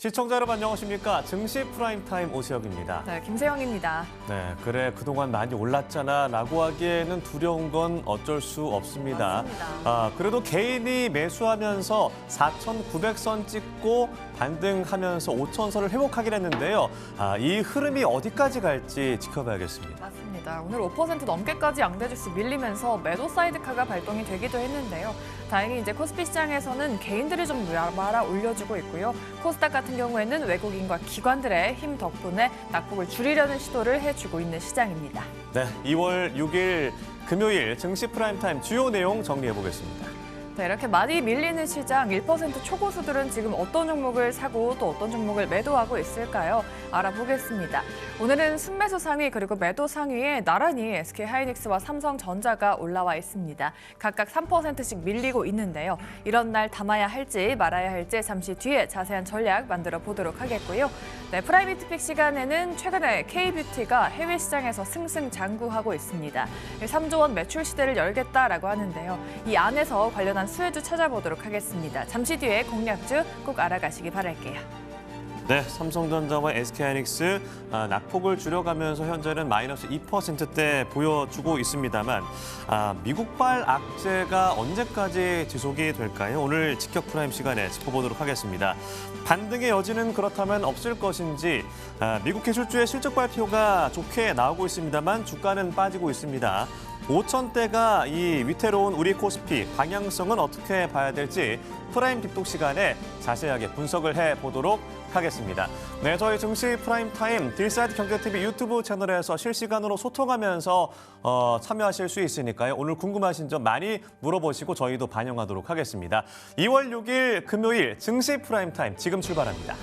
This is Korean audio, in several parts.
시청자 여러분 안녕하십니까. 증시 프라임타임 오시혁입니다. 네, 김세영입니다. 네, 그래 그동안 많이 올랐잖아 라고 하기에는 두려운 건 어쩔 수 없습니다. 맞습니다. 그래도 개인이 매수하면서 4,900선 찍고 반등하면서 5,000선을 회복하긴 했는데요. 이 흐름이 어디까지 갈지 지켜봐야겠습니다. 맞습니다. 오늘 5% 넘게까지 양대지수 밀리면서 매도 사이드카가 발동이 되기도 했는데요. 다행히 이제 코스피 시장에서는 개인들이 좀 말아 올려주고 있고요. 코스닥 같은 경우에는 외국인과 기관들의 힘 덕분에 낙폭을 줄이려는 시도를 해주고 있는 시장입니다. 네, 2월 6일 금요일 증시 프라임타임 주요 내용 정리해보겠습니다. 네, 이렇게 많이 밀리는 시장 1% 초고수들은 지금 어떤 종목을 사고 또 어떤 종목을 매도하고 있을까요? 알아보겠습니다. 오늘은 순매수 상위 그리고 매도 상위에 나란히 SK하이닉스와 삼성전자가 올라와 있습니다. 각각 3%씩 밀리고 있는데요. 이런 날 담아야 할지 말아야 할지 잠시 뒤에 자세한 전략 만들어 보도록 하겠고요. 네, 프라이빗픽 시간에는 최근에 K뷰티가 해외 시장에서 승승장구하고 있습니다. 3조 원 매출 시대를 열겠다라고 하는데요. 이 안에서 관련한 수혜주 찾아보도록 하겠습니다. 잠시 뒤에 공략주 꼭 알아가시기 바랄게요. 네, 삼성전자와 SK하이닉스 낙폭을 줄여가면서 현재는 마이너스 2%대 보여주고 있습니다만 미국발 악재가 언제까지 지속이 될까요? 오늘 직격 프라임 시간에 짚어보도록 하겠습니다. 반등의 여지는 그렇다면 없을 것인지 미국 기술주의 실적 발표가 좋게 나오고 있습니다만 주가는 빠지고 있습니다. 5,000대가 이 위태로운 우리 코스피 방향성은 어떻게 봐야 될지 프라임 딥독 시간에 자세하게 분석을 해보도록 하겠습니다. 네, 저희 증시 프라임타임 딜사이드 경제TV 유튜브 채널에서 실시간으로 소통하면서 참여하실 수 있으니까요. 오늘 궁금하신 점 많이 물어보시고 저희도 반영하도록 하겠습니다. 2월 6일 금요일 증시 프라임타임 지금 출발합니다.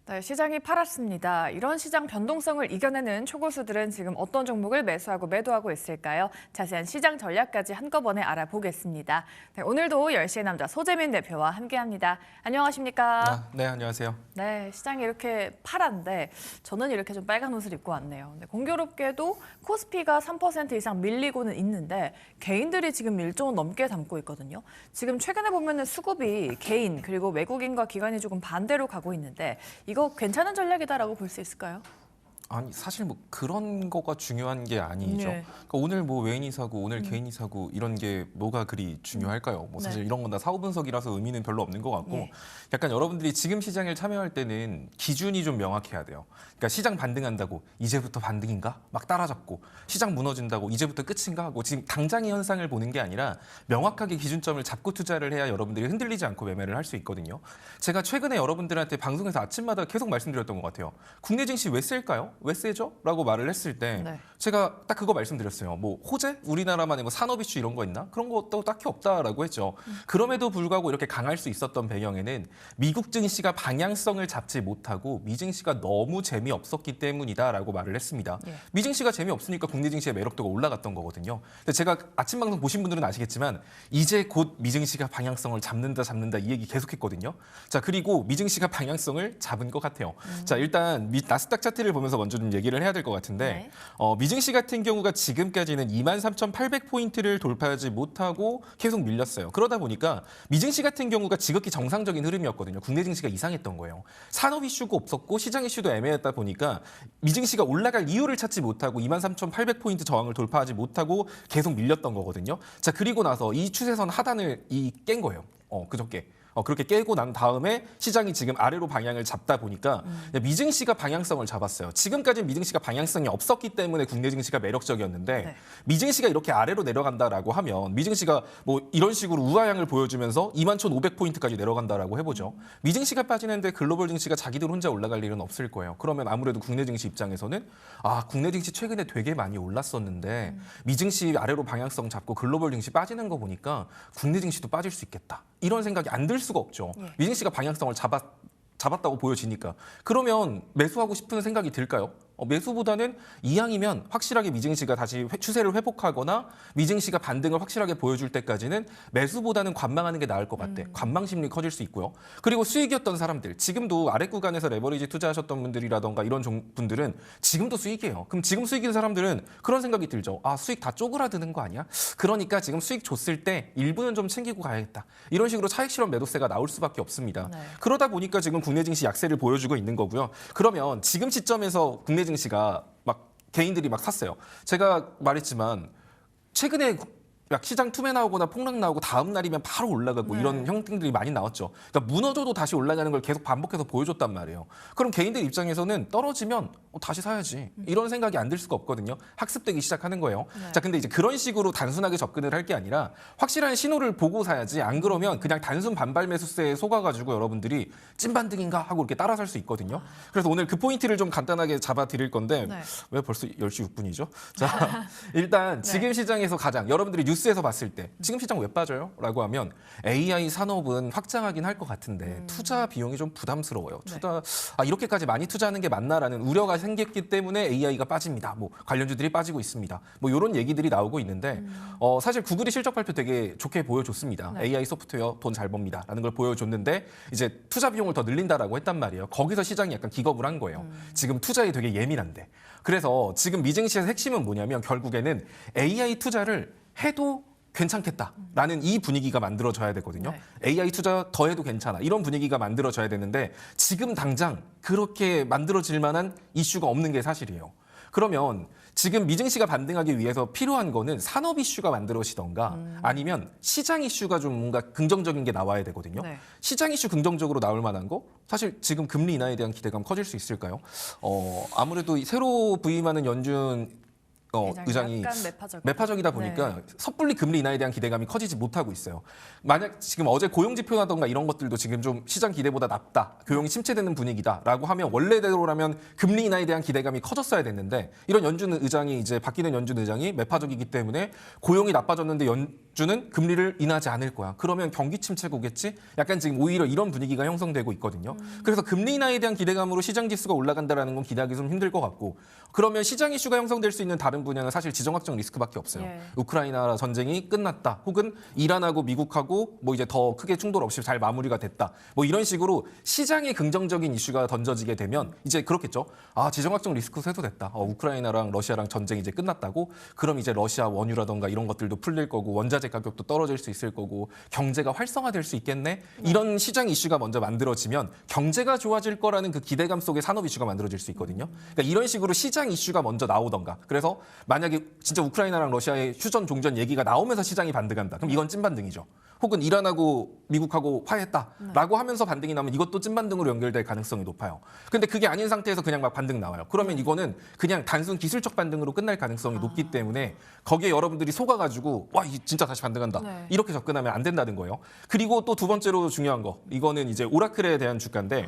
네, 시장이 팔았습니다. 이런 시장 변동성을 이겨내는 초고수들은 지금 어떤 종목을 매수하고 매도하고 있을까요? 자세한 시장 전략까지 한꺼번에 알아보겠습니다. 네, 오늘도 10시의 남자 소재민 대표와 함께합니다. 안녕하십니까? 네, 안녕하세요. 네, 시장이 이렇게 파란데 저는 이렇게 좀 빨간 옷을 입고 왔네요. 네, 공교롭게도 코스피가 3% 이상 밀리고는 있는데 개인들이 지금 1조 원 넘게 담고 있거든요. 지금 최근에 보면은 수급이 개인 그리고 외국인과 기관이 조금 반대로 가고 있는데 이거 괜찮은 전략이다라고 볼 수 있을까요? 아니 사실 뭐 그런 거가 중요한 게 아니죠. 네. 그러니까 오늘 뭐 외인이 사고 오늘 개인이 사고 이런 게 뭐가 그리 중요할까요? 뭐 사실 네. 이런 건 다 사후 분석이라서 의미는 별로 없는 것 같고 예. 약간 여러분들이 지금 시장을 참여할 때는 기준이 좀 명확해야 돼요. 그러니까 시장 반등한다고 이제부터 반등인가? 막 따라잡고 시장 무너진다고 이제부터 끝인가? 하고 지금 당장의 현상을 보는 게 아니라 명확하게 기준점을 잡고 투자를 해야 여러분들이 흔들리지 않고 매매를 할 수 있거든요. 제가 최근에 여러분들한테 방송에서 아침마다 계속 말씀드렸던 것 같아요. 국내 증시 왜 셀까요? 왜 세죠? 라고 말을 했을 때 네. 제가 딱 그거 말씀드렸어요. 뭐 호재? 우리나라만의 뭐 산업 이슈 이런 거 있나? 그런 것도 딱히 없다라고 했죠. 그럼에도 불구하고 이렇게 강할 수 있었던 배경에는 미국 증시가 방향성을 잡지 못하고 미 증시가 너무 재미없었기 때문이다라고 말을 했습니다. 예. 미 증시가 재미없으니까 국내 증시의 매력도가 올라갔던 거거든요. 근데 제가 아침 방송 보신 분들은 아시겠지만 이제 곧 미 증시가 방향성을 잡는다 이 얘기 계속했거든요. 자, 그리고 미 증시가 방향성을 잡은 것 같아요. 자, 일단 나스닥 차트를 보면서 먼저 좀 얘기를 해야 될 것 같은데 네. 미증시 같은 경우가 지금까지는 23,800포인트를 돌파하지 못하고 계속 밀렸어요. 그러다 보니까 미증시 같은 경우가 지극히 정상적인 흐름이었거든요. 국내 증시가 이상했던 거예요. 산업 이슈가 없었고 시장 이슈도 애매했다 보니까 미증시가 올라갈 이유를 찾지 못하고 23,800포인트 저항을 돌파하지 못하고 계속 밀렸던 거거든요. 자, 그리고 나서 이 추세선 하단을 깬 거예요. 그저께. 그렇게 깨고 난 다음에 시장이 지금 아래로 방향을 잡다 보니까 미증 시가 방향성을 잡았어요. 지금까지 미증 시가 방향성이 없었기 때문에 국내 증시가 매력적이었는데 네. 미증 시가 이렇게 아래로 내려간다라고 하면 미증 시가 뭐 이런 식으로 우하향을 보여주면서 21,500포인트까지 내려간다라고 해보죠. 미증 시가 빠지는데 글로벌 증시가 자기들 혼자 올라갈 일은 없을 거예요. 그러면 아무래도 국내 증시 입장에서는 국내 증시 최근에 되게 많이 올랐었는데 미증 시 아래로 방향성 잡고 글로벌 증시 빠지는 거 보니까 국내 증시도 빠질 수 있겠다. 이런 생각이 안 들 수가 없죠. 미증 시가 방향성을 잡았다고 보여지니까. 그러면 매수하고 싶은 생각이 들까요? 매수보다는 이항이면 확실하게 미증시가 다시 추세를 회복하거나 미증시가 반등을 확실하게 보여줄 때까지는 매수보다는 관망하는 게 나을 것 같아. 관망 심리 커질 수 있고요. 그리고 수익이었던 사람들, 지금도 아래 구간에서 레버리지 투자하셨던 분들이라던가 이런 분들은 지금도 수익이에요. 그럼 지금 수익인 사람들은 그런 생각이 들죠. 수익 다 쪼그라드는 거 아니야? 그러니까 지금 수익 줬을 때 일부는 좀 챙기고 가야겠다. 이런 식으로 차익 실현 매도세가 나올 수밖에 없습니다. 네. 그러다 보니까 지금 국내 증시 약세를 보여주고 있는 거고요. 그러면 지금 시점에서 국내 증시가 막 개인들이 막 샀어요. 제가 말했지만 최근에 막 시장 투매 나오거나 폭락 나오고 다음 날이면 바로 올라가고 이런 형태들이 많이 나왔죠. 그러니까 무너져도 다시 올라가는 걸 계속 반복해서 보여줬단 말이에요. 그럼 개인들 입장에서는 떨어지면 다시 사야지 이런 생각이 안 들 수가 없거든요. 학습되기 시작하는 거예요. 자, 근데 이제 그런 식으로 단순하게 접근을 할 게 아니라 확실한 신호를 보고 사야지. 안 그러면 그냥 단순 반발 매수세에 속아가지고 여러분들이 찐반등인가 하고 이렇게 따라 살 수 있거든요. 그래서 오늘 그 포인트를 좀 간단하게 잡아 드릴 건데 왜 벌써 10시 6분이죠? 자, 일단 지금 시장에서 가장 여러분들이 뉴스에서 봤을 때 지금 시장 왜 빠져요? 라고 하면 AI 산업은 확장하긴 할 것 같은데 투자 비용이 좀 부담스러워요. 이렇게까지 많이 투자하는 게 맞나라는 우려가 생겼기 때문에 AI가 빠집니다. 뭐 관련주들이 빠지고 있습니다. 뭐 이런 얘기들이 나오고 있는데 사실 구글이 실적 발표 되게 좋게 보여줬습니다. AI 소프트웨어 돈 잘 법니다. 라는 걸 보여줬는데 이제 투자 비용을 더 늘린다라고 했단 말이에요. 거기서 시장이 약간 기겁을 한 거예요. 지금 투자에 되게 예민한데. 그래서 지금 미증시의 핵심은 뭐냐면 결국에는 AI 투자를 해도 괜찮겠다라는 이 분위기가 만들어져야 되거든요. AI 투자 더 해도 괜찮아. 이런 분위기가 만들어져야 되는데 지금 당장 그렇게 만들어질 만한 이슈가 없는 게 사실이에요. 그러면 지금 미증시가 반등하기 위해서 필요한 거는 산업 이슈가 만들어지던가 아니면 시장 이슈가 좀 뭔가 긍정적인 게 나와야 되거든요. 시장 이슈 긍정적으로 나올 만한 거 사실 지금 금리 인하에 대한 기대감 커질 수 있을까요? 아무래도 새로 부임하는 연준 의장이 약간 매파적이다 보니까 섣불리 금리 인하에 대한 기대감이 커지지 못하고 있어요. 만약 지금 어제 고용 지표라던가 이런 것들도 지금 좀 시장 기대보다 낮다, 교용이 침체되는 분위기다라고 하면 원래대로라면 금리 인하에 대한 기대감이 커졌어야 됐는데 이런 연준 의장이 이제 바뀌는 연준 의장이 매파적이기 때문에 고용이 나빠졌는데 연준은 금리를 인하하지 않을 거야. 그러면 경기 침체고겠지? 약간 지금 오히려 이런 분위기가 형성되고 있거든요. 그래서 금리 인하에 대한 기대감으로 시장 지수가 올라간다라는 건 기대하기 좀 힘들 것 같고 그러면 시장 이슈가 형성될 수 있는 다른 분야는 사실 지정학적 리스크밖에 없어요. 우크라이나 전쟁이 끝났다. 혹은 이란하고 미국하고 뭐 이제 더 크게 충돌 없이 잘 마무리가 됐다. 뭐 이런 식으로 시장에 긍정적인 이슈가 던져지게 되면 이제 그렇겠죠. 지정학적 리스크 해소됐다. 우크라이나랑 러시아랑 전쟁이 이제 끝났다고. 그럼 이제 러시아 원유라던가 이런 것들도 풀릴 거고 원자재 가격도 떨어질 수 있을 거고 경제가 활성화될 수 있겠네. 이런 시장 이슈가 먼저 만들어지면 경제가 좋아질 거라는 그 기대감 속에 산업 이슈가 만들어질 수 있거든요. 그러니까 이런 식으로 시장 이슈가 먼저 나오던가. 그래서 만약에 진짜 우크라이나랑 러시아의 휴전 종전 얘기가 나오면서 시장이 반등한다. 그럼 이건 찐반등이죠. 혹은 이란하고 미국하고 화해했다라고 하면서 반등이 나면 이것도 찐반등으로 연결될 가능성이 높아요. 근데 그게 아닌 상태에서 그냥 막 반등 나와요. 그러면 이거는 그냥 단순 기술적 반등으로 끝날 가능성이 높기 때문에 거기에 여러분들이 속아가지고 와, 진짜 다시 반등한다. 이렇게 접근하면 안 된다는 거예요. 그리고 또 두 번째로 중요한 거. 이거는 이제 오라클에 대한 주가인데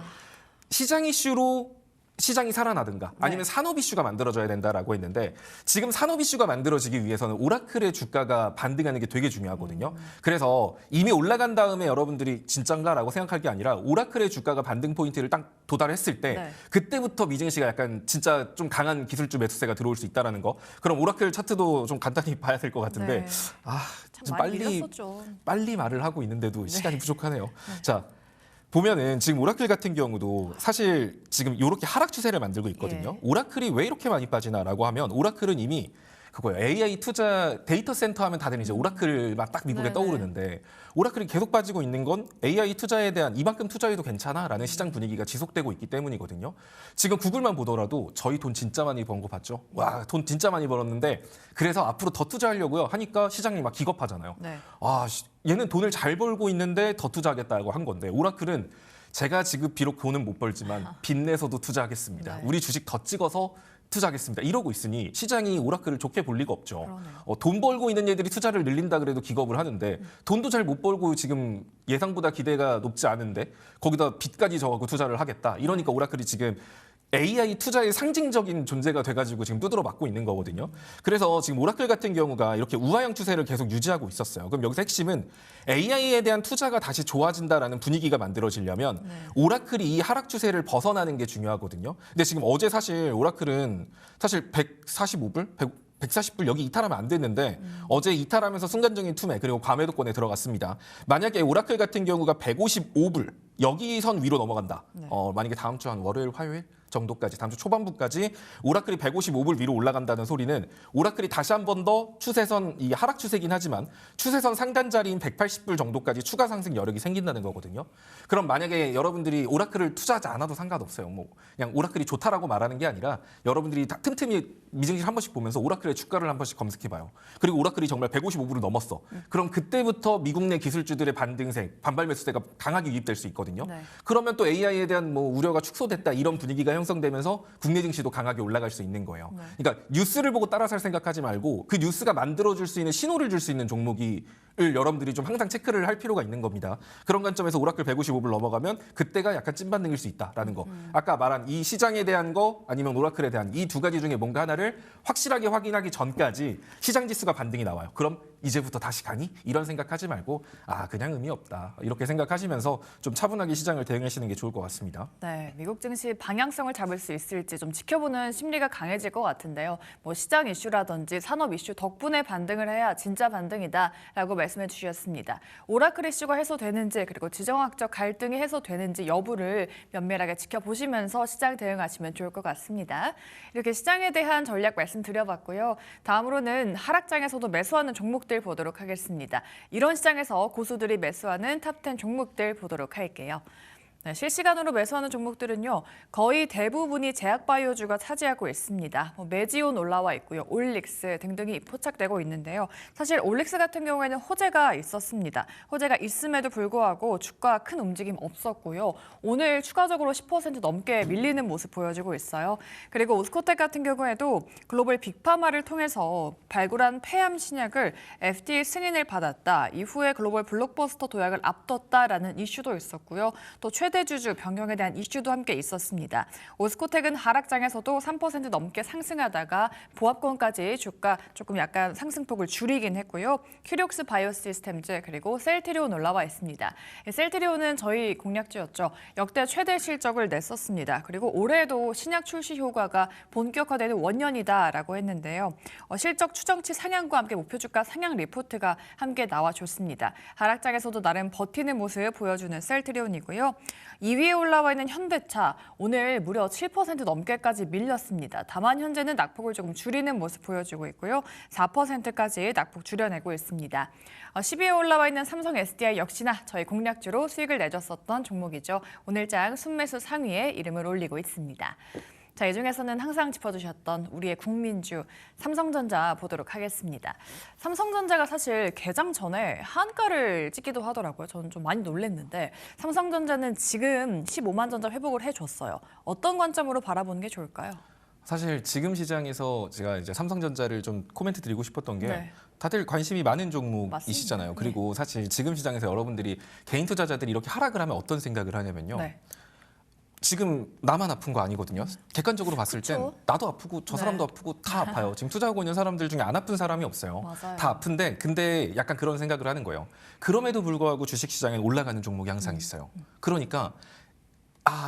시장 이슈로 시장이 살아나든가 아니면 산업 이슈가 만들어져야 된다라고 했는데 지금 산업 이슈가 만들어지기 위해서는 오라클의 주가가 반등하는 게 되게 중요하거든요. 그래서 이미 올라간 다음에 여러분들이 진짠가라고 생각할 게 아니라 오라클의 주가가 반등 포인트를 딱 도달했을 때 그때부터 미증시가 약간 진짜 좀 강한 기술주 매수세가 들어올 수 있다는 거. 그럼 오라클 차트도 좀 간단히 봐야 될 것 같은데 좀 빨리 말을 하고 있는데도 시간이 부족하네요. 자. 보면은 지금 오라클 같은 경우도 사실 지금 이렇게 하락 추세를 만들고 있거든요. 오라클이 왜 이렇게 많이 빠지나라고 하면 오라클은 이미 그거예요. AI 투자 데이터 센터 하면 다들 이제 오라클만 딱 미국에 네네. 떠오르는데 오라클이 계속 빠지고 있는 건 AI 투자에 대한 이만큼 투자해도 괜찮아라는 시장 분위기가 지속되고 있기 때문이거든요. 지금 구글만 보더라도 저희 돈 진짜 많이 번 거 봤죠? 와, 돈 진짜 많이 벌었는데 그래서 앞으로 더 투자하려고요 하니까 시장이 막 기겁하잖아요. 네. 아, 얘는 돈을 잘 벌고 있는데 더 투자하겠다고 한 건데 오라클은 제가 지금 비록 돈은 못 벌지만 빚내서도 투자하겠습니다. 네. 우리 주식 더 찍어서 투자하겠습니다. 이러고 있으니 시장이 오라클을 좋게 볼 리가 없죠. 그러네요. 돈 벌고 있는 애들이 투자를 늘린다 그래도 기겁을 하는데 돈도 잘 못 벌고 지금 예상보다 기대가 높지 않은데 거기다 빚까지 져가고 투자를 하겠다. 이러니까 오라클이 지금 AI 투자의 상징적인 존재가 돼가지고 지금 두드러 맞고 있는 거거든요. 그래서 지금 오라클 같은 경우가 이렇게 우하형 추세를 계속 유지하고 있었어요. 그럼 여기서 핵심은 AI에 대한 투자가 다시 좋아진다라는 분위기가 만들어지려면 오라클이 이 하락 추세를 벗어나는 게 중요하거든요. 근데 지금 어제 사실 오라클은 사실 145불? 140불 여기 이탈하면 안 됐는데 어제 이탈하면서 순간적인 투매 그리고 과매도권에 들어갔습니다. 만약에 오라클 같은 경우가 155불 여기 선 위로 넘어간다. 만약에 다음 주 한 월요일, 화요일 정도까지 다음 주 초반부까지 오라클이 155불 위로 올라간다는 소리는 오라클이 다시 한 번 더 추세선 이 하락 추세긴 하지만 추세선 상단 자리인 180불 정도까지 추가 상승 여력이 생긴다는 거거든요. 그럼 만약에 여러분들이 오라클을 투자하지 않아도 상관없어요. 뭐 그냥 오라클이 좋다라고 말하는 게 아니라 여러분들이 다 틈틈이 미증시 한 번씩 보면서 오라클의 주가를 한 번씩 검색해봐요. 그리고 오라클이 정말 155불을 넘었어. 그럼 그때부터 미국 내 기술주들의 반등세, 반발 매수세가 강하게 유입될 수 있거든요. 네. 그러면 또 AI에 대한 뭐 우려가 축소됐다 이런 분위기가 형성되면서 국내 증시도 강하게 올라갈 수 있는 거예요. 그러니까 뉴스를 보고 따라 살 생각하지 말고 그 뉴스가 만들어줄 수 있는 신호를 줄 수 있는 종목을 여러분들이 좀 항상 체크를 할 필요가 있는 겁니다. 그런 관점에서 오라클 155불 넘어가면 그때가 약간 찐반등일 수 있다라는 거. 아까 말한 이 시장에 대한 거 아니면 오라클에 대한 이 두 가지 중에 뭔가 하나를 확실하게 확인하기 전까지 시장 지수가 반등이 나와요. 그럼 이제부터 다시 가니? 이런 생각하지 말고 아 그냥 의미 없다. 이렇게 생각하시면서 좀 차분하게 시장을 대응하시는 게 좋을 것 같습니다. 네, 미국 증시 방향성을 잡을 수 있을지 좀 지켜보는 심리가 강해질 것 같은데요. 뭐 시장 이슈라든지 산업 이슈 덕분에 반등을 해야 진짜 반등이다라고 말씀해 주셨습니다. 오라클 이슈가 해소되는지 그리고 지정학적 갈등이 해소되는지 여부를 면밀하게 지켜보시면서 시장 대응하시면 좋을 것 같습니다. 이렇게 시장에 대한 전략 말씀드려봤고요. 다음으로는 하락장에서도 매수하는 종목들 보도록 하겠습니다. 이런 시장에서 고수들이 매수하는 탑10 종목들 보도록 할게요. 네, 실시간으로 매수하는 종목들은요. 거의 대부분이 제약바이오주가 차지하고 있습니다. 메지온 올라와 있고요. 올릭스 등등이 포착되고 있는데요. 사실 올릭스 같은 경우에는 호재가 있었습니다. 호재가 있음에도 불구하고 주가 큰 움직임 없었고요. 오늘 추가적으로 10% 넘게 밀리는 모습 보여주고 있어요. 그리고 오스코텍 같은 경우에도 글로벌 빅파마를 통해서 발굴한 폐암 신약을 FDA 승인을 받았다. 이후에 글로벌 블록버스터 도약을 앞뒀다라는 이슈도 있었고요. 또 최대주주 변경에 대한 이슈도 함께 있었습니다. 오스코텍은 하락장에서도 3% 넘게 상승하다가 보합권까지 주가 조금 약간 상승폭을 줄이긴 했고요. 큐리옥스 바이오시스템즈 그리고 셀트리온 올라와 있습니다. 셀트리온은 저희 공략주였죠. 역대 최대 실적을 냈었습니다. 그리고 올해도 신약 출시 효과가 본격화되는 원년이다라고 했는데요. 실적 추정치 상향과 함께 목표 주가 상향 리포트가 함께 나와줬습니다. 하락장에서도 나름 버티는 모습 보여주는 셀트리온이고요. 2위에 올라와 있는 현대차 오늘 무려 7% 넘게까지 밀렸습니다. 다만 현재는 낙폭을 조금 줄이는 모습 보여주고 있고요. 4%까지 낙폭 줄여내고 있습니다. 10위에 올라와 있는 삼성 SDI 역시나 저희 공략주로 수익을 내줬었던 종목이죠. 오늘장 순매수 상위에 이름을 올리고 있습니다. 자, 이 중에서는 항상 짚어주셨던 우리의 국민주 삼성전자 보도록 하겠습니다. 삼성전자가 사실 개장 전에 한가를 찍기도 하더라고요. 저는 좀 많이 놀랐는데 삼성전자는 지금 15만 전자 회복을 해줬어요. 어떤 관점으로 바라보는 게 좋을까요? 사실 지금 시장에서 제가 이제 삼성전자를 좀 코멘트 드리고 싶었던 게 네. 다들 관심이 많은 종목이시잖아요. 맞습니다. 그리고 사실 지금 시장에서 여러분들이 개인 투자자들이 이렇게 하락을 하면 어떤 생각을 하냐면요. 네. 지금 나만 아픈 거 아니거든요. 객관적으로 봤을 땐 그쵸? 나도 아프고 저 사람도 네. 아프고 다 아파요. 지금 투자하고 있는 사람들 중에 안 아픈 사람이 없어요. 맞아요. 다 아픈데 근데 약간 그런 생각을 하는 거예요. 그럼에도 불구하고 주식시장에 올라가는 종목이 항상 있어요. 그러니까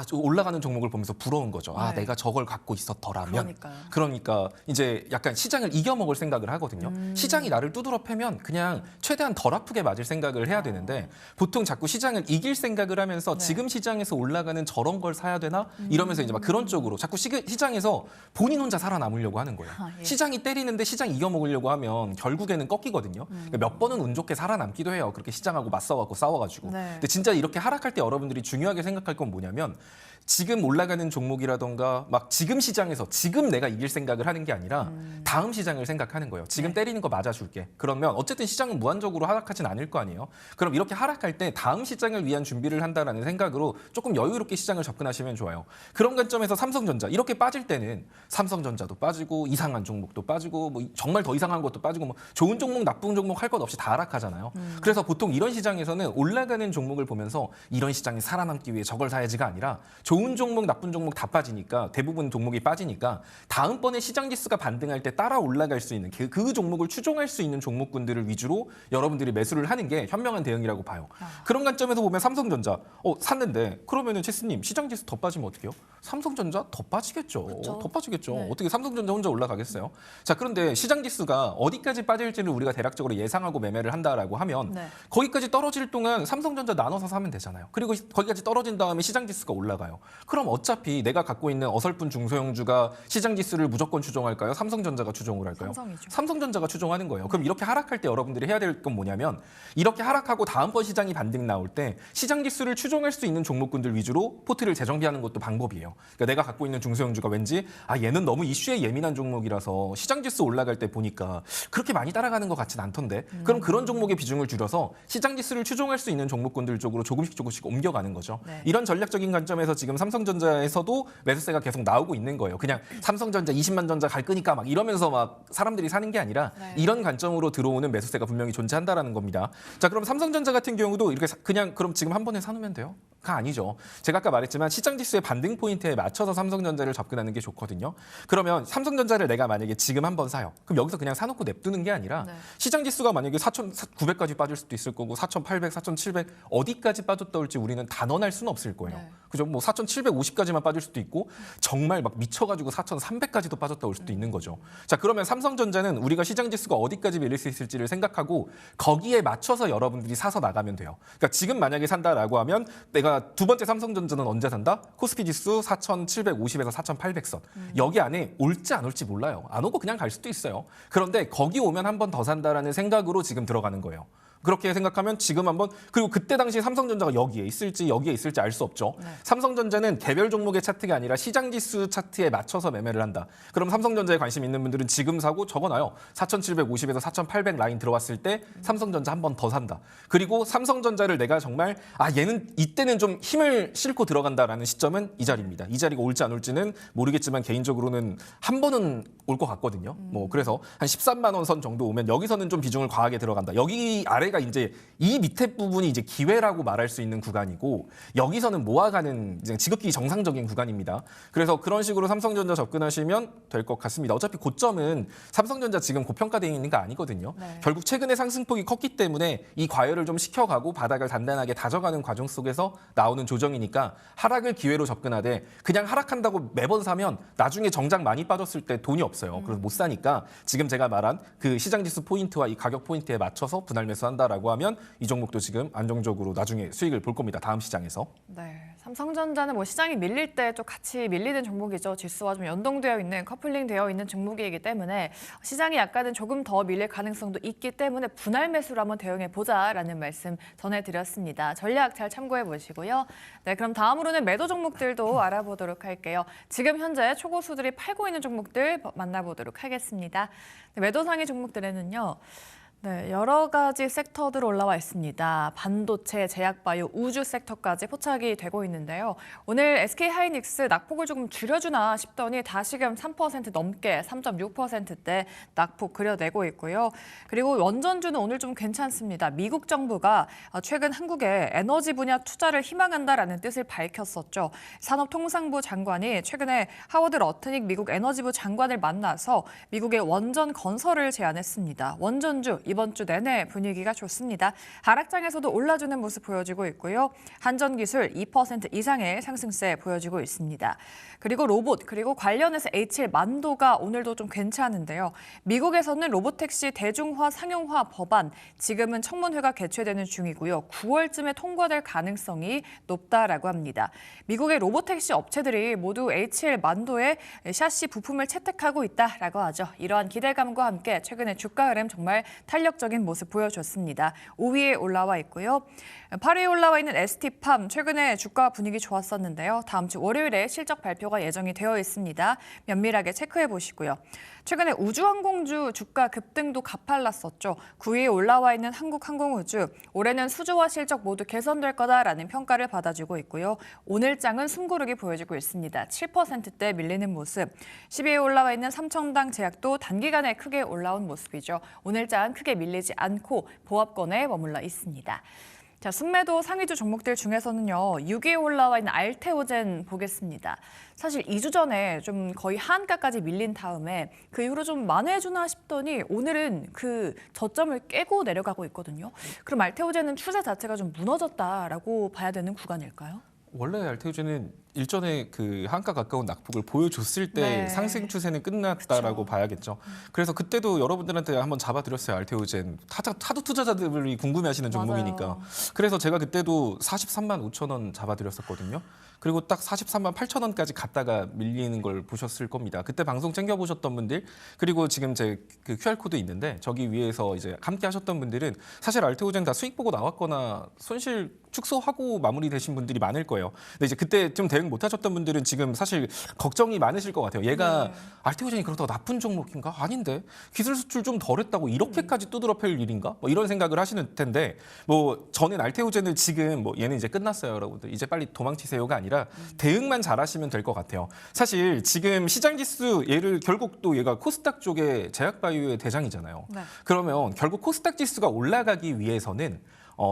저 올라가는 종목을 보면서 부러운 거죠. 네. 내가 저걸 갖고 있었더라면. 그러니까요. 그러니까 이제 약간 시장을 이겨먹을 생각을 하거든요. 시장이 나를 두드러 패면 그냥 최대한 덜 아프게 맞을 생각을 해야 되는데 보통 자꾸 시장을 이길 생각을 하면서 네. 지금 시장에서 올라가는 저런 걸 사야 되나? 이러면서 이제 막 그런 쪽으로 자꾸 시장에서 본인 혼자 살아남으려고 하는 거예요. 예. 시장이 때리는데 시장 이겨먹으려고 하면 결국에는 꺾이거든요. 그러니까 몇 번은 운 좋게 살아남기도 해요. 그렇게 시장하고 맞서갖고 싸워가지고. 네. 근데 진짜 이렇게 하락할 때 여러분들이 중요하게 생각할 건 뭐냐면 지금 올라가는 종목이라던가 막 지금 시장에서 지금 내가 이길 생각을 하는 게 아니라 다음 시장을 생각하는 거예요. 지금 네. 때리는 거 맞아줄게. 그러면 어쨌든 시장은 무한적으로 하락하진 않을 거 아니에요. 그럼 이렇게 하락할 때 다음 시장을 위한 준비를 한다라는 생각으로 조금 여유롭게 시장을 접근하시면 좋아요. 그런 관점에서 삼성전자 이렇게 빠질 때는 삼성전자도 빠지고 이상한 종목도 빠지고 뭐 정말 더 이상한 것도 빠지고 뭐 좋은 종목 나쁜 종목 할 것 없이 다 하락하잖아요. 그래서 보통 이런 시장에서는 올라가는 종목을 보면서 이런 시장이 살아남기 위해 저걸 사야지가 아니라 좋은 종목, 나쁜 종목 다 빠지니까 대부분 종목이 빠지니까 다음번에 시장 지수가 반등할 때 따라 올라갈 수 있는 그 종목을 추종할 수 있는 종목군들을 위주로 여러분들이 매수를 하는 게 현명한 대응이라고 봐요. 그런 관점에서 보면 삼성전자 샀는데 그러면은 체스님 시장 지수 더 빠지면 어떡해요? 삼성전자 더 빠지겠죠. 그쵸. 더 빠지겠죠. 네. 어떻게 삼성전자 혼자 올라가겠어요? 자, 그런데 시장 지수가 어디까지 빠질지를 우리가 대략적으로 예상하고 매매를 한다라고 하면 네. 거기까지 떨어질 동안 삼성전자 나눠서 사면 되잖아요. 그리고 거기까지 떨어진 다음에 시장 지수가 올라가요. 그럼 어차피 내가 갖고 있는 어설픈 중소형주가 시장 지수를 무조건 추종할까요? 삼성전자가 추종을 할까요? 삼성이죠. 삼성전자가 추종하는 거예요. 그럼 이렇게 하락할 때 여러분들이 해야 될 건 뭐냐면 이렇게 하락하고 다음번 시장이 반등 나올 때 시장 지수를 추종할 수 있는 종목군들 위주로 포트를 재정비하는 것도 방법이에요. 그러니까 내가 갖고 있는 중소형주가 왠지 얘는 너무 이슈에 예민한 종목이라서 시장 지수 올라갈 때 보니까 그렇게 많이 따라가는 것 같진 않던데. 그럼 그런 종목의 비중을 줄여서 시장 지수를 추종할 수 있는 종목군들 쪽으로 조금씩 옮겨가는 거죠. 네. 이런 전략적인 관점에서 지금 삼성전자에서도 매수세가 계속 나오고 있는 거예요. 그냥 삼성전자 20만 전자 갈 거니까 막 이러면서 막 사람들이 사는 게 아니라 네. 이런 관점으로 들어오는 매수세가 분명히 존재한다라는 겁니다. 자, 그럼 삼성전자 같은 경우도 이렇게 그냥 그럼 지금 한 번에 사놓으면 돼요? 가 아니죠. 제가 아까 말했지만 시장 지수의 반등 포인트에 맞춰서 삼성전자를 접근하는 게 좋거든요. 그러면 삼성전자를 내가 만약에 지금 한번 사요. 그럼 여기서 그냥 사놓고 냅두는 게 아니라 네. 시장 지수가 만약에 4,900까지 빠질 수도 있을 거고 4,800, 4,700 어디까지 빠졌다 올지 우리는 단언할 수는 없을 거예요. 네. 그죠? 뭐 4,750까지만 빠질 수도 있고 정말 막 미쳐가지고 4,300까지도 빠졌다 올 수도 있는 거죠. 자, 그러면 삼성전자는 우리가 시장 지수가 어디까지 밀릴 수 있을지를 생각하고 거기에 맞춰서 여러분들이 사서 나가면 돼요. 그러니까 지금 만약에 산다라고 하면 내가 두 번째 삼성전자는 언제 산다? 코스피 지수 4,750에서 4,800선. 여기 안에 올지 안 올지 몰라요. 안 오고 그냥 갈 수도 있어요. 그런데 거기 오면 한 번 더 산다라는 생각으로 지금 들어가는 거예요. 그렇게 생각하면 지금 한번 그리고 그때 당시 삼성전자가 여기에 있을지 알 수 없죠. 네. 삼성전자는 개별 종목의 차트가 아니라 시장 지수 차트에 맞춰서 매매를 한다. 그럼 삼성전자에 관심 있는 분들은 지금 사고 적어놔요. 4,750에서 4,800 라인 들어왔을 때 삼성전자 한 번 더 산다. 그리고 삼성전자를 내가 정말 얘는 이때는 좀 힘을 싣고 들어간다라는 시점은 이 자리입니다. 이 자리가 올지 안 올지는 모르겠지만 개인적으로는 한 번은 올 것 같거든요. 뭐 그래서 한 13만 원 선 정도 오면 여기서는 좀 비중을 과하게 들어간다. 여기 아래가 이제 이 밑에 부분이 이제 기회라고 말할 수 있는 구간이고 여기서는 모아가는 이제 지극히 정상적인 구간입니다. 그래서 그런 식으로 삼성전자 접근하시면 될 것 같습니다. 어차피 고점은 삼성전자 지금 고평가되어 있는 거 아니거든요. 네. 결국 최근에 상승폭이 컸기 때문에 이 과열을 좀 식혀가고 바닥을 단단하게 다져가는 과정 속에서 나오는 조정이니까 하락을 기회로 접근하되 그냥 하락한다고 매번 사면 나중에 정작 많이 빠졌을 때 돈이 없어요. 그래서 못 사니까 지금 제가 말한 그 시장지수 포인트와 이 가격 포인트에 맞춰서 분할 매수한다라고 하면 이 종목도 지금 안정적으로 나중에 수익을 볼 겁니다. 다음 시장에서. 네, 삼성전자는 뭐 시장이 밀릴 때 또 같이 밀리는 종목이죠. 지수와 좀 연동되어 있는 커플링되어 있는 종목이기 때문에 시장이 약간은 조금 더 밀릴 가능성도 있기 때문에 분할 매수로 한번 대응해 보자라는 말씀 전해드렸습니다. 전략 잘 참고해 보시고요. 네, 그럼 다음으로는 매도 종목들도 알아보도록 할게요. 지금 현재 초고수들이 팔고 있는 종목들 만나보도록 하겠습니다. 네, 매도 상위 종목들에는요. 네, 여러 가지 섹터들 올라와 있습니다. 반도체, 제약바이오, 우주 섹터까지 포착이 되고 있는데요. 오늘 SK하이닉스 낙폭을 조금 줄여주나 싶더니 다시금 3% 넘게 3.6%대 낙폭 그려내고 있고요. 그리고 원전주는 오늘 좀 괜찮습니다. 미국 정부가 최근 한국에 에너지 분야 투자를 희망한다라는 뜻을 밝혔었죠. 산업통상부 장관이 최근에 하워드 러트닉 미국 에너지부 장관을 만나서 미국의 원전 건설을 제안했습니다. 원전주 이번 주 내내 분위기가 좋습니다. 하락장에서도 올라주는 모습 보여주고 있고요. 한전기술 2% 이상의 상승세 보여주고 있습니다. 그리고 로봇, 그리고 관련해서 H1 만도가 오늘도 좀 괜찮은데요. 미국에서는 로보택시 대중화 상용화 법안, 지금은 청문회가 개최되는 중이고요. 9월쯤에 통과될 가능성이 높다라고 합니다. 미국의 로보택시 업체들이 모두 H1 만도의 샤시 부품을 채택하고 있다라고 하죠. 이러한 기대감과 함께 최근에 주가 흐름 정말 탄력적인 모습 보여줬습니다. 5위에 올라와 있고요. 8위에 올라와 있는 ST팜, 최근에 주가 분위기 좋았었는데요. 다음 주 월요일에 실적 발표가 예정이 되어 있습니다. 면밀하게 체크해 보시고요. 최근에 우주항공주 주가 급등도 가팔랐었죠. 9위에 올라와 있는 한국항공우주, 올해는 수주와 실적 모두 개선될 거다라는 평가를 받아주고 있고요. 오늘 장은 숨고르기 보여주고 있습니다. 7%대 밀리는 모습. 10위에 올라와 있는 삼청당 제약도 단기간에 크게 올라온 모습이죠. 오늘 장 크게 밀리지 않고 보합권에 머물러 있습니다. 자, 순매도 상위주 종목들 중에서는요, 6위에 올라와 있는 알테오젠 보겠습니다. 사실 2주 전에 좀 거의 하한가까지 밀린 다음에 그 이후로 좀 만회해주나 싶더니 오늘은 그 저점을 깨고 내려가고 있거든요. 그럼 알테오젠은 추세 자체가 좀 무너졌다라고 봐야 되는 구간일까요? 원래 알테오젠은 일전에 그 한가 가까운 낙폭을 보여줬을 때 네. 상승 추세는 끝났다라고 그쵸. 봐야겠죠. 그래서 그때도 여러분들한테 한번 잡아드렸어요. 알테오젠. 타도 투자자들이 궁금해하시는 종목이니까. 맞아요. 그래서 제가 그때도 43만 5천 원 잡아드렸었거든요. 그리고 딱 43만 8천 원까지 갔다가 밀리는 걸 보셨을 겁니다. 그때 방송 챙겨보셨던 분들, 그리고 지금 제 그 QR코드 있는데 저기 위에서 이제 함께 하셨던 분들은 사실 알테오젠 다 수익 보고 나왔거나 손실 축소하고 마무리되신 분들이 많을 거예요. 근데 이제 그때 좀 대응 못 하셨던 분들은 지금 사실 걱정이 많으실 것 같아요. 얘가 알테오젠이 그렇다고 나쁜 종목인가? 아닌데. 기술 수출 좀 덜했다고 이렇게까지 두드러 팰 일인가? 뭐 이런 생각을 하시는 텐데, 뭐 저는 알테오젠을 지금 뭐 얘는 이제 끝났어요, 여러분들. 이제 빨리 도망치세요가 아니라 대응만 잘하시면 될 것 같아요. 사실 지금 시장 지수 얘를 결국 또 얘가 코스닥 쪽에 제약바이오의 대장이잖아요. 네. 그러면 결국 코스닥 지수가 올라가기 위해서는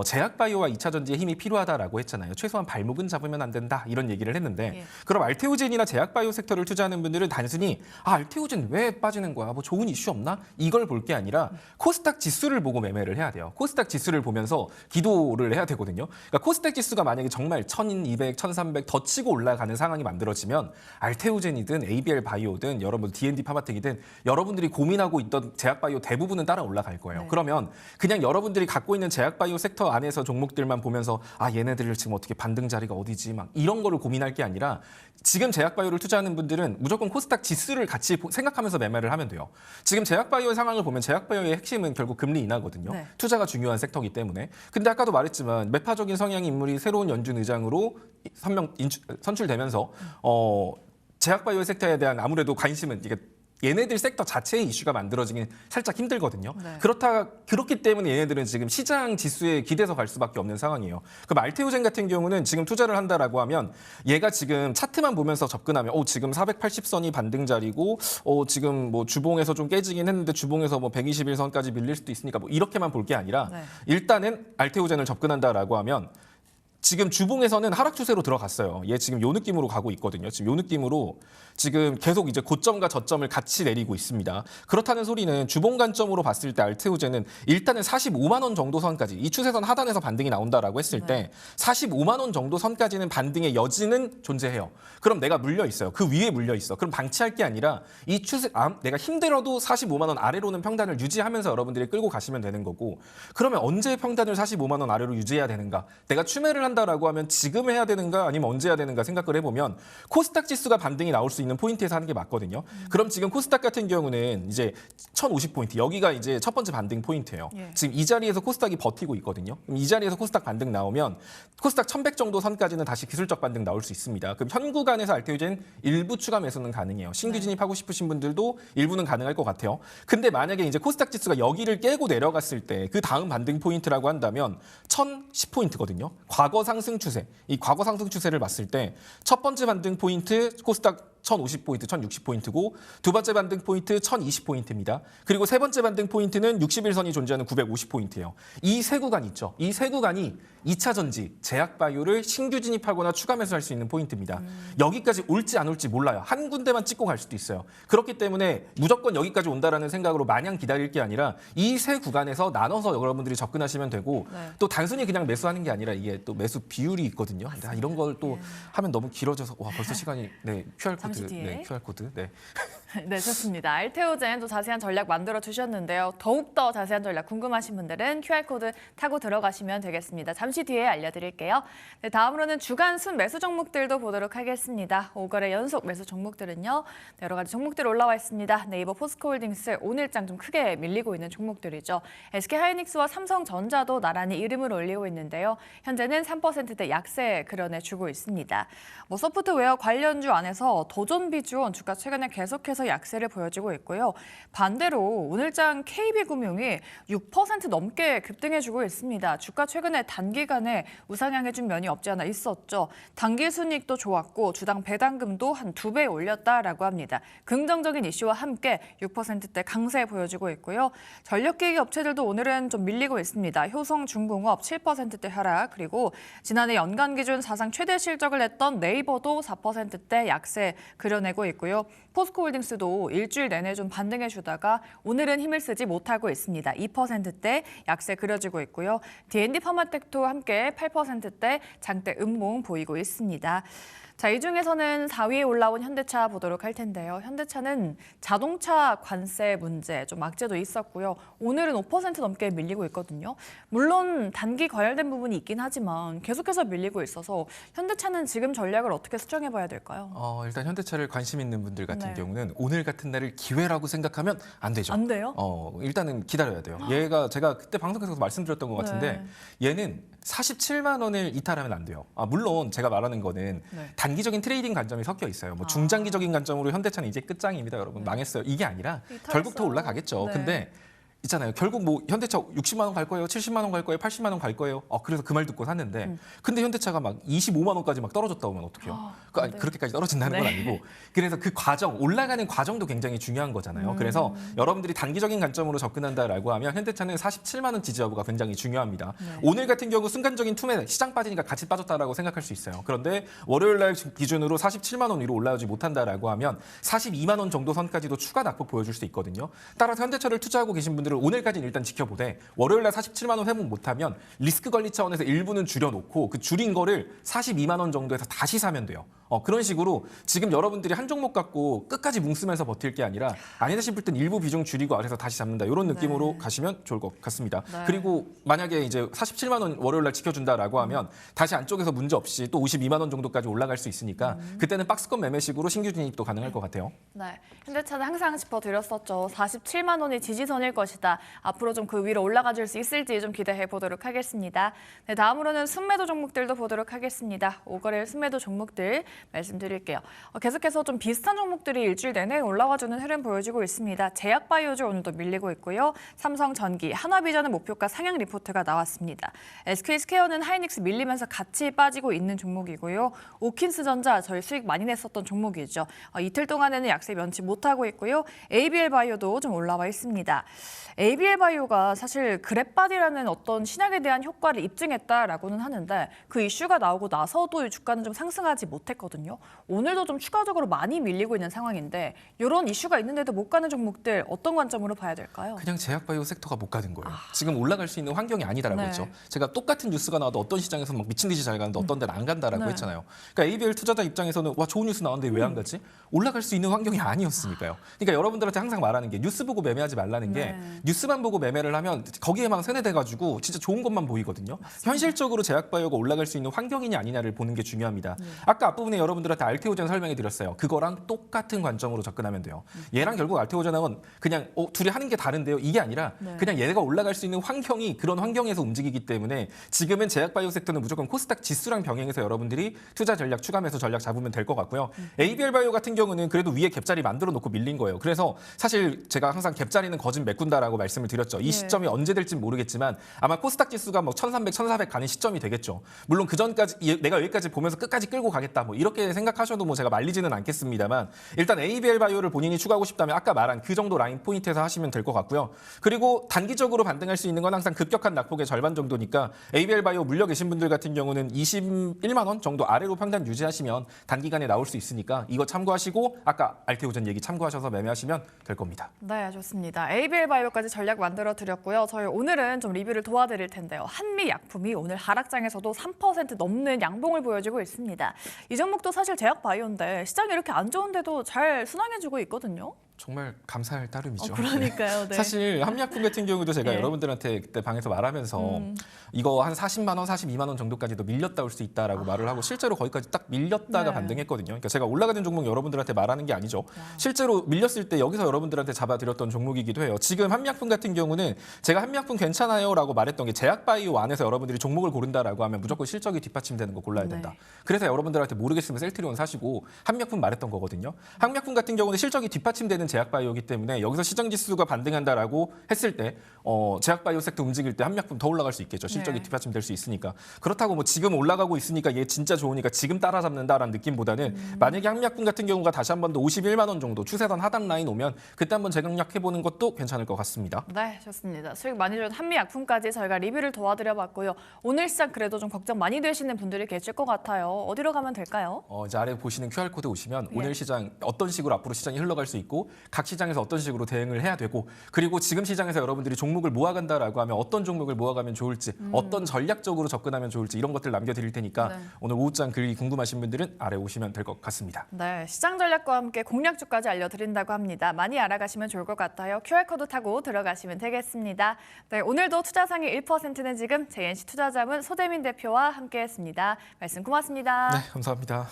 제약바이오와 2차 전지의 힘이 필요하다라고 했잖아요. 최소한 발목은 잡으면 안 된다 이런 얘기를 했는데, 예. 그럼 알테오젠이나 제약바이오 섹터를 투자하는 분들은 단순히 알테오젠 왜 빠지는 거야? 뭐 좋은 이슈 없나? 이걸 볼 게 아니라 코스닥 지수를 보고 매매를 해야 돼요. 코스닥 지수를 보면서 기도를 해야 되거든요. 그러니까 코스닥 지수가 만약에 정말 1200, 1300 더 치고 올라가는 상황이 만들어지면 알테오젠이든 ABL 바이오든 여러분 D&D 파마텍이든 여러분들이 고민하고 있던 제약바이오 대부분은 따라 올라갈 거예요. 네. 그러면 그냥 여러분들이 갖고 있는 제약바이오 섹터 안에서 종목들만 보면서 얘네들 지금 어떻게 반등 자리가 어디지 막 이런 거를 고민할 게 아니라 지금 제약바이오를 투자하는 분들은 무조건 코스닥 지수를 같이 생각하면서 매매를 하면 돼요. 지금 제약바이오의 상황을 보면 제약바이오의 핵심은 결국 금리 인하거든요. 네. 투자가 중요한 섹터이기 때문에. 근데 아까도 말했지만 매파적인 성향 인물이 새로운 연준 의장으로 선출되면서 제약바이오 섹터에 대한 아무래도 관심은 이게 얘네들 섹터 자체의 이슈가 만들어지긴 살짝 힘들거든요. 네. 그렇기 때문에 얘네들은 지금 시장 지수에 기대서 갈 수밖에 없는 상황이에요. 그럼 알테오젠 같은 경우는 지금 투자를 한다라고 하면 얘가 지금 차트만 보면서 접근하면 지금 480선이 반등 자리고 지금 뭐 주봉에서 좀 깨지긴 했는데 주봉에서 뭐 121선까지 밀릴 수도 있으니까 뭐 이렇게만 볼 게 아니라 네. 일단은 알테오젠을 접근한다라고 하면 지금 주봉에서는 하락 추세로 들어갔어요. 얘 지금 요 느낌으로 가고 있거든요. 지금 요 느낌으로 지금 계속 이제 고점과 저점을 같이 내리고 있습니다. 그렇다는 소리는 주봉 관점으로 봤을 때 알테오젠은 일단은 45만 원 정도 선까지 이 추세선 하단에서 반등이 나온다라고 했을 때 45만 원 정도 선까지는 반등의 여지는 존재해요. 그럼 내가 물려 있어요. 그 위에 물려 있어. 그럼 방치할 게 아니라 이 추세 내가 힘들어도 45만 원 아래로는 평단을 유지하면서 여러분들이 끌고 가시면 되는 거고, 그러면 언제 평단을 45만 원 아래로 유지해야 되는가? 내가 추매를 한다라고 하면 지금 해야 되는가 아니면 언제 해야 되는가 생각을 해보면 코스닥 지수가 반등이 나올 수 있는 포인트에서 하는 게 맞거든요. 그럼 지금 코스닥 같은 경우는 이제 1050포인트, 여기가 이제 첫 번째 반등 포인트예요. 예. 지금 이 자리에서 코스닥이 버티고 있거든요. 그럼 이 자리에서 코스닥 반등 나오면 코스닥 1100 정도 선까지는 다시 기술적 반등 나올 수 있습니다. 그럼 현 구간에서 알테오젠 일부 추가 매수는 가능해요. 신규 진입하고 싶으신 분들도 일부는 가능할 것 같아요. 근데 만약에 이제 코스닥 지수가 여기를 깨고 내려갔을 때 그 다음 반등 포인트라고 한다면 1010포인트거든요. 과거 상승 추세, 이 과거 상승 추세를 봤을 때 첫 번째 반등 포인트 코스닥 1,050포인트, 1,060포인트고 두 번째 반등 포인트 1,020포인트입니다. 그리고 세 번째 반등 포인트는 60일선이 존재하는 950포인트예요. 이 세 구간 있죠. 이 세 구간이 2차 전지, 제약바이오를 신규 진입하거나 추가 매수할 수 있는 포인트입니다. 여기까지 올지 안 올지 몰라요. 한 군데만 찍고 갈 수도 있어요. 그렇기 때문에 무조건 여기까지 온다라는 생각으로 마냥 기다릴 게 아니라 이 세 구간에서 나눠서 여러분들이 접근하시면 되고 네. 또 단순히 그냥 매수하는 게 아니라 이게 또 매수 비율이 있거든요. 근데 이런 걸 또 하면 너무 길어져서 와 벌써 시간이 QR 잠시 코드, 뒤에. 네, QR 코드, 네. 네, 좋습니다. 알테오젠 또 자세한 전략 만들어 주셨는데요. 더욱더 자세한 전략 궁금하신 분들은 QR코드 타고 들어가시면 되겠습니다. 잠시 뒤에 알려드릴게요. 네, 다음으로는 주간 순 매수 종목들도 보도록 하겠습니다. 5거래 연속 매수 종목들은요. 네, 여러 가지 종목들 올라와 있습니다. 네이버 포스코홀딩스 오늘장 좀 크게 밀리고 있는 종목들이죠. SK하이닉스와 삼성전자도 나란히 이름을 올리고 있는데요. 현재는 3%대 약세 그려내주고 있습니다. 뭐 소프트웨어 관련주 안에서 도전비주원 주가 최근에 계속해서 약세를 보여주고 있고요. 반대로 오늘장 KB금융이 6% 넘게 급등해주고 있습니다. 주가 최근에 단기간에 우상향해준 면이 없지 않아 있었죠. 단기 순이익도 좋았고 주당 배당금도 한 2배 올렸다라고 합니다. 긍정적인 이슈와 함께 6%대 강세 보여주고 있고요. 전력기기 업체들도 오늘은 좀 밀리고 있습니다. 효성중공업 7%대 하락, 그리고 지난해 연간 기준 사상 최대 실적을 냈던 네이버도 4%대 약세 그려내고 있고요. 포스코홀딩스도 일주일 내내 좀 반등해주다가 오늘은 힘을 쓰지 못하고 있습니다. 2%대 약세 그려지고 있고요. D&D 파마텍도 함께 8%대 장대 음봉 보이고 있습니다. 자, 이 중에서는 4위에 올라온 현대차 보도록 할 텐데요. 현대차는 자동차 관세 문제, 좀 악재도 있었고요. 오늘은 5% 넘게 밀리고 있거든요. 물론 단기 과열된 부분이 있긴 하지만 계속해서 밀리고 있어서 현대차는 지금 전략을 어떻게 수정해 봐야 될까요? 일단 현대차를 관심 있는 분들 같은 네. 경우는 오늘 같은 날을 기회라고 생각하면 안 되죠. 안 돼요? 일단은 기다려야 돼요. 얘가 제가 그때 방송에서 말씀드렸던 것 같은데 얘는 47만 원을 이탈하면 안 돼요. 물론 제가 말하는 거는 네. 단기적인 트레이딩 관점이 섞여 있어요. 뭐 중장기적인 관점으로 현대차는 이제 끝장입니다, 여러분. 망했어요. 이게 아니라 결국 더 올라가겠죠. 네. 근데 있잖아요. 결국 뭐 현대차 60만 원 갈 거예요, 70만 원 갈 거예요, 80만 원 갈 거예요. 그래서 그 말 듣고 샀는데 근데 현대차가 막 25만 원까지 막 떨어졌다 오면 어떡해요? 네. 그렇게까지 떨어진다는 건 아니고 그래서 그 과정, 올라가는 과정도 굉장히 중요한 거잖아요. 그래서 여러분들이 단기적인 관점으로 접근한다라고 하면 현대차는 47만 원 지지 여부가 굉장히 중요합니다. 네. 오늘 같은 경우 순간적인 투매, 시장 빠지니까 같이 빠졌다라고 생각할 수 있어요. 그런데 월요일 날 기준으로 47만 원 위로 올라오지 못한다라고 하면 42만 원 정도 선까지도 추가 낙폭 보여줄 수 있거든요. 따라서 현대차를 투자하고 계신 분들은 오늘까지는 일단 지켜보되 월요일 날 47만 원 회복 못하면 리스크 관리 차원에서 일부는 줄여놓고 그 줄인 거를 42만 원 정도에서 다시 사면 돼요. 그런 식으로 지금 여러분들이 한 종목 갖고 끝까지 뭉쓰면서 버틸 게 아니라 아니다 싶을 땐 일부 비중 줄이고 아래서 다시 잡는다. 이런 느낌으로 네. 가시면 좋을 것 같습니다. 네. 그리고 만약에 이제 47만 원 월요일 날 지켜준다라고 하면 다시 안쪽에서 문제 없이 또 52만 원 정도까지 올라갈 수 있으니까 그때는 박스권 매매식으로 신규 진입도 가능할 것 같아요. 네, 현대차는 항상 짚어드렸었죠. 47만 원이 지지선일 것이다. 앞으로 좀 그 위로 올라가 줄 수 있을지 좀 기대해 보도록 하겠습니다. 네, 다음으로는 순매도 종목들도 보도록 하겠습니다. 5거래일 순매도 종목들 말씀드릴게요. 계속해서 좀 비슷한 종목들이 일주일 내내 올라와주는 흐름 보여주고 있습니다. 제약바이오주 오늘도 밀리고 있고요. 삼성전기, 한화비전은 목표가 상향 리포트가 나왔습니다. SK스퀘어는 하이닉스 밀리면서 같이 빠지고 있는 종목이고요. 오킨스전자 저희 수익 많이 냈었던 종목이죠. 이틀 동안에는 약세 면치 못하고 있고요. ABL바이오도 좀 올라와 있습니다. ABL바이오가 사실 그랩바디라는 어떤 신약에 대한 효과를 입증했다라고는 하는데 그 이슈가 나오고 나서도 주가는 좀 상승하지 못했거든요. 오늘도 좀 추가적으로 많이 밀리고 있는 상황인데 이런 이슈가 있는데도 못 가는 종목들 어떤 관점으로 봐야 될까요? 그냥 제약바이오 섹터가 못 가는 거예요. 지금 올라갈 수 있는 환경이 아니다라고 네. 했죠. 제가 똑같은 뉴스가 나와도 어떤 시장에서 막 미친 듯이 잘 가는데 어떤 데는 안 간다라고 네. 했잖아요. 그러니까 ABL 투자자 입장에서는 와 좋은 뉴스 나왔는데 왜 안 가지? 올라갈 수 있는 환경이 아니었으니까요. 그러니까 여러분들한테 항상 말하는 게 뉴스 보고 매매하지 말라는 게 네. 뉴스만 보고 매매를 하면 거기에만 세뇌돼가지고 진짜 좋은 것만 보이거든요. 현실적으로 제약바이오가 올라갈 수 있는 환경이냐 아니냐를 보는 게 중요합니다. 아까 앞부분에 여러분들한테 알테오젠 설명해 드렸어요. 그거랑 똑같은 관점으로 접근하면 돼요. 얘랑 결국 알테오젠은 그냥 둘이 하는 게 다른데요. 이게 아니라 네. 그냥 얘가 올라갈 수 있는 환경이 그런 환경에서 움직이기 때문에 지금은 제약바이오 섹터는 무조건 코스닥 지수랑 병행해서 여러분들이 투자 전략, 추가 매수 전략 잡으면 될 것 같고요. ABL바이오 같은 경우는 그래도 위에 갭자리 만들어 놓고 밀린 거예요. 그래서 사실 제가 항상 갭자리는 거진 메꾼다라고 말씀을 드렸죠. 이 시점이 언제 될지 모르겠지만 아마 코스닥 지수가 뭐 1300, 1400 가는 시점이 되겠죠. 물론 그 전까지 내가 여기까지 보면서 끝까지 끌고 가겠다 뭐 이렇게 생각하셔도 뭐 제가 말리지는 않겠습니다만 일단 ABL 바이오를 본인이 추가하고 싶다면 아까 말한 그 정도 라인 포인트에서 하시면 될 것 같고요. 그리고 단기적으로 반등할 수 있는 건 항상 급격한 낙폭의 절반 정도니까 ABL 바이오 물려 계신 분들 같은 경우는 21만 원 정도 아래로 평단 유지하시면 단기간에 나올 수 있으니까 이거 참고하시고 아까 알테오젠 얘기 참고하셔서 매매하시면 될 겁니다. 네, 좋습니다. ABL 바이오까지 전략 만들어 드렸고요. 저희 오늘은 좀 리뷰를 도와드릴 텐데요. 한미약품이 오늘 하락장에서도 3% 넘는 양봉을 보여주고 있습니다. 이 종목도 사실 제약 바이오인데 시장이 이렇게 안 좋은데도 잘 순항해주고 있거든요. 정말 감사할 따름이죠. 그러니까요. 네. 사실 한미약품 같은 경우도 제가 네. 여러분들한테 그때 방에서 말하면서 이거 한 40만 원, 42만 원 정도까지도 밀렸다 올 수 있다라고 말을 하고 실제로 거기까지 딱 밀렸다가 네. 반등했거든요. 그러니까 제가 올라가는 종목 여러분들한테 말하는 게 아니죠. 실제로 밀렸을 때 여기서 여러분들한테 잡아드렸던 종목이기도 해요. 지금 한미약품 같은 경우는 제가 한미약품 괜찮아요라고 말했던 게 제약바이오 안에서 여러분들이 종목을 고른다라고 하면 무조건 실적이 뒷받침되는 거 골라야 된다. 네. 그래서 여러분들한테 모르겠으면 셀트리온 사시고 한미약품 말했던 거거든요. 한미약품 같은 경우는 실적이 뒷받침되는 제약바이오이기 때문에 여기서 시장지수가 반등한다라고 했을 때 제약바이오 섹터 움직일 때 한미약품 더 올라갈 수 있겠죠. 실적이 네. 뒷받침될 수 있으니까. 그렇다고 뭐 지금 올라가고 있으니까 얘 진짜 좋으니까 지금 따라잡는다라는 느낌보다는 만약에 한미약품 같은 경우가 다시 한 번 더 51만 원 정도 추세선 하단 라인 오면 그때 한번 재강력해보는 것도 괜찮을 것 같습니다. 네, 좋습니다. 수익 많이 준 한미약품까지 저희가 리뷰를 도와드려봤고요. 오늘 시장 그래도 좀 걱정 많이 되시는 분들이 계실 것 같아요. 어디로 가면 될까요? 이제 아래 보시는 QR코드 오시면 예. 오늘 시장 어떤 식으로 앞으로 시장이 흘러갈 수 있고 각 시장에서 어떤 식으로 대응을 해야 되고 그리고 지금 시장에서 여러분들이 종목을 모아간다라고 하면 어떤 종목을 모아가면 좋을지 어떤 전략적으로 접근하면 좋을지 이런 것들 남겨드릴 테니까 네. 오늘 오후장 글이 궁금하신 분들은 아래 오시면 될 것 같습니다. 네, 시장 전략과 함께 공략주까지 알려드린다고 합니다. 많이 알아가시면 좋을 것 같아요. QR코드 타고 들어가시면 되겠습니다. 네, 오늘도 투자상위 1%는 지금 JNC 투자자문 소대민 대표와 함께했습니다. 말씀 고맙습니다. 네, 감사합니다.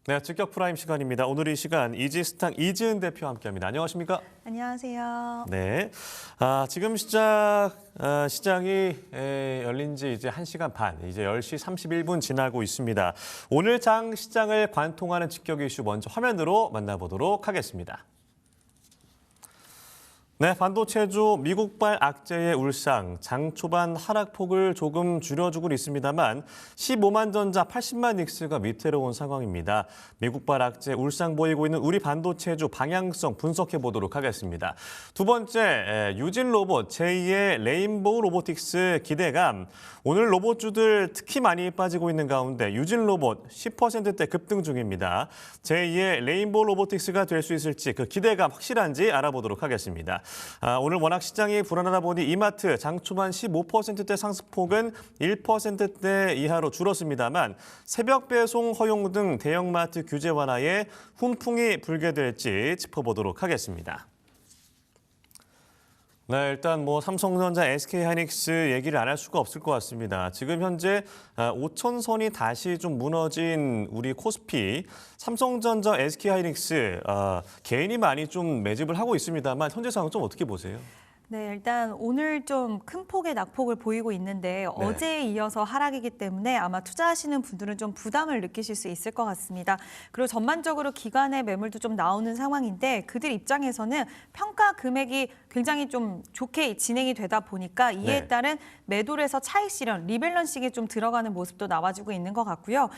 네, 직격 프라임 시간입니다. 오늘 이 시간 이지스탕 이지은 대표와 함께합니다. 안녕하십니까? 안녕하세요. 네, 지금 시장이 열린 지 이제 1시간 반, 이제 10시 31분 지나고 있습니다. 오늘 장 시장을 관통하는 직격 이슈 먼저 화면으로 만나보도록 하겠습니다. 네, 반도체주 미국발 악재의 울상, 장 초반 하락폭을 조금 줄여주고 있습니다만 15만 전자 80만 닉스가 위태로운 상황입니다. 미국발 악재 울상 보이고 있는 우리 반도체주 방향성 분석해 보도록 하겠습니다. 두 번째, 유진 로봇 제2의 레인보우 로보틱스 기대감. 오늘 로봇주들 특히 많이 빠지고 있는 가운데 유진 로봇 10%대 급등 중입니다. 제2의 레인보우 로보틱스가 될 수 있을지 그 기대감 확실한지 알아보도록 하겠습니다. 오늘 워낙 시장이 불안하다 보니 이마트 장 초반 15%대 상승폭은 1%대 이하로 줄었습니다만 새벽 배송 허용 등 대형마트 규제 완화에 훈풍이 불게 될지 짚어보도록 하겠습니다. 네, 일단 삼성전자, SK하이닉스 얘기를 안 할 수가 없을 것 같습니다. 지금 현재 5천선이 다시 좀 무너진 우리 코스피, 삼성전자, SK하이닉스 개인이 많이 좀 매집을 하고 있습니다만 현재 상황 좀 어떻게 보세요? 네, 일단 오늘 좀 큰 폭의 낙폭을 보이고 있는데 어제에 이어서 하락이기 때문에 아마 투자하시는 분들은 좀 부담을 느끼실 수 있을 것 같습니다. 그리고 전반적으로 기관의 매물도 좀 나오는 상황인데 그들 입장에서는 평가 금액이 굉장히 좀 좋게 진행이 되다 보니까 이에 따른 매도에서 차익 실현, 리밸런싱에 좀 들어가는 모습도 나와주고 있는 것 같고요.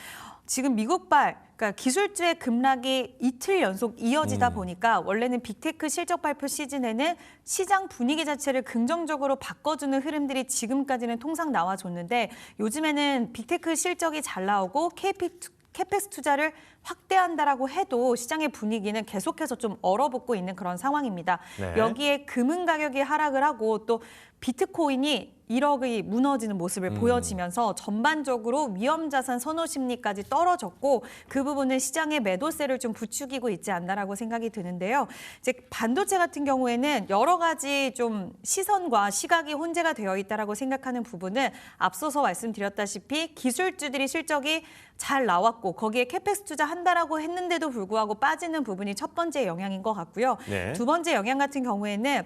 지금 미국발, 그러니까 기술주의 급락이 이틀 연속 이어지다 보니까 원래는 빅테크 실적 발표 시즌에는 시장 분위기 자체를 긍정적으로 바꿔주는 흐름들이 지금까지는 통상 나와줬는데 요즘에는 빅테크 실적이 잘 나오고 캐펙스 투자를 확대한다라고 해도 시장의 분위기는 계속해서 좀 얼어붙고 있는 그런 상황입니다. 네. 여기에 금은 가격이 하락을 하고 또 비트코인이 1억이 무너지는 모습을 보여지면서 전반적으로 위험자산 선호 심리까지 떨어졌고 그 부분은 시장의 매도세를 좀 부추기고 있지 않나라고 생각이 드는데요. 이제 반도체 같은 경우에는 여러 가지 좀 시선과 시각이 혼재가 되어 있다라고 생각하는 부분은 앞서서 말씀드렸다시피 기술주들이 실적이 잘 나왔고 거기에 캐펙스 투자한다라고 했는데도 불구하고 빠지는 부분이 첫 번째 영향인 것 같고요. 네. 두 번째 영향 같은 경우에는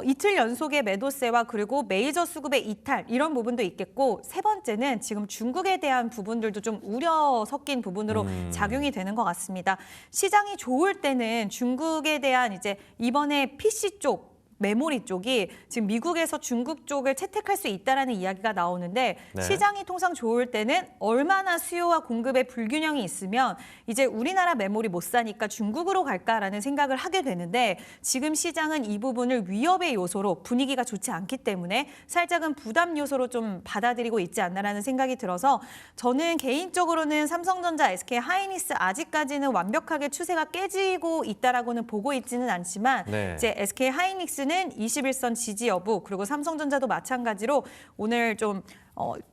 이틀 연속의 매도세와 그리고 메이저 수급의 이탈 이런 부분도 있겠고 세 번째는 지금 중국에 대한 부분들도 좀 우려 섞인 부분으로 작용이 되는 것 같습니다. 시장이 좋을 때는 중국에 대한 이제 이번에 PC 쪽 메모리 쪽이 지금 미국에서 중국 쪽을 채택할 수 있다라는 이야기가 나오는데 네. 시장이 통상 좋을 때는 얼마나 수요와 공급의 불균형이 있으면 이제 우리나라 메모리 못 사니까 중국으로 갈까라는 생각을 하게 되는데 지금 시장은 이 부분을 위협의 요소로 분위기가 좋지 않기 때문에 살짝은 부담 요소로 좀 받아들이고 있지 않나라는 생각이 들어서 저는 개인적으로는 삼성전자, SK 하이닉스 아직까지는 완벽하게 추세가 깨지고 있다라고는 보고 있지는 않지만 네. 이제 SK 하이닉스는 21선 지지 여부 그리고 삼성전자도 마찬가지로 오늘 좀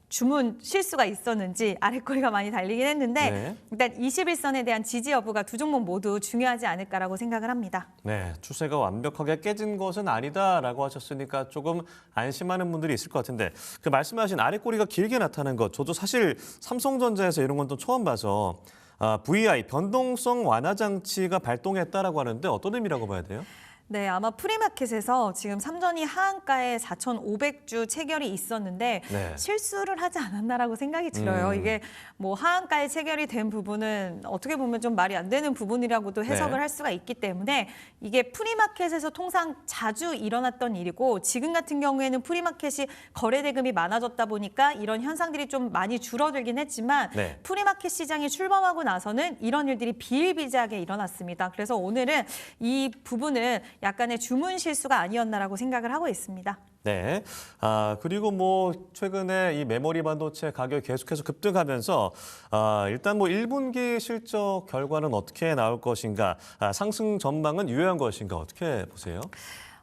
주문 실수가 있었는지 아랫거리가 많이 달리긴 했는데 네. 일단 21선에 대한 지지 여부가 두 종목 모두 중요하지 않을까라고 생각을 합니다. 네, 추세가 완벽하게 깨진 것은 아니다라고 하셨으니까 조금 안심하는 분들이 있을 것 같은데 그 말씀하신 아랫꼬리가 길게 나타나는 것 저도 사실 삼성전자에서 이런 건 또 처음 봐서 VI, 변동성 완화 장치가 발동했다라고 하는데 어떤 의미라고 봐야 돼요? 네, 아마 프리마켓에서 지금 삼전이 하한가에 4,500주 체결이 있었는데 네. 실수를 하지 않았나라고 생각이 들어요. 이게 뭐 하한가에 체결이 된 부분은 어떻게 보면 좀 말이 안 되는 부분이라고도 해석을 네. 할 수가 있기 때문에 이게 프리마켓에서 통상 자주 일어났던 일이고 지금 같은 경우에는 프리마켓이 거래 대금이 많아졌다 보니까 이런 현상들이 좀 많이 줄어들긴 했지만 네. 프리마켓 시장이 출범하고 나서는 이런 일들이 비일비재하게 일어났습니다. 그래서 오늘은 이 부분은 약간의 주문 실수가 아니었나라고 생각을 하고 있습니다. 네. 그리고 뭐 최근에 이 메모리 반도체 가격이 계속해서 급등하면서 일단 뭐 1분기 실적 결과는 어떻게 나올 것인가, 상승 전망은 유효한 것인가 어떻게 보세요?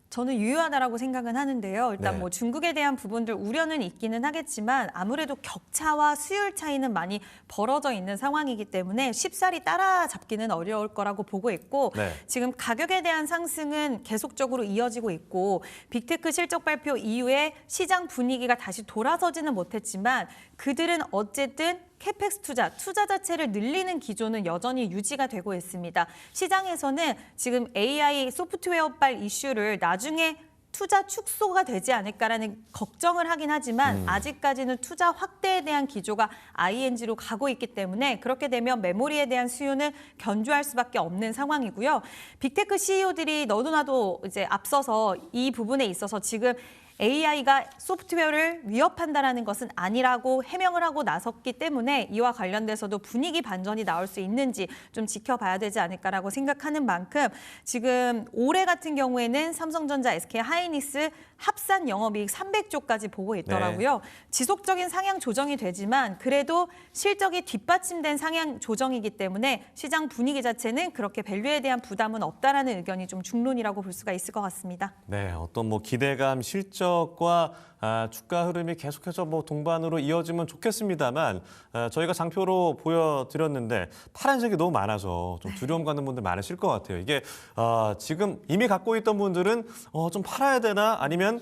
저는 유효하다라고 생각은 하는데요. 일단 네. 뭐 중국에 대한 부분들 우려는 있기는 하겠지만 아무래도 격차와 수율 차이는 많이 벌어져 있는 상황이기 때문에 쉽사리 따라잡기는 어려울 거라고 보고 있고 네. 지금 가격에 대한 상승은 계속적으로 이어지고 있고 빅테크 실적 발표 이후에 시장 분위기가 다시 돌아서지는 못했지만 그들은 어쨌든 캐펙스 투자 자체를 늘리는 기조는 여전히 유지가 되고 있습니다. 시장에서는 지금 AI 소프트웨어발 이슈를 나중에 투자 축소가 되지 않을까라는 걱정을 하긴 하지만 아직까지는 투자 확대에 대한 기조가 ING로 가고 있기 때문에 그렇게 되면 메모리에 대한 수요는 견조할 수밖에 없는 상황이고요. 빅테크 CEO들이 너도나도 이제 앞서서 이 부분에 있어서 지금 AI가 소프트웨어를 위협한다라는 것은 아니라고 해명을 하고 나섰기 때문에 이와 관련돼서도 분위기 반전이 나올 수 있는지 좀 지켜봐야 되지 않을까라고 생각하는 만큼 지금 올해 같은 경우에는 삼성전자, SK 하이닉스 합산 영업이익 300조까지 보고 있더라고요. 지속적인 상향 조정이 되지만 그래도 실적이 뒷받침된 상향 조정이기 때문에 시장 분위기 자체는 그렇게 밸류에 대한 부담은 없다라는 의견이 좀 중론이라고 볼 수가 있을 것 같습니다. 네, 어떤 뭐 기대감, 실적과 주가 흐름이 계속해서 뭐 동반으로 이어지면 좋겠습니다만 저희가 장표로 보여드렸는데 파란색이 너무 많아서 좀 두려움 갖는 분들 많으실 것 같아요. 이게 지금 이미 갖고 있던 분들은 좀 팔아야 되나 아니면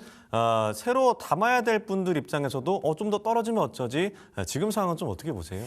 새로 담아야 될 분들 입장에서도 좀 더 떨어지면 어쩌지? 지금 상황은 좀 어떻게 보세요?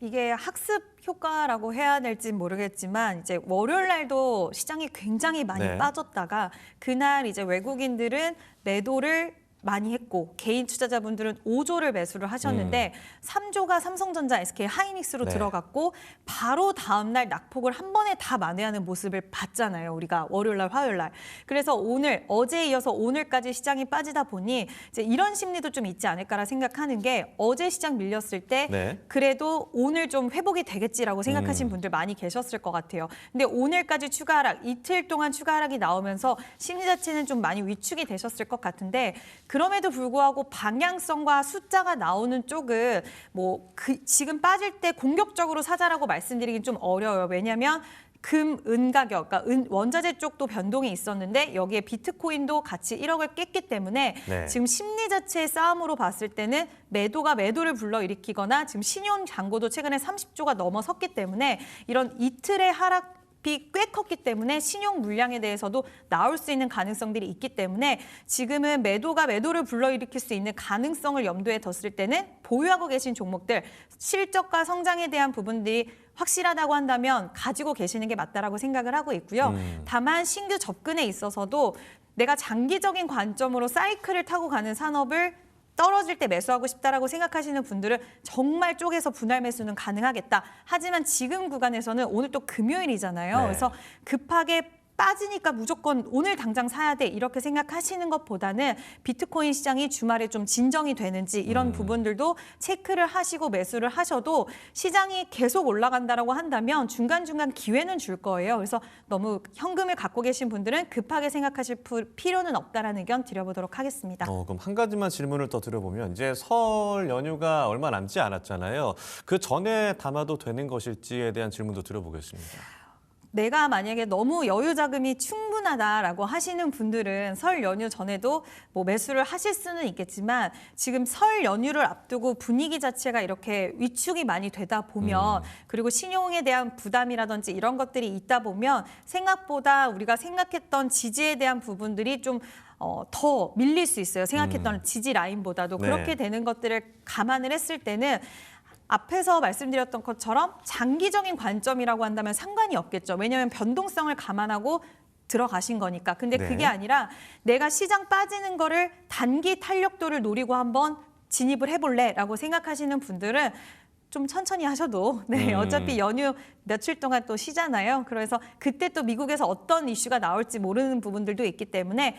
이게 학습 효과라고 해야 될지 모르겠지만 이제 월요일 날도 시장이 굉장히 많이 네. 빠졌다가 그날 이제 외국인들은 매도를 많이 했고 개인 투자자분들은 5조를 매수를 하셨는데 3조가 삼성전자, SK 하이닉스로 네. 들어갔고 바로 다음 날 낙폭을 한 번에 다 만회하는 모습을 봤잖아요. 우리가 월요일 날, 화요일 날. 그래서 오늘 어제에 이어서 오늘까지 시장이 빠지다 보니 이제 이런 심리도 좀 있지 않을까라 생각하는 게 어제 시장 밀렸을 때 네. 그래도 오늘 좀 회복이 되겠지라고 생각하신 분들 많이 계셨을 것 같아요. 근데 오늘까지 추가 하락, 이틀 동안 추가 하락이 나오면서 심리 자체는 좀 많이 위축이 되셨을 것 같은데 그럼에도 불구하고 방향성과 숫자가 나오는 쪽은 뭐 지금 빠질 때 공격적으로 사자라고 말씀드리긴 좀 어려워요. 왜냐하면 금, 은 가격, 그러니까 원자재 쪽도 변동이 있었는데 여기에 비트코인도 같이 1억을 깼기 때문에 네. 지금 지금 심리 자체의 싸움으로 봤을 때는 매도가 매도를 불러일으키거나 지금 신용 잔고도 최근에 30조가 넘어섰기 때문에 이런 이틀의 하락이 꽤 컸기 때문에 신용 물량에 대해서도 나올 수 있는 가능성들이 있기 때문에 지금은 매도가 매도를 불러일으킬 수 있는 가능성을 염두에 뒀을 때는 보유하고 계신 종목들 실적과 성장에 대한 부분들이 확실하다고 한다면 가지고 계시는 게 맞다라고 생각을 하고 있고요. 다만 신규 접근에 있어서도 내가 장기적인 관점으로 사이클을 타고 가는 산업을 떨어질 때 매수하고 싶다라고 생각하시는 분들은 정말 쪼개서 분할 매수는 가능하겠다. 하지만 지금 구간에서는 오늘 또 금요일이잖아요. 네. 그래서 급하게 빠지니까 무조건 오늘 당장 사야 돼 이렇게 생각하시는 것보다는 비트코인 시장이 주말에 좀 진정이 되는지 이런 부분들도 체크를 하시고 매수를 하셔도 시장이 계속 올라간다라고 한다면 중간중간 기회는 줄 거예요. 그래서 너무 현금을 갖고 계신 분들은 급하게 생각하실 필요는 없다라는 의견 드려보도록 하겠습니다. 그럼 한 가지만 질문을 더 드려보면 이제 설 연휴가 얼마 남지 않았잖아요. 그 전에 담아도 되는 것일지에 대한 질문도 드려보겠습니다. 내가 만약에 너무 여유 자금이 충분하다라고 하시는 분들은 설 연휴 전에도 뭐 매수를 하실 수는 있겠지만 지금 설 연휴를 앞두고 분위기 자체가 이렇게 위축이 많이 되다 보면 그리고 신용에 대한 부담이라든지 이런 것들이 있다 보면 생각보다 우리가 생각했던 지지에 대한 부분들이 좀 더 밀릴 수 있어요. 생각했던 지지 라인보다도. 네. 그렇게 되는 것들을 감안을 했을 때는 앞에서 말씀드렸던 것처럼 장기적인 관점이라고 한다면 상관이 없겠죠. 왜냐하면 변동성을 감안하고 들어가신 거니까. 근데 네. 그게 아니라 내가 시장 빠지는 거를 단기 탄력도를 노리고 한번 진입을 해볼래라고 생각하시는 분들은 좀 천천히 하셔도 어차피 연휴 며칠 동안 또 쉬잖아요. 그래서 그때 또 미국에서 어떤 이슈가 나올지 모르는 부분들도 있기 때문에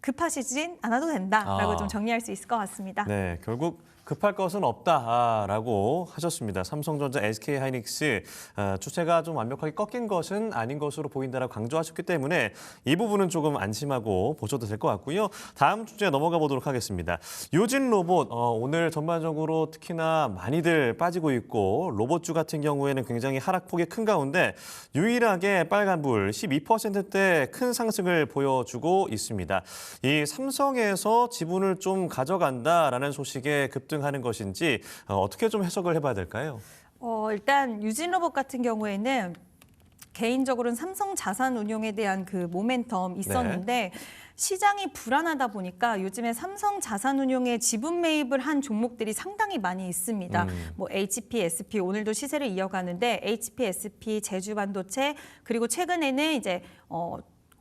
급하시진 않아도 된다라고 좀 정리할 수 있을 것 같습니다. 네, 결국 급할 것은 없다라고 하셨습니다. 삼성전자, SK하이닉스 추세가 좀 완벽하게 꺾인 것은 아닌 것으로 보인다라고 강조하셨기 때문에 이 부분은 조금 안심하고 보셔도 될 것 같고요. 다음 주제 넘어가 보도록 하겠습니다. 유진 로봇 오늘 전반적으로 특히나 많이들 빠지고 있고 로봇주 같은 경우에는 굉장히 하락폭이 큰 가운데 유일하게 빨간불 12%대 큰 상승을 보여주고 있습니다. 이 삼성에서 지분을 좀 가져간다라는 소식에 급등하는 것인지 어떻게 좀 해석을 해봐야 될까요? 일단 유진로봇 같은 경우에는 개인적으로는 삼성 자산운용에 대한 그 모멘텀 있었는데 시장이 불안하다 보니까 요즘에 삼성 자산운용에 지분 매입을 한 종목들이 상당히 많이 있습니다. 뭐 HP, SP 오늘도 시세를 이어가는데 HP, SP, 제주반도체 그리고 최근에는 이제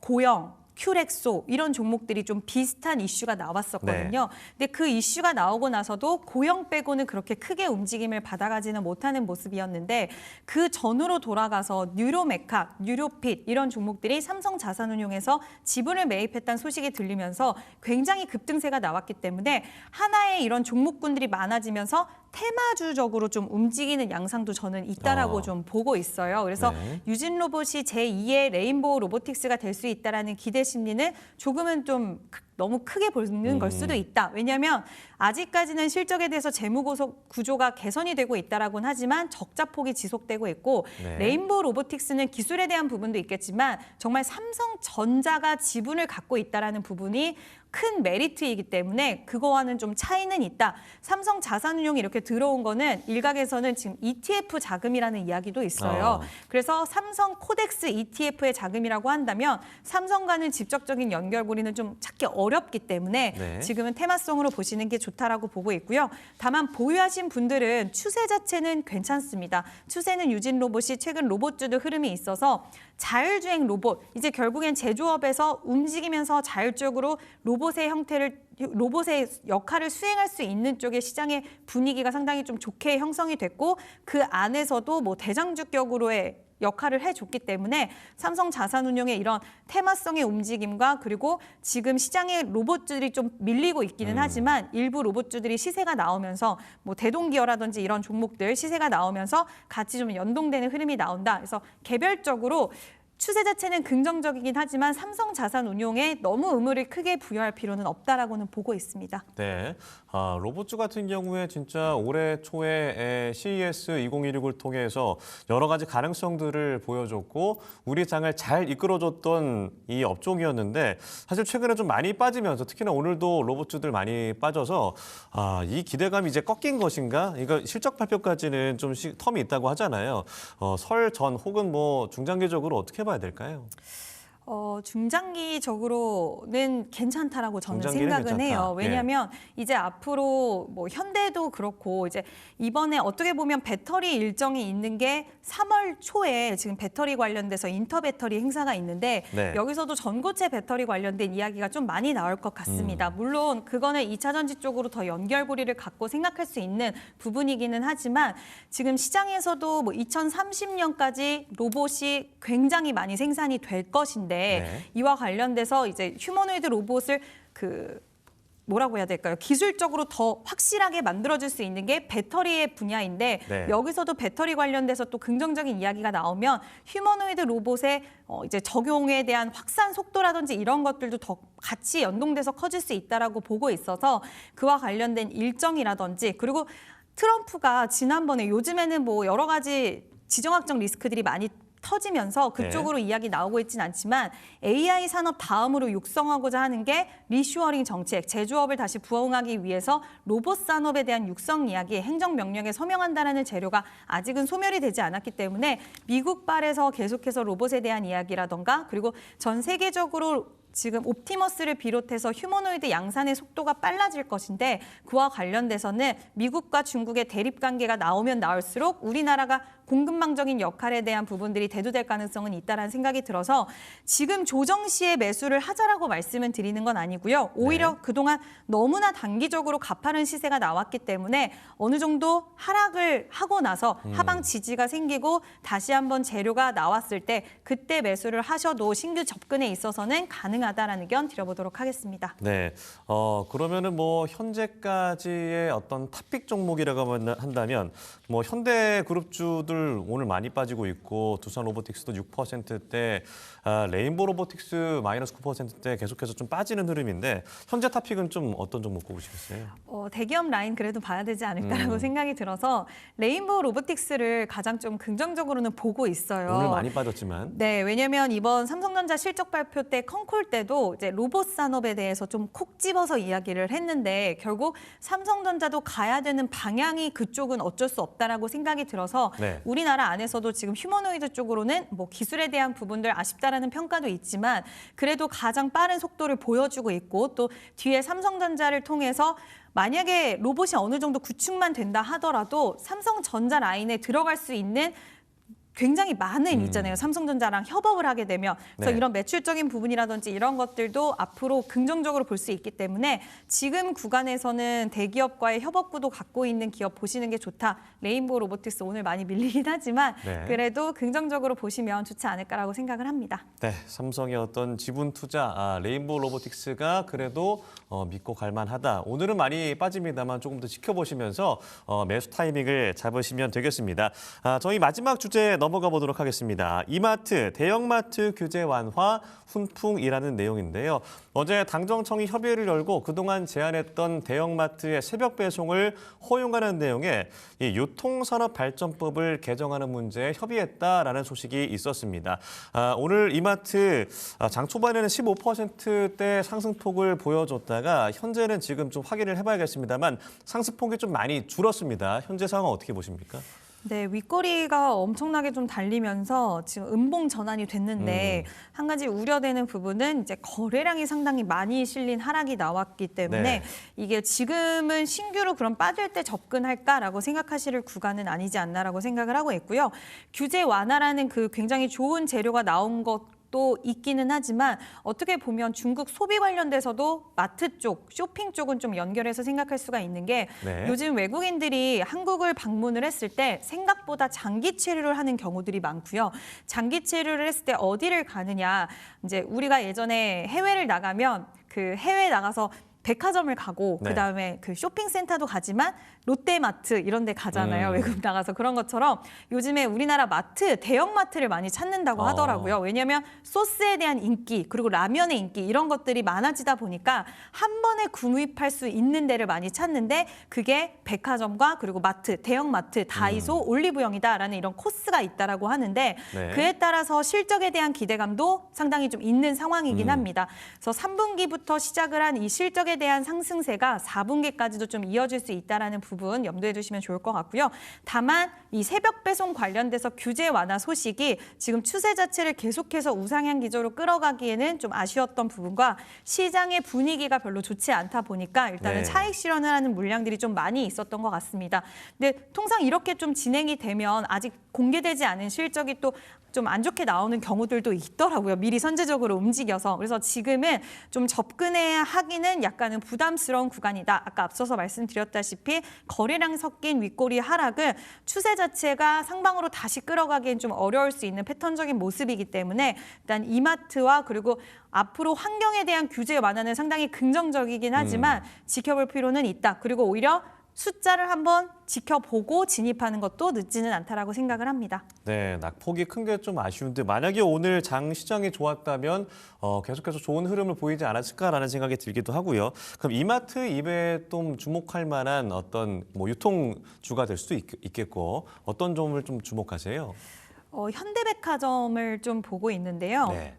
고영 큐렉소 이런 종목들이 좀 비슷한 이슈가 나왔었거든요. 근데 그 이슈가 나오고 나서도 고영 빼고는 그렇게 크게 움직임을 받아가지는 못하는 모습이었는데 그 전으로 돌아가서 뉴로메카, 뉴로핏 이런 종목들이 삼성 자산운용에서 지분을 매입했다는 소식이 들리면서 굉장히 급등세가 나왔기 때문에 하나의 이런 종목군들이 많아지면서 테마주적으로 좀 움직이는 양상도 저는 있다라고 좀 보고 있어요. 그래서 유진 로봇이 제2의 레인보우 로보틱스가 될 수 있다라는 기대 심리는 조금은 좀 너무 크게 보는 걸 수도 있다. 왜냐하면 아직까지는 실적에 대해서 재무 구조가 개선이 되고 있다라고는 하지만 적자폭이 지속되고 있고 레인보우 로보틱스는 기술에 대한 부분도 있겠지만 정말 삼성전자가 지분을 갖고 있다라는 부분이 큰 메리트이기 때문에 그거와는 좀 차이는 있다. 삼성 자산운용이 이렇게 들어온 거는 일각에서는 지금 ETF 자금이라는 이야기도 있어요. 그래서 삼성 코덱스 ETF의 자금이라고 한다면 삼성과는 직접적인 연결고리는 좀 찾기 어렵기 때문에 지금은 테마성으로 보시는 게 좋다라고 보고 있고요. 다만 보유하신 분들은 추세 자체는 괜찮습니다. 추세는 유진 로봇이 최근 로봇주도 흐름이 있어서 자율주행 로봇, 이제 결국엔 제조업에서 움직이면서 자율적으로 로봇의 역할을 수행할 수 있는 쪽의 시장의 분위기가 상당히 좀 좋게 형성이 됐고 그 안에서도 뭐 대장주격으로의 역할을 해줬기 때문에 삼성 자산운용의 이런 테마성의 움직임과 그리고 지금 시장에 로봇주들이 좀 밀리고 있기는 하지만 일부 로봇주들이 시세가 나오면서 뭐 대동기어라든지 이런 종목들 시세가 나오면서 같이 좀 연동되는 흐름이 나온다. 그래서 개별적으로 추세 자체는 긍정적이긴 하지만 삼성자산운용에 너무 의무를 크게 부여할 필요는 없다라고는 보고 있습니다. 네, 로봇주 같은 경우에 진짜 올해 초에 CES 2016을 통해서 여러 가지 가능성들을 보여줬고 우리 장을 잘 이끌어줬던 이 업종이었는데 사실 최근에 좀 많이 빠지면서 특히나 오늘도 로봇주들 많이 빠져서 이 기대감이 이제 꺾인 것인가? 이거 실적 발표까지는 좀 텀이 있다고 하잖아요. 설 전 혹은 뭐 중장기적으로 어떻게 봐야 될까요? 중장기적으로는 괜찮다라고 저는 중장기는 생각은 괜찮다. 해요. 왜냐하면 이제 앞으로 뭐 현대도 그렇고 이제 이번에 어떻게 보면 배터리 일정이 있는 게 3월 초에 지금 배터리 관련돼서 인터배터리 행사가 있는데 네. 여기서도 전고체 배터리 관련된 이야기가 좀 많이 나올 것 같습니다. 물론 그거는 2차 전지 쪽으로 더 연결고리를 갖고 생각할 수 있는 부분이기는 하지만 지금 시장에서도 뭐 2030년까지 로봇이 굉장히 많이 생산이 될 것인데 네. 이와 관련돼서 이제 휴머노이드 로봇을 뭐라고 해야 될까요? 기술적으로 더 확실하게 만들어줄 수 있는 게 배터리의 분야인데 네. 여기서도 배터리 관련돼서 또 긍정적인 이야기가 나오면 휴머노이드 로봇의 이제 적용에 대한 확산 속도라든지 이런 것들도 더 같이 연동돼서 커질 수 있다라고 보고 있어서 그와 관련된 일정이라든지 그리고 트럼프가 지난번에 요즘에는 뭐 여러 가지 지정학적 리스크들이 많이 터지면서 그쪽으로 이야기 나오고 있진 않지만 AI 산업 다음으로 육성하고자 하는 게 리슈어링 정책, 제조업을 다시 부흥하기 위해서 로봇 산업에 대한 육성 이야기, 행정명령에 서명한다라는 재료가 아직은 소멸이 되지 않았기 때문에 미국발에서 계속해서 로봇에 대한 이야기라던가 그리고 전 세계적으로 지금 옵티머스를 비롯해서 휴머노이드 양산의 속도가 빨라질 것인데 그와 관련돼서는 미국과 중국의 대립 관계가 나오면 나올수록 우리나라가 공급망적인 역할에 대한 부분들이 대두될 가능성은 있다라는 생각이 들어서 지금 조정 시에 매수를 하자라고 말씀을 드리는 건 아니고요. 오히려 그동안 너무나 단기적으로 가파른 시세가 나왔기 때문에 어느 정도 하락을 하고 나서 하방 지지가 생기고 다시 한번 재료가 나왔을 때 그때 매수를 하셔도 신규 접근에 있어서는 가능하다라는 의견 드려보도록 하겠습니다. 네, 그러면은 뭐 현재까지의 어떤 탑픽 종목이라고 한다면 뭐 현대그룹주들 오늘 많이 빠지고 있고 두산 로보틱스도 6%대, 레인보 로보틱스 마이너스 9%대 계속해서 좀 빠지는 흐름인데 현재 탑픽은 좀 어떤 종목 꼽으시겠어요? 대기업 라인 그래도 봐야 되지 않을까라고 생각이 들어서 레인보우 로보틱스를 가장 좀 긍정적으로는 보고 있어요. 오늘 많이 빠졌지만. 네, 왜냐하면 이번 삼성전자 실적 발표 때 컨콜 때도 이제 로봇 산업에 대해서 좀 콕 집어서 이야기를 했는데 결국 삼성전자도 가야 되는 방향이 그쪽은 어쩔 수 없다라고 생각이 들어서 네. 우리나라 안에서도 지금 휴머노이드 쪽으로는 뭐 기술에 대한 부분들 아쉽다라는 평가도 있지만 그래도 가장 빠른 속도를 보여주고 있고 또 뒤에 삼성전자를 통해서 만약에 로봇이 어느 정도 구축만 된다 하더라도 삼성전자 라인에 들어갈 수 있는 굉장히 많은 있잖아요. 삼성전자랑 협업을 하게 되면. 그래서 네. 이런 매출적인 부분이라든지 이런 것들도 앞으로 긍정적으로 볼 수 있기 때문에 지금 구간에서는 대기업과의 협업구도 갖고 있는 기업 보시는 게 좋다. 레인보우 로보틱스 오늘 많이 밀리긴 하지만 네. 그래도 긍정적으로 보시면 좋지 않을까라고 생각을 합니다. 네, 삼성의 어떤 지분 투자, 레인보우 로보틱스가 그래도 믿고 갈 만하다. 오늘은 많이 빠집니다만 조금 더 지켜보시면서 매수 타이밍을 잡으시면 되겠습니다. 저희 마지막 주제 넘어가 보도록 하겠습니다. 이마트, 대형마트 규제 완화 훈풍이라는 내용인데요. 어제 당정청이 협의회를 열고 그동안 제한했던 대형마트의 새벽 배송을 허용하는 내용의 이 유통산업발전법을 개정하는 문제에 협의했다라는 소식이 있었습니다. 오늘 이마트 장 초반에는 15%대 상승폭을 보여줬다가 현재는 지금 좀 확인을 해봐야겠습니다만 상승폭이 좀 많이 줄었습니다. 현재 상황 어떻게 보십니까? 네, 윗꼬리가 엄청나게 좀 달리면서 지금 음봉 전환이 됐는데 한 가지 우려되는 부분은 이제 거래량이 상당히 많이 실린 하락이 나왔기 때문에 네. 이게 지금은 신규로 그럼 빠질 때 접근할까라고 생각하실 구간은 아니지 않나라고 생각을 하고 있고요. 규제 완화라는 그 굉장히 좋은 재료가 나온 것도 있기는 하지만 어떻게 보면 중국 소비 관련돼서도 마트 쪽, 쇼핑 쪽은 좀 연결해서 생각할 수가 있는 게 네. 요즘 외국인들이 한국을 방문을 했을 때 생각보다 장기 체류를 하는 경우들이 많고요. 장기 체류를 했을 때 어디를 가느냐. 이제 우리가 예전에 해외를 나가면 그 해외에 나가서 백화점을 가고 네. 그다음에 그 쇼핑센터도 가지만 롯데마트 이런 데 가잖아요. 외국 나가서. 그런 것처럼 요즘에 우리나라 마트, 대형마트를 많이 찾는다고 하더라고요. 왜냐하면 소스에 대한 인기 그리고 라면의 인기 이런 것들이 많아지다 보니까 한 번에 구입할 수 있는 데를 많이 찾는데 그게 백화점과 그리고 마트, 대형마트, 다이소, 올리브영이다라는 이런 코스가 있다라고 하는데 네. 그에 따라서 실적에 대한 기대감도 상당히 좀 있는 상황이긴 합니다. 그래서 3분기부터 시작을 한 이 실적에 대한 상승세가 4분기까지도 좀 이어질 수 있다라는 부분 염두에 두시면 좋을 것 같고요. 다만 이 새벽 배송 관련돼서 규제 완화 소식이 지금 추세 자체를 계속해서 우상향 기조로 끌어가기에는 좀 아쉬웠던 부분과 시장의 분위기가 별로 좋지 않다 보니까 일단은 네. 차익 실현을 하는 물량들이 좀 많이 있었던 것 같습니다. 근데 통상 이렇게 좀 진행이 되면 아직 공개되지 않은 실적이 또 좀 안 좋게 나오는 경우들도 있더라고요. 미리 선제적으로 움직여서. 그래서 지금은 좀 접근해야 하기는 약간은 부담스러운 구간이다. 아까 앞서서 말씀드렸다시피 거래량 섞인 윗꼬리 하락은 추세 자체가 상방으로 다시 끌어가기엔 좀 어려울 수 있는 패턴적인 모습이기 때문에 일단 이마트와 그리고 앞으로 환경에 대한 규제 완화는 상당히 긍정적이긴 하지만 지켜볼 필요는 있다. 그리고 오히려 숫자를 한번 지켜보고 진입하는 것도 늦지는 않다라고 생각을 합니다. 네, 낙폭이 큰 게 좀 아쉬운데 만약에 오늘 장 시장이 좋았다면 계속해서 좋은 흐름을 보이지 않았을까라는 생각이 들기도 하고요. 그럼 이마트 이외에 좀 주목할 만한 어떤 뭐 유통주가 될 수도 있겠고 어떤 점을 좀 주목하세요? 현대백화점을 좀 보고 있는데요. 네.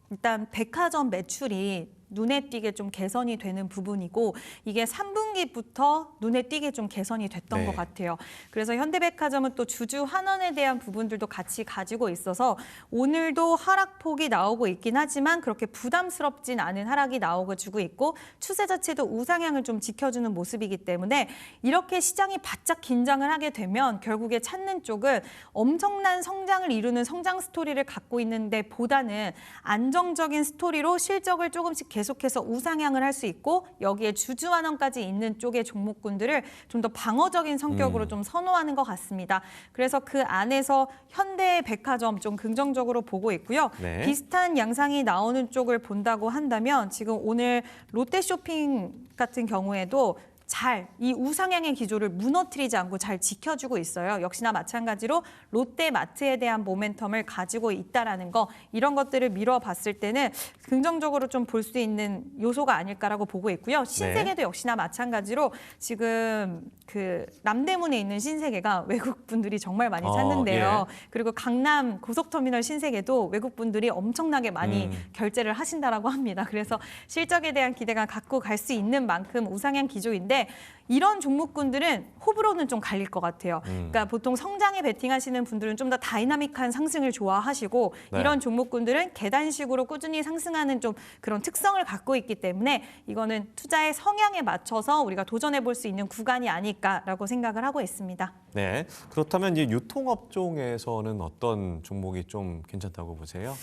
일단 백화점 매출이 눈에 띄게 좀 개선이 되는 부분이고 이게 3분기부터 눈에 띄게 좀 개선이 됐던 네. 것 같아요. 그래서 현대백화점은 또 주주 환원에 대한 부분들도 같이 가지고 있어서 오늘도 하락폭이 나오고 있긴 하지만 그렇게 부담스럽진 않은 하락이 나오고 주고 있고 추세 자체도 우상향을 좀 지켜주는 모습이기 때문에 이렇게 시장이 바짝 긴장을 하게 되면 결국에 찾는 쪽은 엄청난 성장을 이루는 성장 스토리를 갖고 있는데 보다는 안정적인 스토리로 실적을 조금씩 계속해서 우상향을 할 수 있고 여기에 주주 환원까지 있는 쪽의 종목군들을 좀 더 방어적인 성격으로 좀 선호하는 것 같습니다. 그래서 그 안에서 현대백화점 좀 긍정적으로 보고 있고요. 네. 비슷한 양상이 나오는 쪽을 본다고 한다면 지금 오늘 롯데쇼핑 같은 경우에도 잘 이 우상향의 기조를 무너뜨리지 않고 잘 지켜주고 있어요. 역시나 마찬가지로 롯데마트에 대한 모멘텀을 가지고 있다라는 거 이런 것들을 미뤄봤을 때는 긍정적으로 좀 볼 수 있는 요소가 아닐까라고 보고 있고요. 신세계도 역시나 마찬가지로 지금 그 남대문에 있는 신세계가 외국 분들이 정말 많이 찾는데요. 그리고 강남 고속터미널 신세계도 외국 분들이 엄청나게 많이 결제를 하신다라고 합니다. 그래서 실적에 대한 기대감 갖고 갈 수 있는 만큼 우상향 기조인데 이런 종목군들은 호불호는 좀 갈릴 것 같아요. 그러니까 보통 성장에 베팅하시는 분들은 좀 더 다이나믹한 상승을 좋아하시고 네. 이런 종목군들은 계단식으로 꾸준히 상승하는 좀 그런 특성을 갖고 있기 때문에 이거는 투자의 성향에 맞춰서 우리가 도전해 볼 수 있는 구간이 아닐까라고 생각을 하고 있습니다. 네. 그렇다면 이제 유통업종에서는 어떤 종목이 좀 괜찮다고 보세요?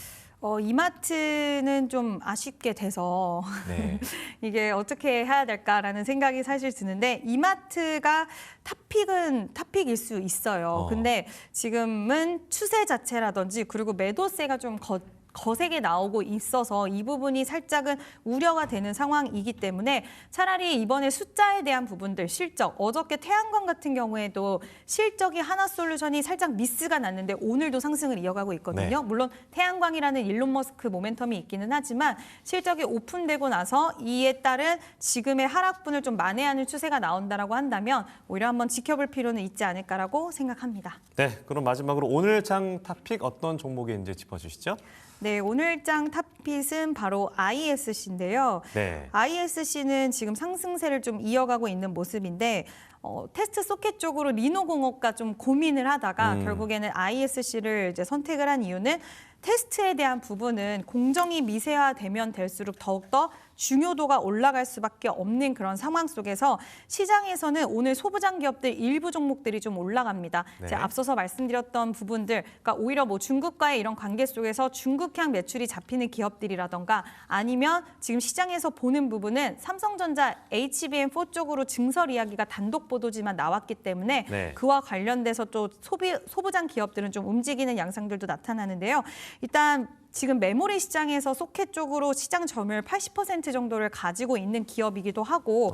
이마트는 좀 아쉽게 돼서 네. 이게 어떻게 해야 될까라는 생각이 사실 드는데 이마트가 탑픽일 수 있어요. 근데 지금은 추세 자체라든지 그리고 매도세가 좀 거세게 나오고 있어서 이 부분이 살짝은 우려가 되는 상황이기 때문에 차라리 이번에 숫자에 대한 부분들, 실적, 어저께 태양광 같은 경우에도 실적이 하나솔루션이 살짝 미스가 났는데 오늘도 상승을 이어가고 있거든요. 네. 물론 태양광이라는 일론 머스크 모멘텀이 있기는 하지만 실적이 오픈되고 나서 이에 따른 지금의 하락분을 좀 만회하는 추세가 나온다라고 한다면 오히려 한번 지켜볼 필요는 있지 않을까라고 생각합니다. 네. 그럼 마지막으로 오늘 장 탑픽 어떤 종목인지 짚어주시죠. 네, 오늘장 탑pit은 바로 ISC인데요. 네. ISC는 지금 상승세를 좀 이어가고 있는 모습인데 테스트 소켓 쪽으로 리노공업과 좀 고민을 하다가 결국에는 ISC를 이제 선택을 한 이유는 테스트에 대한 부분은 공정이 미세화되면 될수록 더욱더 중요도가 올라갈 수밖에 없는 그런 상황 속에서 시장에서는 오늘 소부장 기업들 일부 종목들이 좀 올라갑니다. 네. 제가 앞서서 말씀드렸던 부분들, 그러니까 오히려 뭐 중국과의 이런 관계 속에서 중국향 매출이 잡히는 기업들이라던가 아니면 지금 시장에서 보는 부분은 삼성전자 HBM4 쪽으로 증설 이야기가 단독 보도지만 나왔기 때문에 네. 그와 관련돼서 또 소부장 기업들은 좀 움직이는 양상들도 나타나는데요. 일단 지금 메모리 시장에서 소켓 쪽으로 시장 점유율 80% 정도를 가지고 있는 기업이기도 하고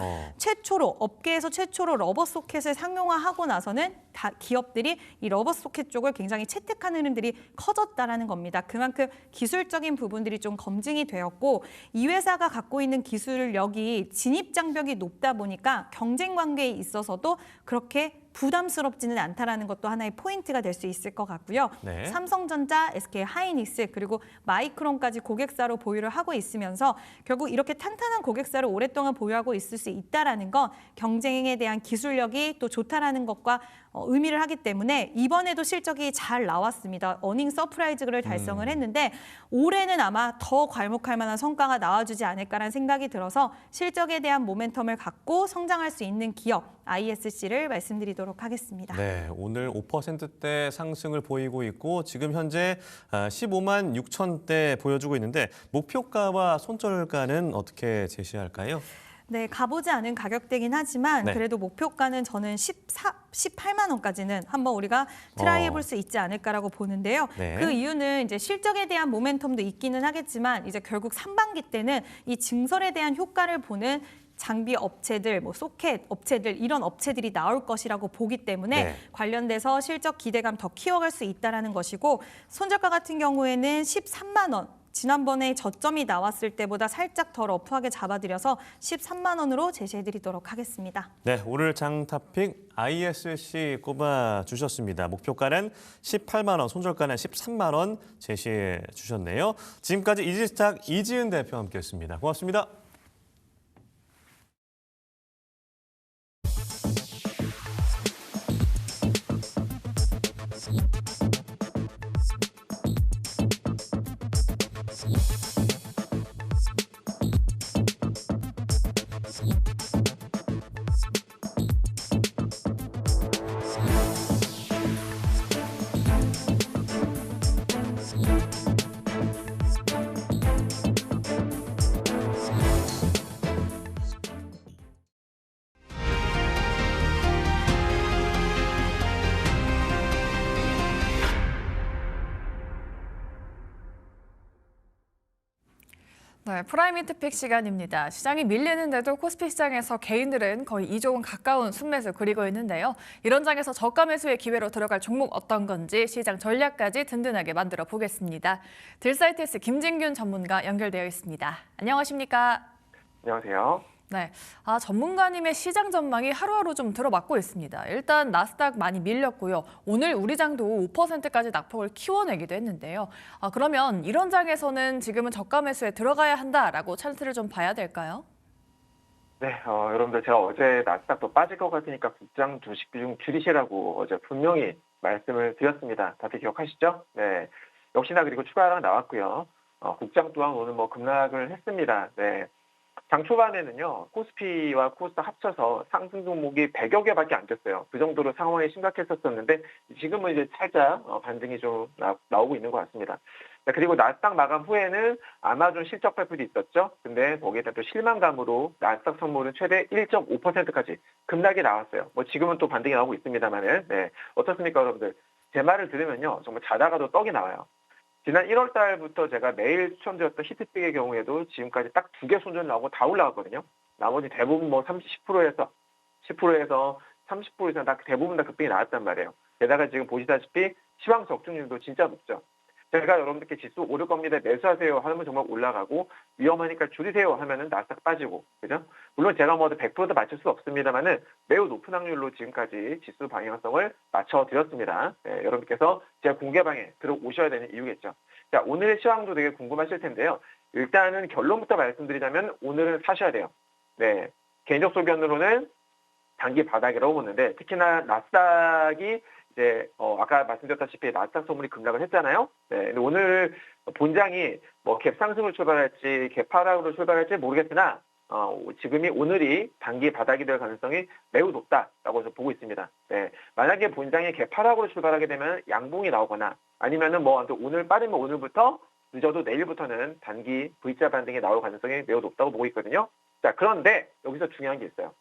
업계에서 최초로 러버 소켓을 상용화하고 나서는 기업들이 이 러버 소켓 쪽을 굉장히 채택하는 흐름들이 커졌다라는 겁니다. 그만큼 기술적인 부분들이 좀 검증이 되었고 이 회사가 갖고 있는 기술력이 진입 장벽이 높다 보니까 경쟁 관계에 있어서도 그렇게 부담스럽지는 않다라는 것도 하나의 포인트가 될 수 있을 것 같고요. 네. 삼성전자, SK하이닉스 그리고 마이크론까지 고객사로 보유를 하고 있으면서 결국 이렇게 탄탄한 고객사를 오랫동안 보유하고 있을 수 있다라는 건 경쟁에 대한 기술력이 또 좋다라는 것과 의미를 하기 때문에 이번에도 실적이 잘 나왔습니다. 어닝 서프라이즈를 달성을 했는데 올해는 아마 더 괄목할 만한 성과가 나와주지 않을까라는 생각이 들어서 실적에 대한 모멘텀을 갖고 성장할 수 있는 기업 ISC를 말씀드리도록 하겠습니다. 네, 오늘 5%대 상승을 보이고 있고 지금 현재 15만 6천대 보여주고 있는데 목표가와 손절가는 어떻게 제시할까요? 네, 가보지 않은 가격대긴 하지만 네. 그래도 목표가는 저는 18만 원까지는 한번 우리가 트라이 해볼 수 있지 않을까라고 보는데요. 네. 그 이유는 이제 실적에 대한 모멘텀도 있기는 하겠지만 이제 결국 상반기 때는 이 증설에 대한 효과를 보는 장비 업체들, 소켓 업체들 이런 업체들이 나올 것이라고 보기 때문에 네. 관련돼서 실적 기대감 더 키워갈 수 있다라는 것이고 손절가 같은 경우에는 13만 원. 지난번에 저점이 나왔을 때보다 살짝 더 러프하게 잡아드려서 13만 원으로 제시해드리도록 하겠습니다. 네, 오늘 장타픽 ISC 꼽아주셨습니다. 목표가는 18만 원, 손절가는 13만 원 제시해 주셨네요. 지금까지 이지스탁 이지은 대표와 함께했습니다. 고맙습니다. 네, 프라임 히트픽 시간입니다. 시장이 밀리는데도 코스피 시장에서 개인들은 거의 2조 원 가까운 순매수 그리고 있는데요. 이런 장에서 저가 매수의 기회로 들어갈 종목 어떤 건지 시장 전략까지 든든하게 만들어 보겠습니다. 딜사이트스 김진균 전문가 연결되어 있습니다. 안녕하십니까? 안녕하세요. 네, 전문가님의 시장 전망이 하루하루 좀 들어맞고 있습니다. 일단 나스닥 많이 밀렸고요. 오늘 우리 장도 5%까지 낙폭을 키워내기도 했는데요. 그러면 이런 장에서는 지금은 저가 매수에 들어가야 한다라고 차트를 좀 봐야 될까요? 네, 여러분들 제가 어제 나스닥도 빠질 것 같으니까 국장 주식 비중 줄이시라고 어제 분명히 말씀을 드렸습니다. 다들 기억하시죠? 네, 역시나 그리고 추가 하락 나왔고요. 국장 또한 오늘 급락을 했습니다. 네. 장 초반에는요, 코스피와 코스닥 합쳐서 상승 종목이 100여 개밖에 안 됐어요. 그 정도로 상황이 심각했었는데 지금은 이제 살짝 반등이 좀 나오고 있는 것 같습니다. 그리고 나스닥 마감 후에는 아마존 실적 발표도 있었죠. 근데 거기에다 또 실망감으로 나스닥 선물은 최대 1.5%까지 급락이 나왔어요. 지금은 또 반등이 나오고 있습니다만은, 네. 어떻습니까, 여러분들? 제 말을 들으면요, 정말 자다가도 떡이 나와요. 지난 1월 달부터 제가 매일 추천드렸던 히트픽의 경우에도 지금까지 딱 2개 손절 나오고 다 올라갔거든요. 나머지 대부분 10%에서 30% 이상 다 대부분 다 급등이 나왔단 말이에요. 게다가 지금 보시다시피 시황 적중률도 진짜 높죠. 제가 여러분들께 지수 오를 겁니다. 매수하세요 하면 정말 올라가고 위험하니까 줄이세요 하면은 나스닥 빠지고, 그죠? 물론 제가 100%도 맞출 수 없습니다만은 매우 높은 확률로 지금까지 지수 방향성을 맞춰드렸습니다. 네, 여러분께서 제 공개방에 들어오셔야 되는 이유겠죠. 자, 오늘의 시황도 되게 궁금하실 텐데요. 일단은 결론부터 말씀드리자면 오늘은 사셔야 돼요. 네, 개인적 소견으로는 단기 바닥이라고 보는데 특히나 나스닥이 이제 아까 말씀드렸다시피 나스닥 선물이 급락을 했잖아요. 네, 근데 오늘 본장이 갭 상승을 출발할지 갭 하락으로 출발할지 모르겠으나 지금이 오늘이 단기 바닥이 될 가능성이 매우 높다라고 보고 있습니다. 네, 만약에 본장이 갭 하락으로 출발하게 되면 양봉이 나오거나 아니면은 오늘 빠르면 오늘부터 늦어도 내일부터는 단기 V자 반등이 나올 가능성이 매우 높다고 보고 있거든요. 자, 그런데 여기서 중요한 게 있어요.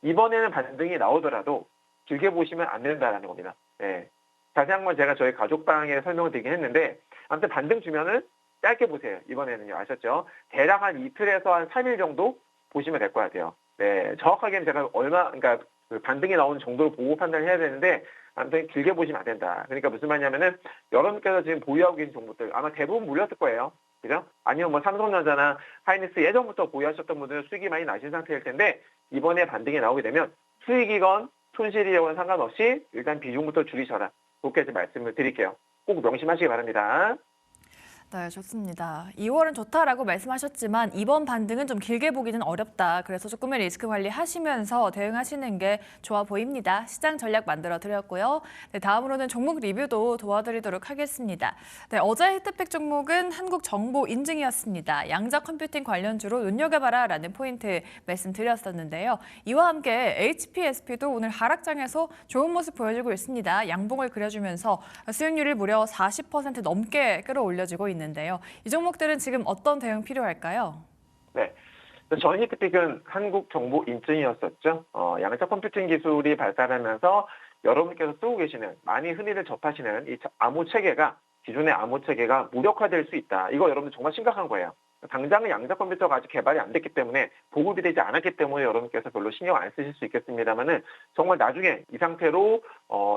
이번에는 반등이 나오더라도 길게 보시면 안 된다라는 겁니다. 네. 자세한 건 제가 저희 가족방에 설명을 드리긴 했는데 아무튼 반등 주면은 짧게 보세요. 이번에는요. 아셨죠? 대략 한 이틀에서 한 3일 정도 보시면 될 것 같아요. 네, 정확하게는 제가 그러니까 그 반등이 나오는 정도를 보고 판단을 해야 되는데, 아무튼 길게 보시면 안 된다. 그러니까 무슨 말이냐면은, 여러분께서 지금 보유하고 계신 종목들 아마 대부분 물렸을 거예요. 그죠? 아니면 뭐 삼성전자나 하이닉스 예전부터 보유하셨던 분들은 수익이 많이 나신 상태일 텐데, 이번에 반등이 나오게 되면 수익이건 손실이건 상관없이 일단 비중부터 줄이셔라. 그렇게 말씀을 드릴게요. 꼭 명심하시기 바랍니다. 네, 좋습니다. 2월은 좋다라고 말씀하셨지만 이번 반등은 좀 길게 보기는 어렵다. 그래서 조금의 리스크 관리하시면서 대응하시는 게 좋아 보입니다. 시장 전략 만들어 드렸고요. 네, 다음으로는 종목 리뷰도 도와드리도록 하겠습니다. 네, 어제 히트팩 종목은 한국정보인증이었습니다. 양자 컴퓨팅 관련주로 눈여겨봐라라는 포인트 말씀드렸었는데요. 이와 함께 HPSP도 오늘 하락장에서 좋은 모습 보여주고 있습니다. 양봉을 그려주면서 수익률을 무려 40% 넘게 끌어올려주고 있는데요. 이 종목들은 지금 어떤 대응 필요할까요? 네. 전 히트픽은 한국정보인증이었었죠. 양자 컴퓨팅 기술이 발달하면서 여러분께서 쓰고 계시는, 많이 흔히들 접하시는 이 암호 체계가, 기존의 암호 체계가 무력화될 수 있다. 이거 여러분들 정말 심각한 거예요. 당장은 양자 컴퓨터가 아직 개발이 안 됐기 때문에, 보급이 되지 않았기 때문에 여러분께서 별로 신경 안 쓰실 수 있겠습니다만은, 정말 나중에 이 상태로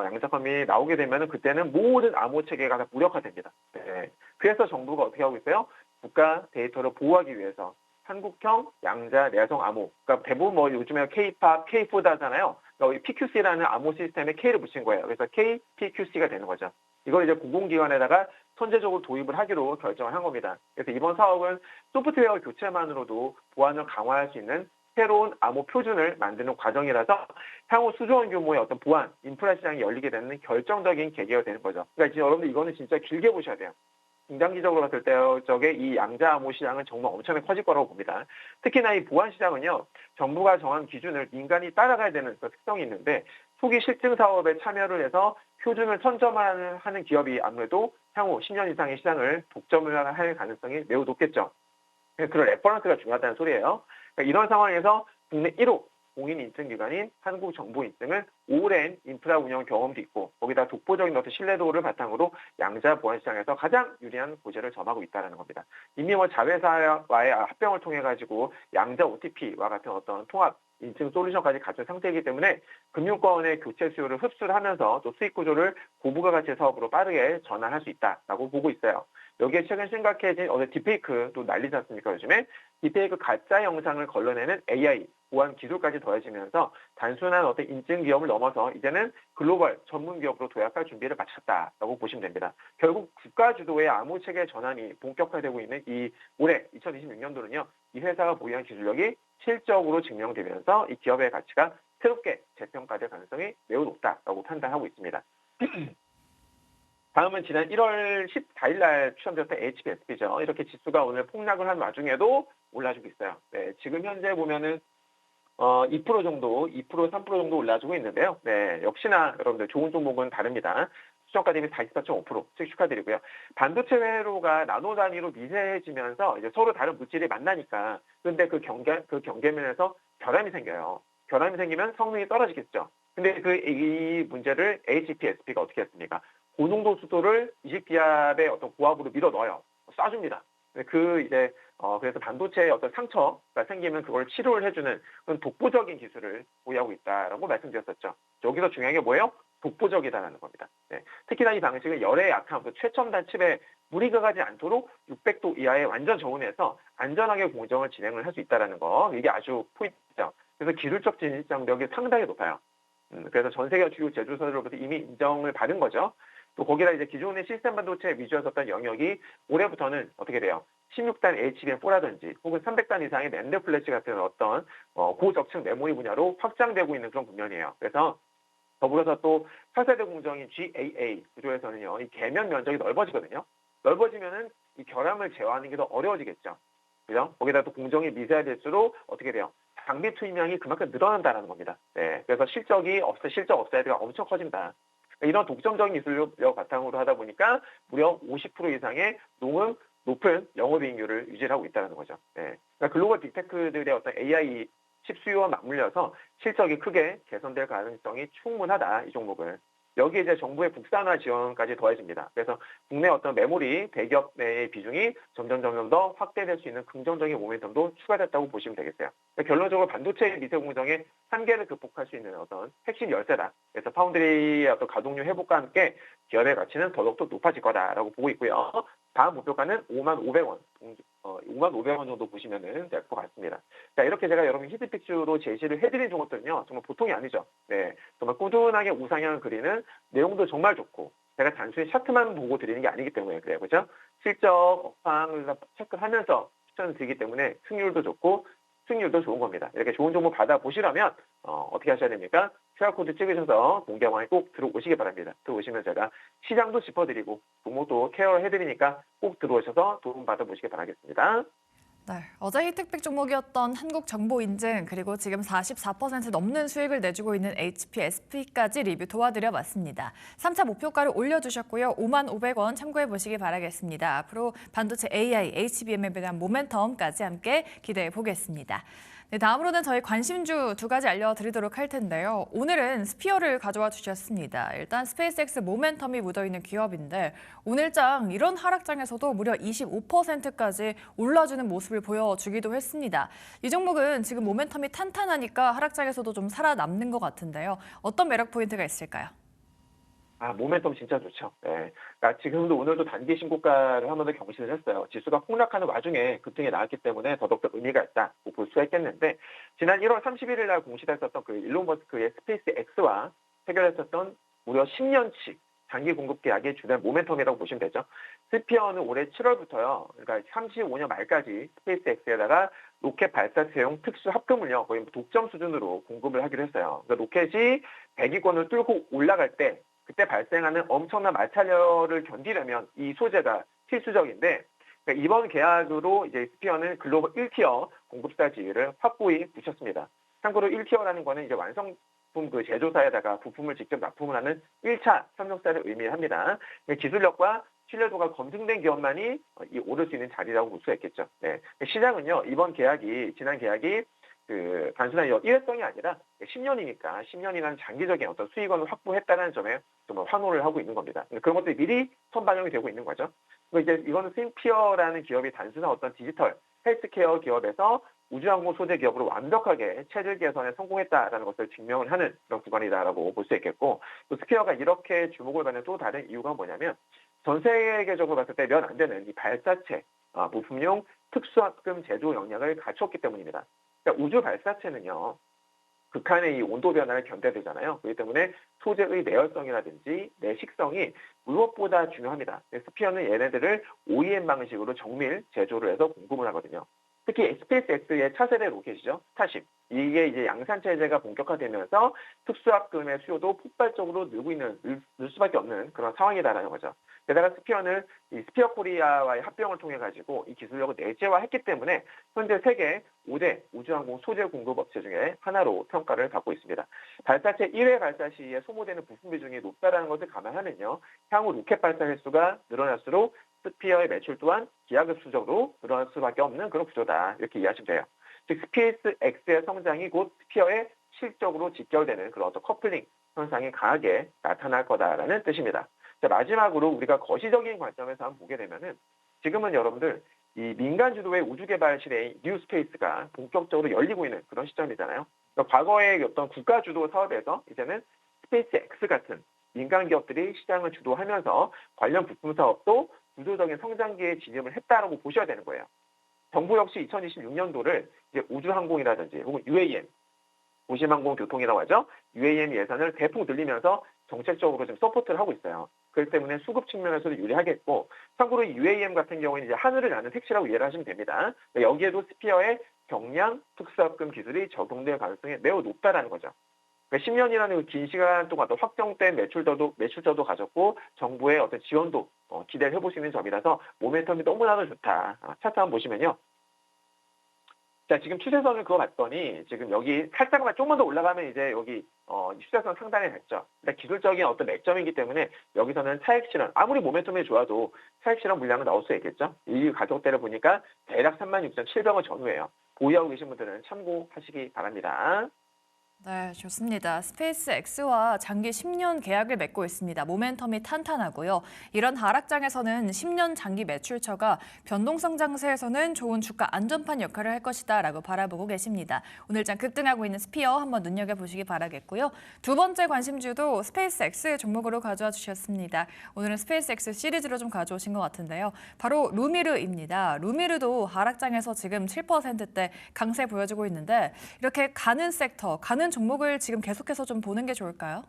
양자 컴이 나오게 되면은 그때는 모든 암호 체계가 다 무력화됩니다. 네. 그래서 정부가 어떻게 하고 있어요? 국가 데이터를 보호하기 위해서 한국형 양자 내성 암호, 그러니까 대부분 뭐 요즘에 K-POP, K-FODA잖아요. 그러니까 PQC라는 암호 시스템에 K를 붙인 거예요. 그래서 KPQC가 되는 거죠. 이걸 이제 공공기관에다가 선제적으로 도입을 하기로 결정을 한 겁니다. 그래서 이번 사업은 소프트웨어 교체만으로도 보안을 강화할 수 있는 새로운 암호 표준을 만드는 과정이라서 향후 수조 원 규모의 어떤 보안, 인프라 시장이 열리게 되는 결정적인 계기가 되는 거죠. 그러니까 여러분들 이거는 진짜 길게 보셔야 돼요. 중장기적으로 봤을 때 저게 이 양자 암호 시장은 정말 엄청나게 커질 거라고 봅니다. 특히나 이 보안 시장은요, 정부가 정한 기준을 민간이 따라가야 되는 그 특성이 있는데, 초기 실증 사업에 참여를 해서 표준을 선점하는 기업이 아무래도 향후 10년 이상의 시장을 독점을 할 가능성이 매우 높겠죠. 그런 레퍼런스가 중요하다는 소리예요. 그러니까 이런 상황에서 국내 1호 공인인증기관인 한국정보인증은 오랜 인프라 운영 경험도 있고, 거기다 독보적인 어떤 신뢰도를 바탕으로 양자 보안 시장에서 가장 유리한 고지를 점하고 있다는 겁니다. 이미 뭐 자회사와의 합병을 통해 가지고 양자 OTP와 같은 어떤 통합 인증 솔루션까지 갖춘 상태이기 때문에 금융권의 교체 수요를 흡수를 하면서 또 수익 구조를 고부가 가치 사업으로 빠르게 전환할 수 있다라고 보고 있어요. 여기에 최근 심각해진 딥페이크도 난리지 않습니까? 요즘에 딥페이크 가짜 영상을 걸러내는 AI 보안 기술까지 더해지면서 단순한 어떤 인증 기업을 넘어서 이제는 글로벌 전문 기업으로 도약할 준비를 마쳤다라고 보시면 됩니다. 결국 국가 주도의 암호 체계 전환이 본격화되고 있는 이 올해 2026년도는요, 이 회사가 보유한 기술력이 실적으로 증명되면서 이 기업의 가치가 새롭게 재평가될 가능성이 매우 높다라고 판단하고 있습니다. 다음은 지난 1월 14일 날 추첨되었던 HPSP죠. 이렇게 지수가 오늘 폭락을 한 와중에도 올라주고 있어요. 네, 지금 현재 보면은 2% 정도, 2%, 3% 정도 올라주고 있는데요. 네, 역시나 여러분들 좋은 종목은 다릅니다. 수정가 대비 44.5% 축하드리고요. 반도체 회로가 나노 단위로 미세해지면서 이제 서로 다른 물질이 만나니까, 그런데 그 경계면에서 결함이 생겨요. 결함이 생기면 성능이 떨어지겠죠. 근데 이 문제를 HPSP가 어떻게 했습니까? 고농도 수소를 20기압의 어떤 고압으로 밀어 넣어요. 쏴줍니다. 그래서 반도체에 어떤 상처가 생기면 그걸 치료를 해주는 그런 독보적인 기술을 보유하고 있다라고 말씀드렸었죠. 여기서 중요한 게 뭐예요? 독보적이다라는 겁니다. 네. 특히나 이 방식은 열에 약한 최첨단 칩에 무리가 가지 않도록 600도 이하의 완전 저온에서 안전하게 공정을 진행을 할 수 있다는 거, 이게 아주 포인트죠. 그래서 기술적 진입장벽이 상당히 높아요. 그래서 전 세계 주요 제조사들로부터 이미 인정을 받은 거죠. 또 거기다 이제 기존의 시스템 반도체 위주였었던 영역이 올해부터는 어떻게 돼요? 16단 HBM4라든지 혹은 300단 이상의 낸드 플래시 같은 어떤 고적층 메모리 분야로 확장되고 있는 그런 국면이에요. 그래서 더불어서 또 8세대 공정인 GAA 구조에서는요, 이 계면 면적이 넓어지거든요. 넓어지면은 이 결함을 제어하는 게 더 어려워지겠죠. 그죠? 거기다 또 공정이 미세화될수록 어떻게 돼요? 장비 투입량이 그만큼 늘어난다는 겁니다. 네, 그래서 실적 업사이드가 엄청 커진다. 이런 독점적인 기술력 바탕으로 하다 보니까 무려 50% 이상의 높은 영업이익률을 유지하고 있다는 거죠. 네. 그러니까 글로벌 빅테크들의 어떤 AI 칩 수요와 맞물려서 실적이 크게 개선될 가능성이 충분하다, 이 종목을. 여기에 이제 정부의 국산화 지원까지 더해집니다. 그래서 국내 어떤 메모리 대기업 내의 비중이 점점 더 확대될 수 있는 긍정적인 모멘텀도 추가됐다고 보시면 되겠어요. 그러니까 결론적으로 반도체 미세 공정의 한계를 극복할 수 있는 어떤 핵심 열쇠다. 그래서 파운드리의 어떤 가동률 회복과 함께 기업의 가치는 더더욱 높아질 거다라고 보고 있고요. 다음 목표가는 55,500원, 55,500원 정도 보시면은 될 것 같습니다. 자, 이렇게 제가 여러분 히트픽스로 제시를 해드린 종목들은요, 정말 보통이 아니죠. 네, 정말 꾸준하게 우상향을 그리는 내용도 정말 좋고, 제가 단순히 차트만 보고 드리는 게 아니기 때문에 그래요, 그죠? 실적, 업황을 체크를 하면서 추천을 드리기 때문에 승률도 좋고, 수익률도 좋은 겁니다. 이렇게 좋은 정보 받아보시려면 어떻게 하셔야 됩니까? QR코드 찍으셔서 공개방에 꼭 들어오시기 바랍니다. 들어오시면 제가 시장도 짚어드리고 종목도 케어해드리니까 꼭 들어오셔서 도움 받아보시기 바라겠습니다. 네, 어제 히트픽 종목이었던 한국정보인증 그리고 지금 44% 넘는 수익을 내주고 있는 HPSP까지 리뷰 도와드려봤습니다. 3차 목표가를 올려주셨고요. 55,500원 참고해보시기 바라겠습니다. 앞으로 반도체 AI, HBM에 대한 모멘텀까지 함께 기대해 보겠습니다. 네, 다음으로는 저희 관심주 두 가지 알려드리도록 할 텐데요. 오늘은 스피어를 가져와 주셨습니다. 일단 스페이스X 모멘텀이 묻어있는 기업인데 오늘장 이런 하락장에서도 무려 25%까지 올라주는 모습을 보여주기도 했습니다. 이 종목은 지금 모멘텀이 탄탄하니까 하락장에서도 좀 살아남는 것 같은데요. 어떤 매력 포인트가 있을까요? 모멘텀 진짜 좋죠. 네. 그러니까 지금도 오늘도 단기 신고가를 한 번 더 경신을 했어요. 지수가 폭락하는 와중에 급등이 나왔기 때문에 더더욱 의미가 있다고 볼 수가 있겠는데, 지난 1월 31일 날 공시됐었던 그 일론 머스크의 스페이스 X와 체결했었던 무려 10년치 장기 공급 계약의 주된 모멘텀이라고 보시면 되죠. 스피어는 올해 7월부터요. 그러니까 35년 말까지 스페이스 X에다가 로켓 발사체용 특수 합금을요. 거의 독점 수준으로 공급을 하기로 했어요. 그러니까 로켓이 100위권을 뚫고 올라갈 때 그때 발생하는 엄청난 마찰열을 견디려면 이 소재가 필수적인데, 그러니까 이번 계약으로 이제 스피어는 글로벌 1티어 공급사 지위를 확고히 붙였습니다. 참고로 1티어라는 거는 이제 완성품 그 제조사에다가 부품을 직접 납품을 하는 1차 협력사를 의미합니다. 기술력과 신뢰도가 검증된 기업만이 오를 수 있는 자리라고 볼 수가 있겠죠. 네. 시장은요, 이번 계약이, 지난 계약이 단순한 일회성이 아니라 10년이니까 10년이라는 장기적인 어떤 수익원을 확보했다는 점에 정말 환호를 하고 있는 겁니다. 그런 것들이 미리 선반영이 되고 있는 거죠. 이제 이거는 스피어라는 기업이 단순한 어떤 디지털 헬스케어 기업에서 우주항공 소재 기업으로 완벽하게 체질 개선에 성공했다라는 것을 증명을 하는 그런 구간이다라고 볼 수 있겠고, 또 스피어가 이렇게 주목을 받는 또 다른 이유가 뭐냐면 전 세계적으로 봤을 때 면 안 되는 이 발사체 부품용 특수합금 제조 역량을 갖췄기 때문입니다. 그러니까 우주 발사체는요, 극한의 이 온도 변화를 견뎌야 되잖아요. 그렇기 때문에 소재의 내열성이라든지 내식성이 무엇보다 중요합니다. 스피어는 얘네들을 OEM 방식으로 정밀 제조를 해서 공급을 하거든요. 특히 SpaceX의 차세대 로켓이죠. 스타쉽. 이게 이제 양산 체제가 본격화되면서 특수합금의 수요도 폭발적으로 늘 수밖에 없는 그런 상황이다라는 거죠. 게다가 스피어는 이 스피어 코리아와의 합병을 통해 가지고 이 기술력을 내재화했기 때문에 현재 세계 5대 우주항공 소재 공급 업체 중에 하나로 평가를 받고 있습니다. 발사체 1회 발사 시에 소모되는 부품 비중이 높다는 것을 감안하면요, 향후 로켓 발사 횟수가 늘어날수록 스피어의 매출 또한 기하급수적으로 늘어날 수밖에 없는 그런 구조다, 이렇게 이해하시면 돼요. 즉 스페이스 X의 성장이 곧 스피어의 실적으로 직결되는 그런 어떤 커플링 현상이 강하게 나타날 거다라는 뜻입니다. 자, 마지막으로 우리가 거시적인 관점에서 한번 보게 되면은, 지금은 여러분들 이 민간 주도의 우주 개발 시대의 뉴 스페이스가 본격적으로 열리고 있는 그런 시점이잖아요. 그러니까 과거의 어떤 국가 주도 사업에서 이제는 스페이스 X 같은 민간 기업들이 시장을 주도하면서 관련 부품 사업도 구조적인 성장기에 진입을 했다라고 보셔야 되는 거예요. 정부 역시 2026년도를 이제 우주항공이라든지 혹은 UAM, 우심항공교통이라고 하죠. UAM 예산을 대폭 늘리면서 정책적으로 지금 서포트를 하고 있어요. 그렇기 때문에 수급 측면에서도 유리하겠고, 참고로 UAM 같은 경우에는 이제 하늘을 나는 택시라고 이해를 하시면 됩니다. 여기에도 스피어의 경량 특수합금 기술이 적용될 가능성이 매우 높다라는 거죠. 그러니까 10년이라는 긴 시간 동안 또 확정된 매출저도 가졌고 정부의 어떤 지원도 기대를 해볼 수 있는 점이라서 모멘텀이 너무나도 좋다. 차트 한번 보시면요. 자, 지금 추세선을 그어봤더니 지금 여기 살짝만 조금만 더 올라가면 이제 여기 추세선 상단에 갔죠. 그러니까 기술적인 어떤 맥점이기 때문에 여기서는 차익 실현, 아무리 모멘텀이 좋아도 차익 실현 물량은 나올 수 있겠죠. 이 가격대를 보니까 대략 36,700원 전후예요. 보유하고 계신 분들은 참고하시기 바랍니다. 네, 좋습니다. 스페이스X와 장기 10년 계약을 맺고 있습니다. 모멘텀이 탄탄하고요. 이런 하락장에서는 10년 장기 매출처가 변동성 장세에서는 좋은 주가 안전판 역할을 할 것이다라고 바라보고 계십니다. 오늘장 급등하고 있는 스피어 한번 눈여겨보시기 바라겠고요. 두 번째 관심주도 스페이스X 종목으로 가져와 주셨습니다. 오늘은 스페이스X 시리즈로 좀 가져오신 것 같은데요. 바로 루미르입니다. 루미르도 하락장에서 지금 7%대 강세 보여주고 있는데 이렇게 가는 섹터, 가는 종목을 지금 계속해서 좀 보는 게 좋을까요?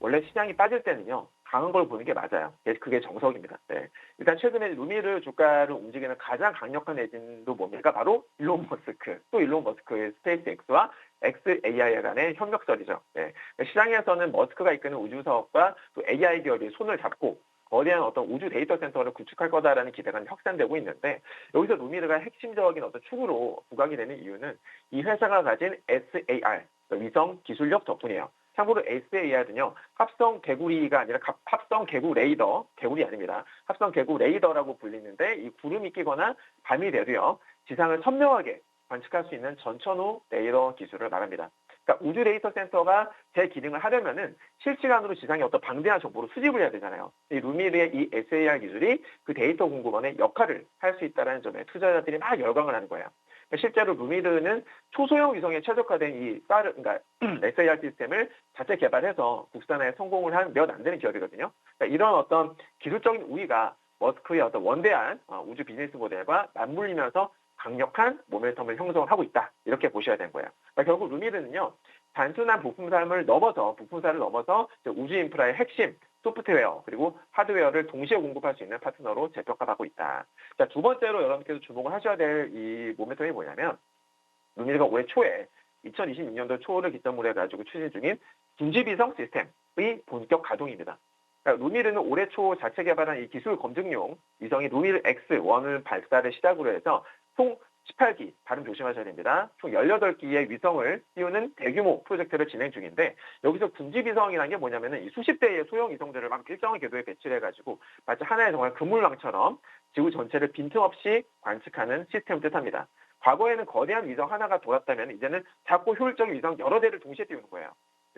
원래 시장이 빠질 때는요, 강한 걸 보는 게 맞아요. 그게 정석입니다. 네. 일단 최근에 루미르 주가를 움직이는 가장 강력한 에진도 뭡니까? 바로 일론 머스크, 또 일론 머스크의 스페이스X와 XAI 간의 협력설이죠. 네. 시장에서는 머스크가 이끄는 우주 사업과 또 AI 기업이 손을 잡고 거대한 어떤 우주 데이터 센터를 구축할 거다라는 기대가 확산되고 있는데, 여기서 루미르가 핵심적인 어떤 축으로 부각이 되는 이유는 이 회사가 가진 SAR, 위성 기술력 덕분이에요. 참고로 SAR은요, 합성 개구리가 아니라 합성 개구 레이더, 개구리 아닙니다. 합성 개구 레이더라고 불리는데, 이 구름이 끼거나 밤이 돼도요, 지상을 선명하게 관측할 수 있는 전천후 레이더 기술을 말합니다. 그러니까 우주 데이터 센터가 제 기능을 하려면은 실시간으로 지상에 어떤 방대한 정보를 수집을 해야 되잖아요. 이 루미르의 이 SAR 기술이 그 데이터 공급원의 역할을 할 수 있다는 점에 투자자들이 막 열광을 하는 거예요. 실제로 루미르는 초소형 위성에 최적화된 이 그러니까 SAR 시스템을 자체 개발해서 국산화에 성공을 한 몇 안 되는 기업이거든요. 그러니까 이런 어떤 기술적인 우위가 머스크의 어떤 원대한 우주 비즈니스 모델과 맞물리면서 강력한 모멘텀을 형성하고 있다. 이렇게 보셔야 되는 거예요. 그러니까 결국 루미르는요, 단순한 부품사를 넘어서 우주 인프라의 핵심 소프트웨어 그리고 하드웨어를 동시에 공급할 수 있는 파트너로 재평가받고 있다. 자, 두 번째로 여러분께서 주목을 하셔야 될 이 모멘텀이 뭐냐면, 루미르가 올해 초에 2026년도 초를 기점으로 해가지고 추진 중인 군지비성 시스템의 본격 가동입니다. 그러니까 루미르는 올해 초 자체 개발한 이 기술 검증용 위성이 루미르 X1을 발사를 시작으로 해서 총 18기, 발음 조심하셔야 됩니다. 총 18기의 위성을 띄우는 대규모 프로젝트를 진행 중인데, 여기서 군지위성이라는 게 뭐냐면은 이 수십 대의 소형 위성들을 막 일정한 궤도에 배치를 해가지고 마치 하나의 정말 그물망처럼 지구 전체를 빈틈없이 관측하는 시스템을 뜻합니다. 과거에는 거대한 위성 하나가 돌았다면 이제는 작고 효율적인 위성 여러 대를 동시에 띄우는 거예요.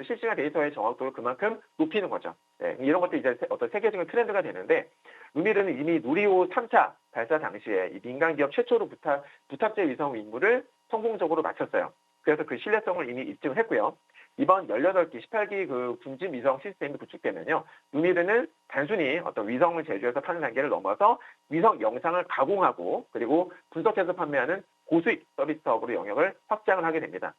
실시간 데이터의 정확도를 그만큼 높이는 거죠. 네, 이런 것도 이제 어떤 세계적인 트렌드가 되는데, 루미르는 이미 누리호 3차 발사 당시에 이 민간 기업 최초로 부탑재 위성 임무를 성공적으로 마쳤어요. 그래서 그 신뢰성을 이미 입증을 했고요. 이번 18기, 18기 그 군진 위성 시스템이 구축되면요, 루미르는 단순히 어떤 위성을 제조해서 파는 단계를 넘어서 위성 영상을 가공하고 그리고 분석해서 판매하는 고수익 서비스 사업으로 영역을 확장을 하게 됩니다.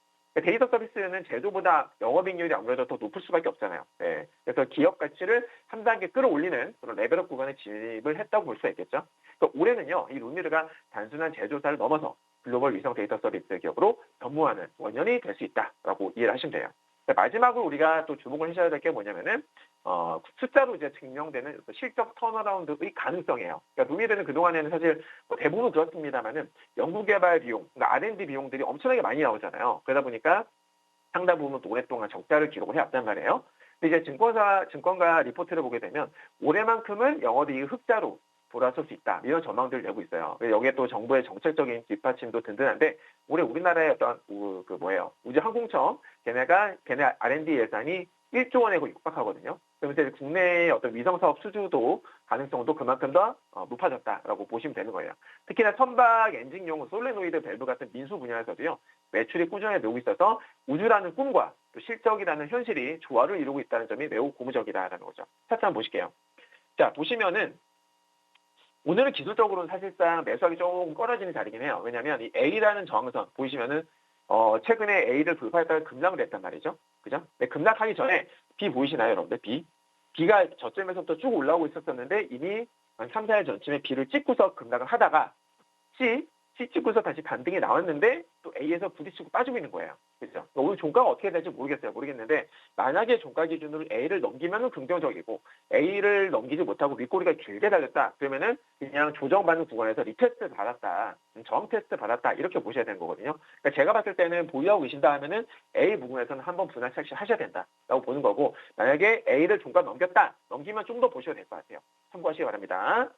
데이터 서비스는 제조보다 영업이익률이 아무래도 더 높을 수밖에 없잖아요. 네. 그래서 기업 가치를 한 단계 끌어올리는 그런 레벨업 구간에 진입을 했다고 볼 수가 있겠죠. 그러니까 올해는요, 이 루미르가 단순한 제조사를 넘어서 글로벌 위성 데이터 서비스 기업으로 변모하는 원년이 될 수 있다라고 이해를 하시면 돼요. 마지막으로 우리가 또 주목을 하셔야 될 게 뭐냐면은 숫자로 이제 증명되는 실적 턴어라운드의 가능성이에요. 그러니까 루미르는 그동안에는 사실 대부분 그렇습니다만은 연구개발 비용, 그러니까 R&D 비용들이 엄청나게 많이 나오잖아요. 그러다 보니까 상당 부분 오랫동안 적자를 기록을 해왔단 말이에요. 근데 이제 증권가 리포트를 보게 되면 올해만큼은 영업이익 흑자로 돌아설 수 있다. 이런 전망들을 내고 있어요. 여기에 또 정부의 정책적인 뒷받침도 든든한데, 올해 우리나라의 어떤 우주항공청 걔네 R&D 예산이 1조 원에 육박하거든요. 그러면서 이제 국내의 어떤 위성 사업 수주도 가능성도 그만큼 더 높아졌다라고 보시면 되는 거예요. 특히나 선박 엔진용 솔레노이드 밸브 같은 민수 분야에서도요, 매출이 꾸준히 늘고 있어서 우주라는 꿈과 또 실적이라는 현실이 조화를 이루고 있다는 점이 매우 고무적이다라는 거죠. 차트 한번 보실게요. 자, 보시면은 오늘은 기술적으로는 사실상 매수하기 조금 꺼려지는 자리긴 해요. 왜냐하면 이 A라는 저항선 보이시면은 최근에 A를 돌파했다가 급락을 했단 말이죠. 그죠? 네, 급락하기 전에 B 보이시나요, 여러분들? B가 저점에서부터 쭉 올라오고 있었는데 이미 한 3, 4일 전쯤에 B를 찍고서 급락을 하다가 C 찍고서 다시 반등이 나왔는데 또 A에서 부딪히고 빠지고 있는 거예요. 그렇죠? 오늘 종가가 어떻게 될지 모르겠는데 만약에 종가 기준으로 A를 넘기면은 긍정적이고 A를 넘기지 못하고 윗꼬리가 길게 달렸다. 그러면은 그냥 조정받는 구간에서 리테스트 받았다, 저항 테스트 받았다 이렇게 보셔야 되는 거거든요. 그러니까 제가 봤을 때는 보유하고 계신다 하면은 A 부분에서는 한번 분할 착시하셔야 된다라고 보는 거고, 만약에 A를 종가 넘기면 좀 더 보셔야 될 것 같아요. 참고하시기 바랍니다.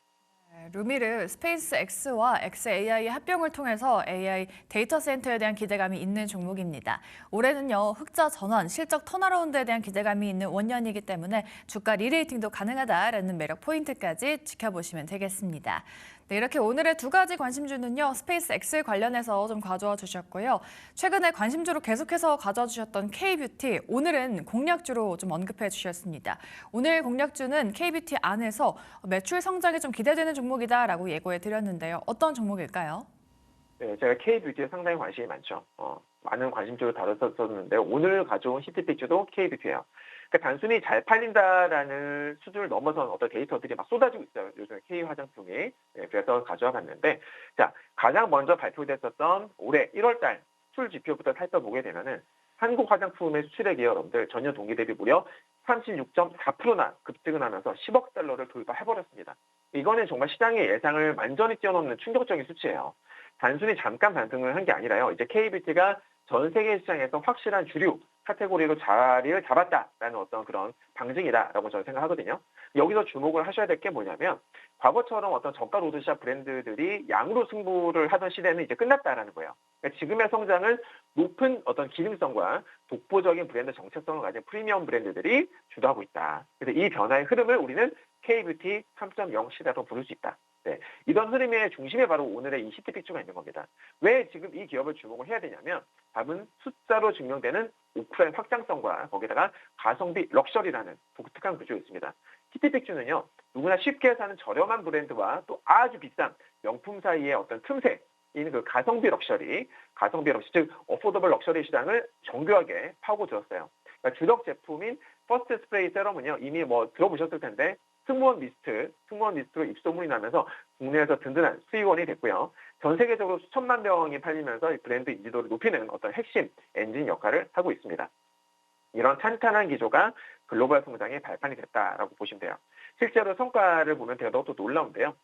루미르 스페이스 X와 XAI의 합병을 통해서 AI 데이터 센터에 대한 기대감이 있는 종목입니다. 올해는요, 흑자 전환, 실적 턴어라운드에 대한 기대감이 있는 원년이기 때문에 주가 리레이팅도 가능하다라는 매력 포인트까지 지켜보시면 되겠습니다. 네, 이렇게 오늘의 두 가지 관심주는요, 스페이스 X 관련해서 좀 가져와 주셨고요. 최근에 관심주로 계속해서 가져와 주셨던 K뷰티, 오늘은 공략주로 좀 언급해 주셨습니다. 오늘 공략주는 K뷰티 안에서 매출 성장이 좀 기대되는 종목이다라고 예고해 드렸는데요. 어떤 종목일까요? 네, 제가 K뷰티에 상당히 관심이 많죠. 많은 관심주를 다뤘었는데 오늘 가져온 히트픽주도 K뷰티예요. 그러니까 단순히 잘 팔린다라는 수준을 넘어선 어떤 데이터들이 막 쏟아지고 있어요. 요즘에 K 화장품이. 네, 그래서 가져와 봤는데, 자, 가장 먼저 발표됐었던 올해 1월달 수출 지표부터 살펴보게 되면은 한국 화장품의 수출액이 여러분들 전년 동기 대비 무려 36.4%나 급등을 하면서 10억 달러를 돌파해버렸습니다. 이거는 정말 시장의 예상을 완전히 뛰어넘는 충격적인 수치예요. 단순히 잠깐 반등을 한 게 아니라요. 이제 K뷰티가 전 세계 시장에서 확실한 주류 카테고리로 자리를 잡았다라는 어떤 그런 방증이다라고 저는 생각하거든요. 여기서 주목을 하셔야 될 게 뭐냐면 과거처럼 어떤 저가 로드샵 브랜드들이 양으로 승부를 하던 시대는 이제 끝났다라는 거예요. 그러니까 지금의 성장은 높은 어떤 기능성과 독보적인 브랜드 정체성을 가진 프리미엄 브랜드들이 주도하고 있다. 그래서 이 변화의 흐름을 우리는 K뷰티 3.0 시대로 부를 수 있다. 네, 이런 흐름의 중심에 바로 오늘의 이 히트픽주가 있는 겁니다. 왜 지금 이 기업을 주목을 해야 되냐면 답은 숫자로 증명되는 오프라인 확장성과 거기다가 가성비 럭셔리라는 독특한 구조였습니다. 히트픽주는요, 누구나 쉽게 사는 저렴한 브랜드와 또 아주 비싼 명품 사이의 어떤 틈새인 그 가성비 럭셔리, 즉 어포더블 럭셔리 시장을 정교하게 파고들었어요. 그러니까 주력 제품인 퍼스트 스프레이 세럼은요, 이미 뭐 들어보셨을 텐데 승무원 미스트로 입소문이 나면서 국내에서 든든한 수익원이 됐고요. 전 세계적으로 수천만 병이 팔리면서 브랜드 인지도를 높이는 어떤 핵심 엔진 역할을 하고 있습니다. 이런 탄탄한 기조가 글로벌 성장의 발판이 됐다라고 보시면 돼요. 실제로 성과를 보면 더욱더 놀라운데요.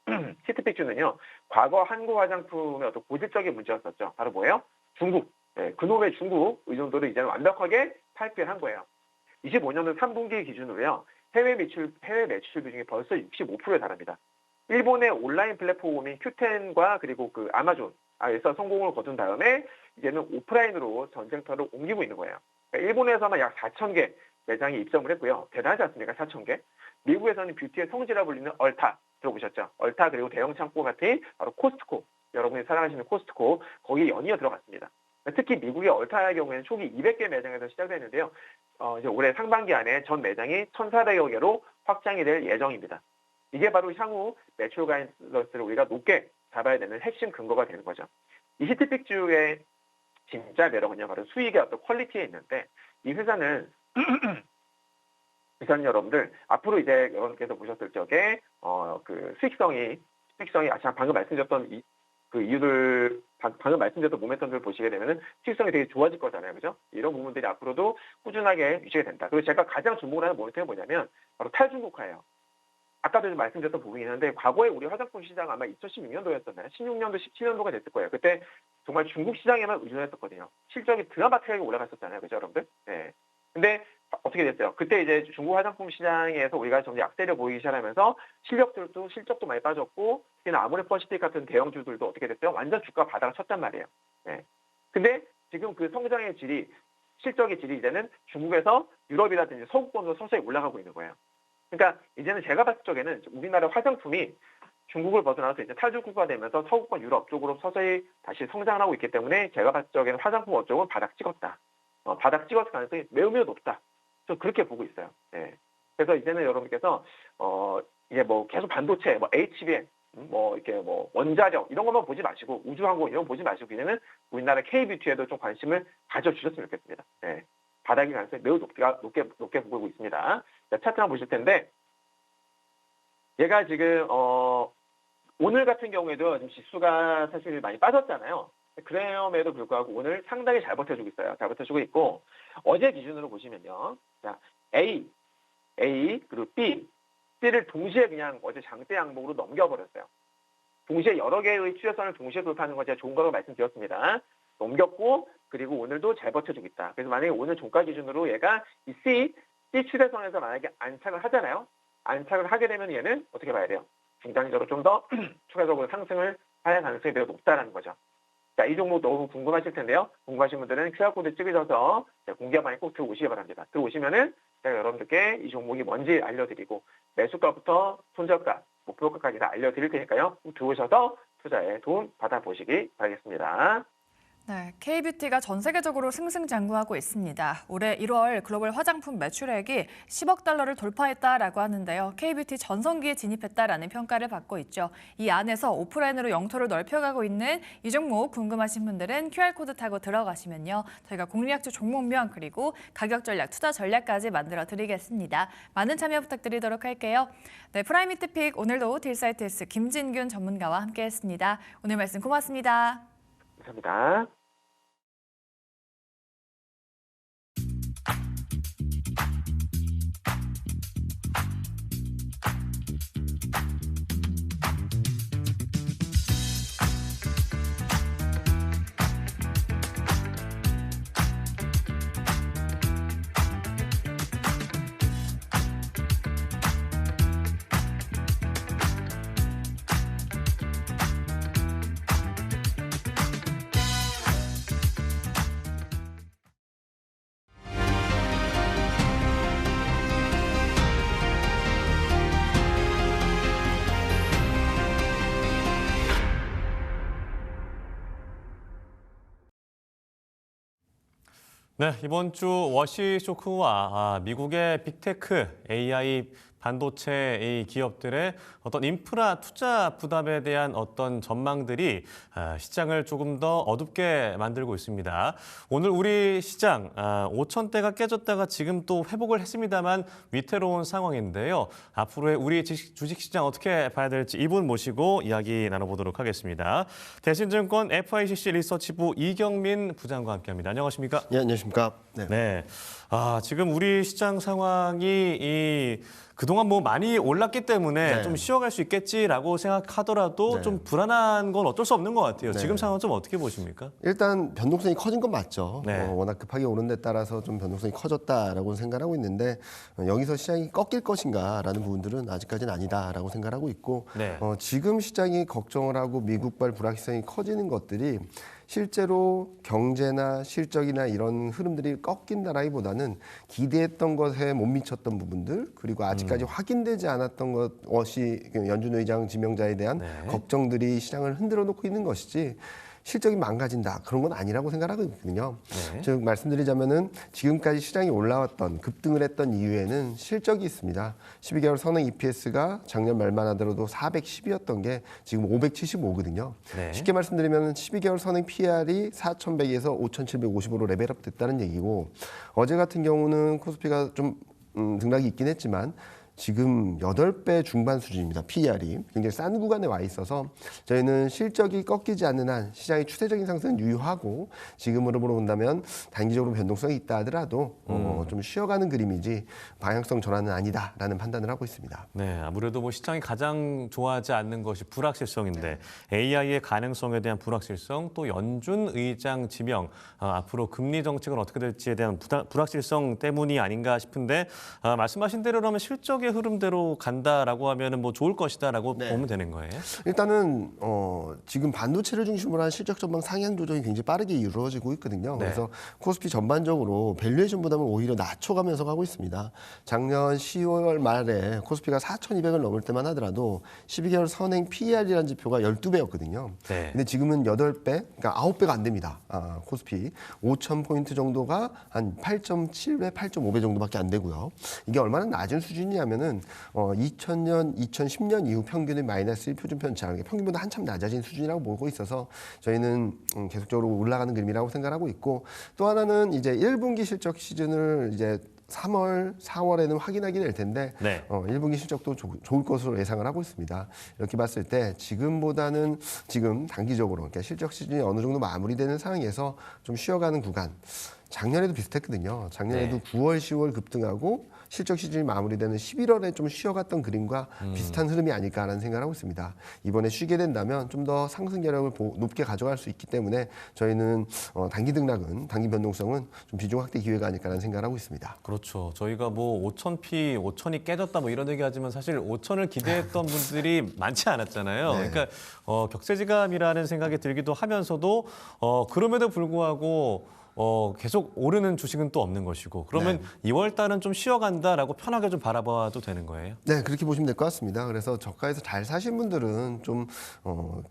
히트픽주는요, 과거 한국 화장품의 어떤 고질적인 문제였었죠. 바로 뭐예요? 중국. 네, 그놈의 중국 의존도를 이제는 완벽하게 탈피한 거예요. 25년도 3분기 기준으로요. 해외 매출 비중이 벌써 65%에 달합니다. 일본의 온라인 플랫폼인 Q10과 그리고 그 아마존에서 성공을 거둔 다음에 이제는 오프라인으로 전쟁터를 옮기고 있는 거예요. 그러니까 일본에서만 약 4,000개 매장이 입점을 했고요. 대단하지 않습니까? 4,000개. 미국에서는 뷰티의 성지라 불리는 얼타 들어보셨죠? 얼타 그리고 대형 창고 같은 바로 코스트코. 여러분이 사랑하시는 코스트코. 거기에 연이어 들어갔습니다. 특히 미국의 얼타의 경우에는 초기 200개 매장에서 시작됐는데요. 이제 올해 상반기 안에 전 매장이 1,400여 개로 확장이 될 예정입니다. 이게 바로 향후 매출 가이던스를 우리가 높게 잡아야 되는 핵심 근거가 되는 거죠. 이 히트픽주의 진짜 매력은요, 바로 수익의 어떤 퀄리티에 있는데 이 회사는 여러분들 앞으로 이제 여러분께서 보셨을 적에 그 수익성이 방금 말씀드렸던 그 이유들 방금 말씀드렸던 모멘텀들을 보시게 되면은 수익성이 되게 좋아질 거잖아요, 그죠? 이런 부분들이 앞으로도 꾸준하게 유지가 된다. 그리고 제가 가장 주목을 하는 모멘텀이 뭐냐면 바로 탈중국화예요. 아까도 좀 말씀드렸던 부분이 있는데 과거에 우리 화장품 시장 아마 2016년도였었나요? 16년도, 17년도가 됐을 거예요. 그때 정말 중국 시장에만 의존했었거든요. 실적이 드라마틱하게 올라갔었잖아요, 그죠, 여러분들? 네. 근데 어떻게 됐어요? 그때 이제 중국 화장품 시장에서 우리가 점점 약세를 보이기 시작하면서 실적도 많이 빠졌고, 특히나 아모레퍼시픽 같은 대형주들도 어떻게 됐어요? 완전 주가 바닥을 쳤단 말이에요. 네. 근데 지금 그 성장의 실적의 질이 이제는 중국에서 유럽이라든지 서구권으로 서서히 올라가고 있는 거예요. 그러니까 이제는 제가 봤을 적에는 우리나라 화장품이 중국을 벗어나서 이제 탈중국화 되면서 서구권 유럽 쪽으로 서서히 다시 성장을 하고 있기 때문에 제가 봤을 적에는 화장품 업종은 바닥 찍었다. 바닥 찍었을 가능성이 매우 높다. 저 그렇게 보고 있어요. 네. 그래서 이제는 여러분께서 이게 뭐 계속 반도체, 뭐 HBM, 이렇게 원자력 이런 것만 보지 마시고 우주항공 이런 거 보지 마시고 이제는 우리나라 K뷰티에도 좀 관심을 가져주셨으면 좋겠습니다. 네. 바닥이 가능성이 매우 높게 보고 있습니다. 자, 차트 한번 보실 텐데 얘가 지금 오늘 같은 경우에도 지금 지수가 사실 많이 빠졌잖아요. 그럼에도 불구하고 오늘 상당히 잘 버텨주고 있어요. 잘 버텨주고 있고 어제 기준으로 보시면요. 자, A 그리고 C를 동시에 그냥 어제 장대 양봉으로 넘겨버렸어요. 동시에 여러 개의 추세선을 동시에 돌파하는 건 제가 좋은 거라고 말씀드렸습니다. 넘겼고 그리고 오늘도 잘 버텨주고 있다. 그래서 만약에 오늘 종가 기준으로 얘가 이 C 추세선에서 만약에 안착을 하잖아요. 안착을 하게 되면 얘는 어떻게 봐야 돼요? 중장기적으로 좀 더 추가적으로 상승을 할 가능성이 매우 높다는 거죠. 자, 이 종목 너무 궁금하실 텐데요. 궁금하신 분들은 QR코드 찍으셔서 공개방에 꼭 들어오시기 바랍니다. 들어오시면은 제가 여러분들께 이 종목이 뭔지 알려드리고 매수가부터 손절가, 목표가까지 다 알려드릴 테니까요. 꼭 들어오셔서 투자에 도움 받아보시기 바라겠습니다. 네, K뷰티가 전 세계적으로 승승장구하고 있습니다. 올해 1월 글로벌 화장품 매출액이 10억 달러를 돌파했다라고 하는데요. K뷰티 전성기에 진입했다라는 평가를 받고 있죠. 이 안에서 오프라인으로 영토를 넓혀가고 있는 이 종목 궁금하신 분들은 QR코드 타고 들어가시면요. 저희가 공략주 종목명 그리고 가격 전략, 투자 전략까지 만들어 드리겠습니다. 많은 참여 부탁드리도록 할게요. 네, 프라임히트픽 오늘도 딜사이트S 김진균 전문가와 함께했습니다. 오늘 말씀 고맙습니다. 감사합니다. 네, 이번 주 워시 쇼크와 미국의 빅테크, AI, 반도체 이 기업들의 어떤 인프라 투자 부담에 대한 어떤 전망들이 시장을 조금 더 어둡게 만들고 있습니다. 오늘 우리 시장 5천대가 깨졌다가 지금 또 회복을 했습니다만 위태로운 상황인데요. 앞으로의 우리 주식시장 어떻게 봐야 될지 이분 모시고 이야기 나눠보도록 하겠습니다. 대신증권 FICC 리서치부 이경민 부장과 함께합니다. 안녕하십니까? 네, 안녕하십니까? 네. 지금 우리 시장 상황이 그동안 뭐 많이 올랐기 때문에 네. 좀 쉬어갈 수 있겠지라고 생각하더라도 네. 좀 불안한 건 어쩔 수 없는 것 같아요. 네. 지금 상황 좀 어떻게 보십니까? 일단 변동성이 커진 건 맞죠. 네. 워낙 급하게 오른 데 따라서 좀 변동성이 커졌다라고 생각하고 있는데 여기서 시장이 꺾일 것인가라는 부분들은 아직까지는 아니다라고 생각하고 있고 네. 지금 시장이 걱정을 하고 미국발 불확실성이 커지는 것들이 실제로 경제나 실적이나 이런 흐름들이 꺾인다라기보다는 기대했던 것에 못 미쳤던 부분들 그리고 아직까지 확인되지 않았던 것이 연준 의장 지명자에 대한 네. 걱정들이 시장을 흔들어 놓고 있는 것이지 실적이 망가진다 그런 건 아니라고 생각하거든요. 네. 즉 말씀드리자면은 지금까지 시장이 올라왔던 급등을 했던 이유에는 실적이 있습니다. 12개월 선행 EPS가 작년 말만 하더라도 410이었던 게 지금 575거든요. 네. 쉽게 말씀드리면 12개월 선행 PR이 4,100에서 5,750으로 레벨업 됐다는 얘기고 어제 같은 경우는 코스피가 좀 등락이 있긴 했지만 지금 8배 중반 수준입니다. PER이 굉장히 싼 구간에 와 있어서 저희는 실적이 꺾이지 않는 한 시장의 추세적인 상승은 유효하고 지금으로 본다면 단기적으로 변동성이 있다 하더라도 좀 쉬어가는 그림이지 방향성 전환은 아니다라는 판단을 하고 있습니다. 네, 아무래도 뭐 시장이 가장 좋아하지 않는 것이 불확실성인데 AI의 가능성에 대한 불확실성 또 연준 의장 지명 앞으로 금리 정책은 어떻게 될지에 대한 불확실성 때문이 아닌가 싶은데 말씀하신 대로 그러면 실적의 흐름대로 간다라고 하면은 뭐 좋을 것이다라고 네. 보면 되는 거예요. 일단은 지금 반도체를 중심으로 한 실적 전망 상향 조정이 굉장히 빠르게 이루어지고 있거든요. 네. 그래서 코스피 전반적으로 밸류에이션 부담을 오히려 낮춰가면서 가고 있습니다. 작년 10월 말에 코스피가 4,200을 넘을 때만 하더라도 12개월 선행 PER이라는 지표가 12배였거든요. 네. 근데 지금은 8배, 그러니까 9배가 안 됩니다. 코스피 5,000포인트 정도가 한 8.7배, 8.5배 정도밖에 안 되고요. 이게 얼마나 낮은 수준이냐면은 2000년, 2010년 이후 평균의 마이너스 1표준 편차가 평균보다 한참 낮아진 수준이라고 보고 있어서 저희는 계속적으로 올라가는 그림이라고 생각하고 있고 또 하나는 이제 1분기 실적 시즌을 이제 3월, 4월에는 확인하게 될 텐데 네. 1분기 실적도 좋을 것으로 예상을 하고 있습니다. 이렇게 봤을 때 지금보다는 지금 단기적으로 그러니까 실적 시즌이 어느 정도 마무리되는 상황에서 좀 쉬어가는 구간 작년에도 비슷했거든요. 작년에도 네. 9월, 10월 급등하고 실적 시즌이 마무리되는 11월에 좀 쉬어갔던 그림과 비슷한 흐름이 아닐까라는 생각을 하고 있습니다. 이번에 쉬게 된다면 좀 더 상승 여력을 높게 가져갈 수 있기 때문에 저희는 단기 등락은, 단기 변동성은 좀 비중 확대 기회가 아닐까라는 생각을 하고 있습니다. 그렇죠. 저희가 뭐 5,000이 깨졌다 뭐 이런 얘기하지만 사실 5,000을 기대했던 분들이 많지 않았잖아요. 네. 그러니까 격세지감이라는 생각이 들기도 하면서도 그럼에도 불구하고 계속 오르는 주식은 또 없는 것이고 그러면 2월 달은 좀 쉬어간다라고 편하게 좀 바라봐도 되는 거예요? 네, 그렇게 보시면 될 것 같습니다. 그래서 저가에서 잘 사신 분들은 좀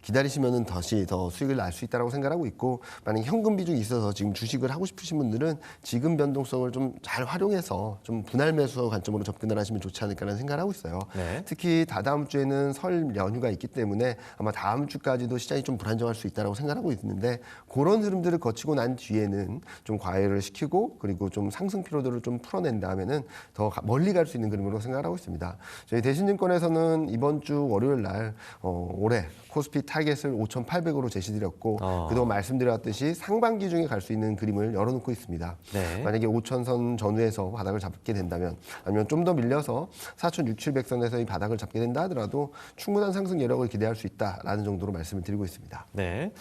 기다리시면은 다시 더 수익을 날 수 있다고 생각하고 있고, 만약 현금 비중이 있어서 지금 주식을 하고 싶으신 분들은 지금 변동성을 좀 잘 활용해서 좀 분할 매수 관점으로 접근을 하시면 좋지 않을까라는 생각을 하고 있어요. 네. 특히 다다음 주에는 설 연휴가 있기 때문에 아마 다음 주까지도 시장이 좀 불안정할 수 있다고 생각하고 있는데, 그런 흐름들을 거치고 난 뒤에는 좀 과열을 시키고 그리고 좀 상승 피로도를 좀 풀어낸 다음에는 더 멀리 갈 수 있는 그림으로 생각하고 있습니다. 저희 대신증권에서는 이번 주 월요일 날 올해 코스피 타겟을 5,800으로 제시드렸고 그동안 말씀드렸듯이 상반기 중에 갈 수 있는 그림을 열어놓고 있습니다. 네. 만약에 5,000선 전후에서 바닥을 잡게 된다면, 아니면 좀 더 밀려서 4,600~700선에서 이 바닥을 잡게 된다 하더라도 충분한 상승 여력을 기대할 수 있다라는 정도로 말씀을 드리고 있습니다. 네.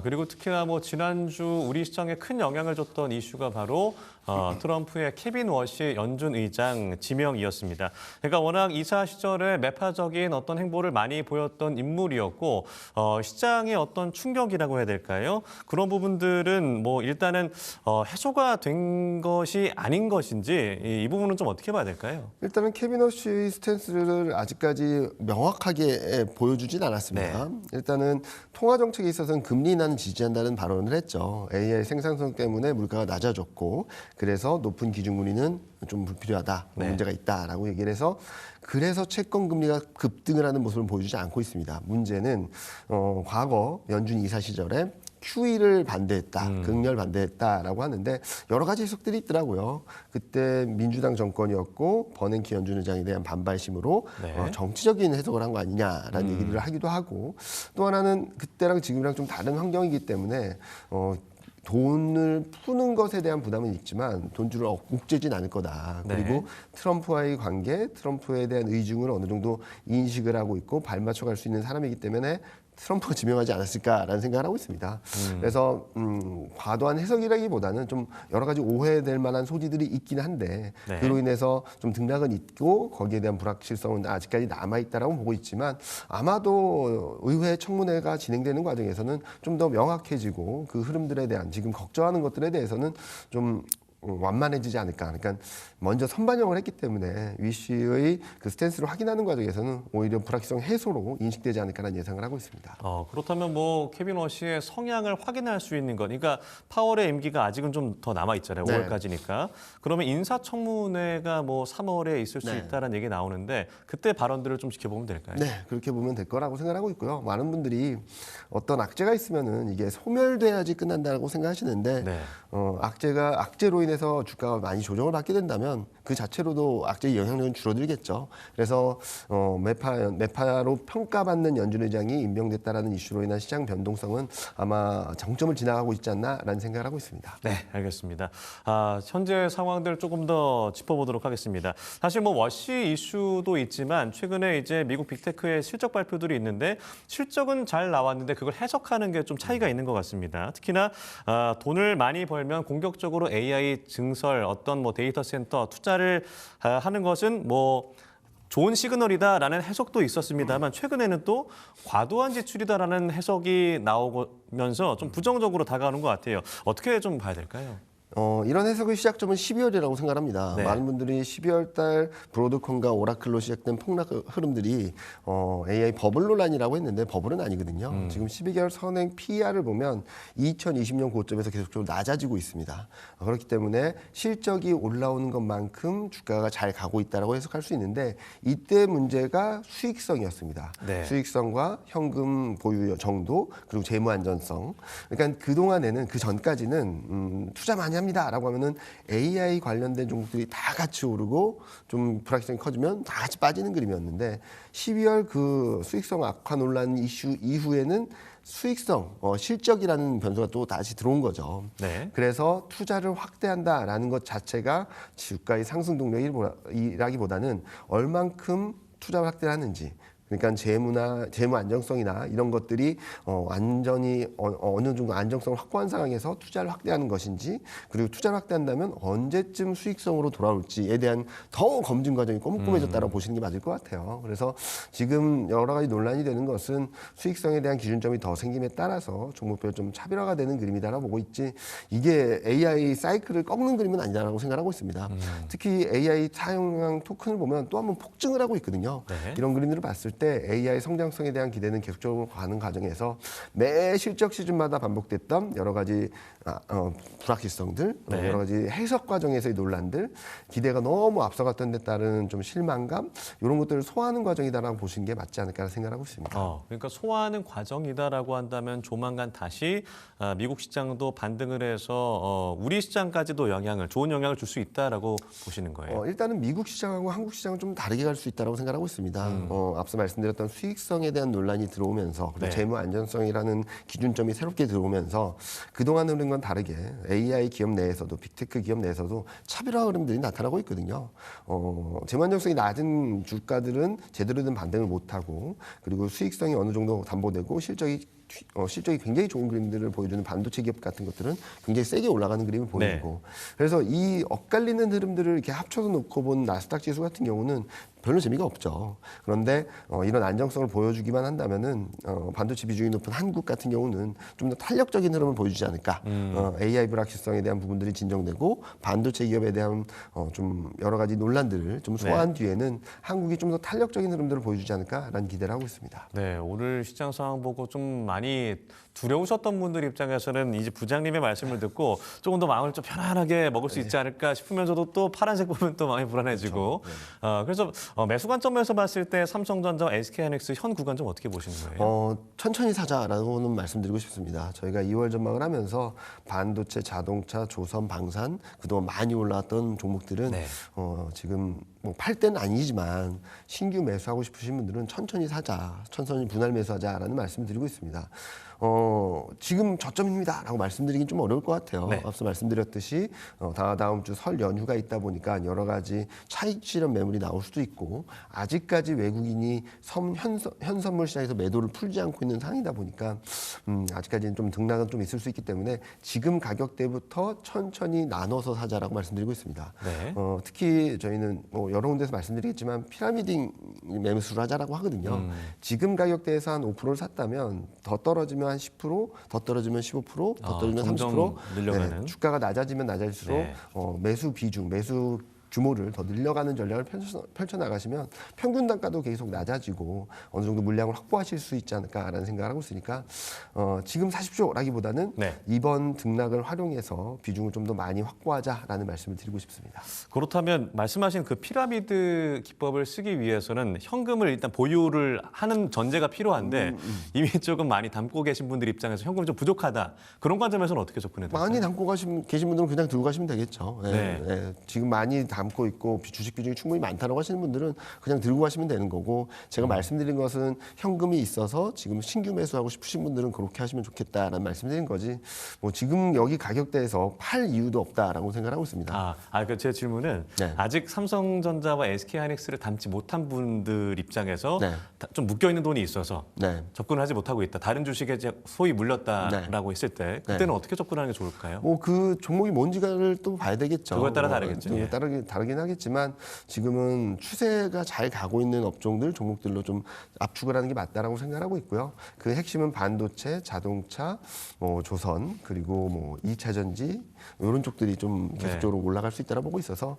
그리고 특히나 뭐 지난주 우리 시장에 큰 영향을 줬던 이슈가 바로 트럼프의 케빈 워시 연준 의장 지명이었습니다. 그러니까 워낙 이사 시절에 매파적인 어떤 행보를 많이 보였던 인물이었고 시장의 어떤 충격이라고 해야 될까요? 그런 부분들은 뭐 일단은 해소가 된 것이 아닌 것인지 이 부분은 좀 어떻게 봐야 될까요? 일단은 케빈 워시 스탠스를 아직까지 명확하게 보여주진 않았습니다. 일단은 통화 정책에 있어서는 금리 인하는 지지한다는 발언을 했죠. AI 생산성 때문에 물가가 낮아졌고 그래서 높은 기준금리는 좀 불필요하다, 문제가 있다라고 얘기를 해서 그래서 채권 금리가 급등을 하는 모습을 보여주지 않고 있습니다. 문제는 과거 연준 이사 시절에 QE를 반대했다, 극렬 반대했다라고 하는데 여러 가지 해석들이 있더라고요. 그때 민주당 정권이었고 버냉키 연준 의장에 대한 반발심으로 정치적인 해석을 한 거 아니냐라는 얘기를 하기도 하고, 또 하나는 그때랑 지금이랑 좀 다른 환경이기 때문에 돈을 푸는 것에 대한 부담은 있지만 돈줄을 옥죄진 않을 거다. 그리고 트럼프와의 관계, 트럼프에 대한 의중을 어느 정도 인식을 하고 있고 발맞춰 갈 수 있는 사람이기 때문에 트럼프가 지명하지 않았을까라는 생각을 하고 있습니다. 그래서 과도한 해석이라기보다는 좀 여러 가지 오해될 만한 소지들이 있긴 한데 그로 인해서 좀 등락은 있고 거기에 대한 불확실성은 아직까지 남아있다라고 보고 있지만, 아마도 의회 청문회가 진행되는 과정에서는 좀 더 명확해지고 그 흐름들에 대한 지금 걱정하는 것들에 대해서는 좀 완만해지지 않을까. 그러니까 먼저 선반영을 했기 때문에 위 씨의 그 스탠스를 확인하는 과정에서는 오히려 불확실성 해소로 인식되지 않을까라는 예상을 하고 있습니다. 그렇다면 뭐 케빈 워시의 성향을 확인할 수 있는 것, 그러니까 파월의 임기가 아직은 좀 더 남아 있잖아요. 5월까지니까. 그러면 인사청문회가 뭐 3월에 있을 수 있다는 얘기 나오는데 그때 발언들을 좀 지켜보면 될까요? 네, 그렇게 보면 될 거라고 생각하고 있고요. 많은 분들이 어떤 악재가 있으면은 이게 소멸돼야지 끝난다고 생각하시는데 악재로 인해서 주가가 많이 조정을 받게 된다면 그 자체로도 악재의 영향력은 줄어들겠죠. 그래서 매파로 평가받는 연준 의장이 임명됐다라는 이슈로 인한 시장 변동성은 아마 정점을 지나가고 있지 않나라는 생각을 하고 있습니다. 네, 알겠습니다. 현재 상황들 조금 더 짚어보도록 하겠습니다. 사실 뭐 워시 이슈도 있지만 최근에 이제 미국 빅테크의 실적 발표들이 있는데 실적은 잘 나왔는데 그걸 해석하는 게 좀 차이가 있는 것 같습니다. 특히나 돈을 많이 벌면 공격적으로 AI 증설, 어떤 뭐 데이터 센터 투자를 하는 것은 뭐 좋은 시그널이다라는 해석도 있었습니다만 최근에는 또 과도한 지출이다라는 해석이 나오면서 좀 부정적으로 다가오는 것 같아요. 어떻게 좀 봐야 될까요? 이런 해석의 시작점은 12월이라고 생각합니다. 많은 분들이 12월 달 브로드컴과 오라클로 시작된 폭락 흐름들이 AI 버블 논란이라고 했는데 버블은 아니거든요. 지금 12개월 선행 PER을 보면 2020년 고점에서 계속적으로 낮아지고 있습니다. 그렇기 때문에 실적이 올라오는 것만큼 주가가 잘 가고 있다고 해석할 수 있는데, 이때 문제가 수익성이었습니다. 수익성과 현금 보유 정도, 그리고 재무 안전성. 그러니까 그동안에는, 그 전까지는 투자 많이 하면 합니다라고 하면은 AI 관련된 종목들이 다 같이 오르고 좀 불확실성이 커지면 다 같이 빠지는 그림이었는데 12월 그 수익성 악화 논란 이슈 이후에는 수익성, 실적이라는 변수가 또 다시 들어온 거죠. 네. 그래서 투자를 확대한다라는 것 자체가 주가의 상승 동력이라기보다는 얼만큼 투자를 확대를 하는지. 그러니까 재무 안정성이나 이런 것들이 완전히 어느 정도 안정성을 확보한 상황에서 투자를 확대하는 것인지, 그리고 투자를 확대한다면 언제쯤 수익성으로 돌아올지에 대한 더 검증 과정이 꼼꼼해졌다고 보시는 게 맞을 것 같아요. 그래서 지금 여러 가지 논란이 되는 것은 수익성에 대한 기준점이 더 생김에 따라서 종목별 좀 차별화가 되는 그림이다라고 보고 있지, 이게 AI 사이클을 꺾는 그림은 아니다라고 생각하고 있습니다. 특히 AI 사용량 토큰을 보면 또 한 번 폭증을 하고 있거든요. 네. 이런 그림들을 봤을 때 AI 성장성에 대한 기대는 계속적으로 가는 과정에서 매 실적 시즌마다 반복됐던 여러 가지 불확실성들, 네. 여러 가지 해석 과정에서의 논란들, 기대가 너무 앞서갔던 데 따른 좀 실망감, 이런 것들을 소화하는 과정이다라고 보시는 게 맞지 않을까 생각하고 있습니다. 그러니까 소화하는 과정이다라고 한다면 조만간 다시 미국 시장도 반등을 해서 우리 시장까지도 좋은 영향을 줄 수 있다라고 보시는 거예요. 일단은 미국 시장하고 한국 시장은 좀 다르게 갈 수 있다고 생각하고 있습니다. 앞서 말씀드렸던 수익성에 대한 논란이 들어오면서 그리고 네. 재무 안전성이라는 기준점이 새롭게 들어오면서 그동안 흐름과 다르게 AI 기업 내에서도 빅테크 기업 내에서도 차별화 흐름들이 나타나고 있거든요. 재무 안정성이 낮은 주가들은 제대로 된 반등을 못하고, 그리고 수익성이 어느 정도 담보되고 실적이 굉장히 좋은 그림들을 보여주는 반도체 기업 같은 것들은 굉장히 세게 올라가는 그림을 보이고, 그래서 이 엇갈리는 흐름들을 이렇게 합쳐서 놓고 본 나스닥 지수 같은 경우는 별로 재미가 없죠. 그런데 이런 안정성을 보여주기만 한다면은 반도체 비중이 높은 한국 같은 경우는 좀 더 탄력적인 흐름을 보여주지 않을까. AI 불확실성에 대한 부분들이 진정되고 반도체 기업에 대한 좀 여러 가지 논란들을 좀 소화한 뒤에는 한국이 좀 더 탄력적인 흐름들을 보여주지 않을까라는 기대를 하고 있습니다. 네, 오늘 시장 상황 보고 좀 많이 두려우셨던 분들 입장에서는 이제 부장님의 말씀을 듣고 조금 더 마음을 좀 편안하게 먹을 수 있지 않을까 싶으면서도 또 파란색 보면 또 마음이 불안해지고. 그래서 매수 관점에서 봤을 때 삼성전자와 SK하이닉스 현 구간 좀 어떻게 보시는 거예요? 천천히 사자라고는 말씀드리고 싶습니다. 저희가 2월 전망을 하면서 반도체, 자동차, 조선, 방산 그동안 많이 올라왔던 종목들은 네. 지금 뭐 팔 때는 아니지만 신규 매수하고 싶으신 분들은 천천히 사자, 천천히 분할 매수하자라는 말씀을 드리고 있습니다. 지금 저점입니다라고 말씀드리긴 좀 어려울 것 같아요. 네. 앞서 말씀드렸듯이 다음 주 설 연휴가 있다 보니까 여러 가지 차익 실현 매물이 나올 수도 있고, 아직까지 외국인이 현 선물 시장에서 매도를 풀지 않고 있는 상황이다 보니까 아직까지는 좀 등락은 좀 있을 수 있기 때문에 지금 가격대부터 천천히 나눠서 사자라고 말씀드리고 있습니다. 네. 특히 저희는 뭐 여러 군데서 말씀드리겠지만 피라미딩 매수를 하자라고 하거든요. 지금 가격대에서 한 5%를 샀다면 더 떨어지면 한 10%, 더 떨어지면 15%, 더 떨어지면 점점 30%. 늘려가는. 주가가 낮아지면 낮아질수록 네. 매수 비중, 매수 규모를 더 늘려가는 전략을 펼쳐나가시면 평균 단가도 계속 낮아지고 어느 정도 물량을 확보하실 수 있지 않을까라는 생각을 하고 있으니까 지금 사십시오라기보다는 네. 이번 등락을 활용해서 비중을 좀 더 많이 확보하자라는 말씀을 드리고 싶습니다. 그렇다면 말씀하신 그 피라미드 기법을 쓰기 위해서는 현금을 일단 보유를 하는 전제가 필요한데 이미 조금 많이 담고 계신 분들 입장에서 현금이 좀 부족하다. 그런 관점에서는 어떻게 접근해야 될까요? 많이 담고 계신 분들은 그냥 들고 가시면 되겠죠. 네. 지금 많이 담고 있고 주식 비중이 충분히 많다고 하시는 분들은 그냥 들고 가시면 되는 거고, 제가 말씀드린 것은 현금이 있어서 지금 신규 매수하고 싶으신 분들은 그렇게 하시면 좋겠다라는 말씀드린 거지, 뭐 지금 여기 가격대에서 팔 이유도 없다라고 생각하고 있습니다. 제 질문은 네. 아직 삼성전자와 SK하이닉스를 담지 못한 분들 입장에서 네. 좀 묶여 있는 돈이 있어서 네. 접근을 하지 못하고 있다. 다른 주식에 이제 소위 물렸다라고 했을 때 그때는 어떻게 접근하는 게 좋을까요? 뭐 그 종목이 뭔지를 또 봐야 되겠죠. 그거에 따라 다르겠죠. 예. 다르긴 하겠지만 지금은 추세가 잘 가고 있는 업종들, 종목들로 좀 압축을 하는 게 맞다라고 생각하고 있고요. 그 핵심은 반도체, 자동차, 뭐 조선, 그리고 뭐 2차 전지 이런 쪽들이 좀 계속적으로 올라갈 수 있다고 보고 있어서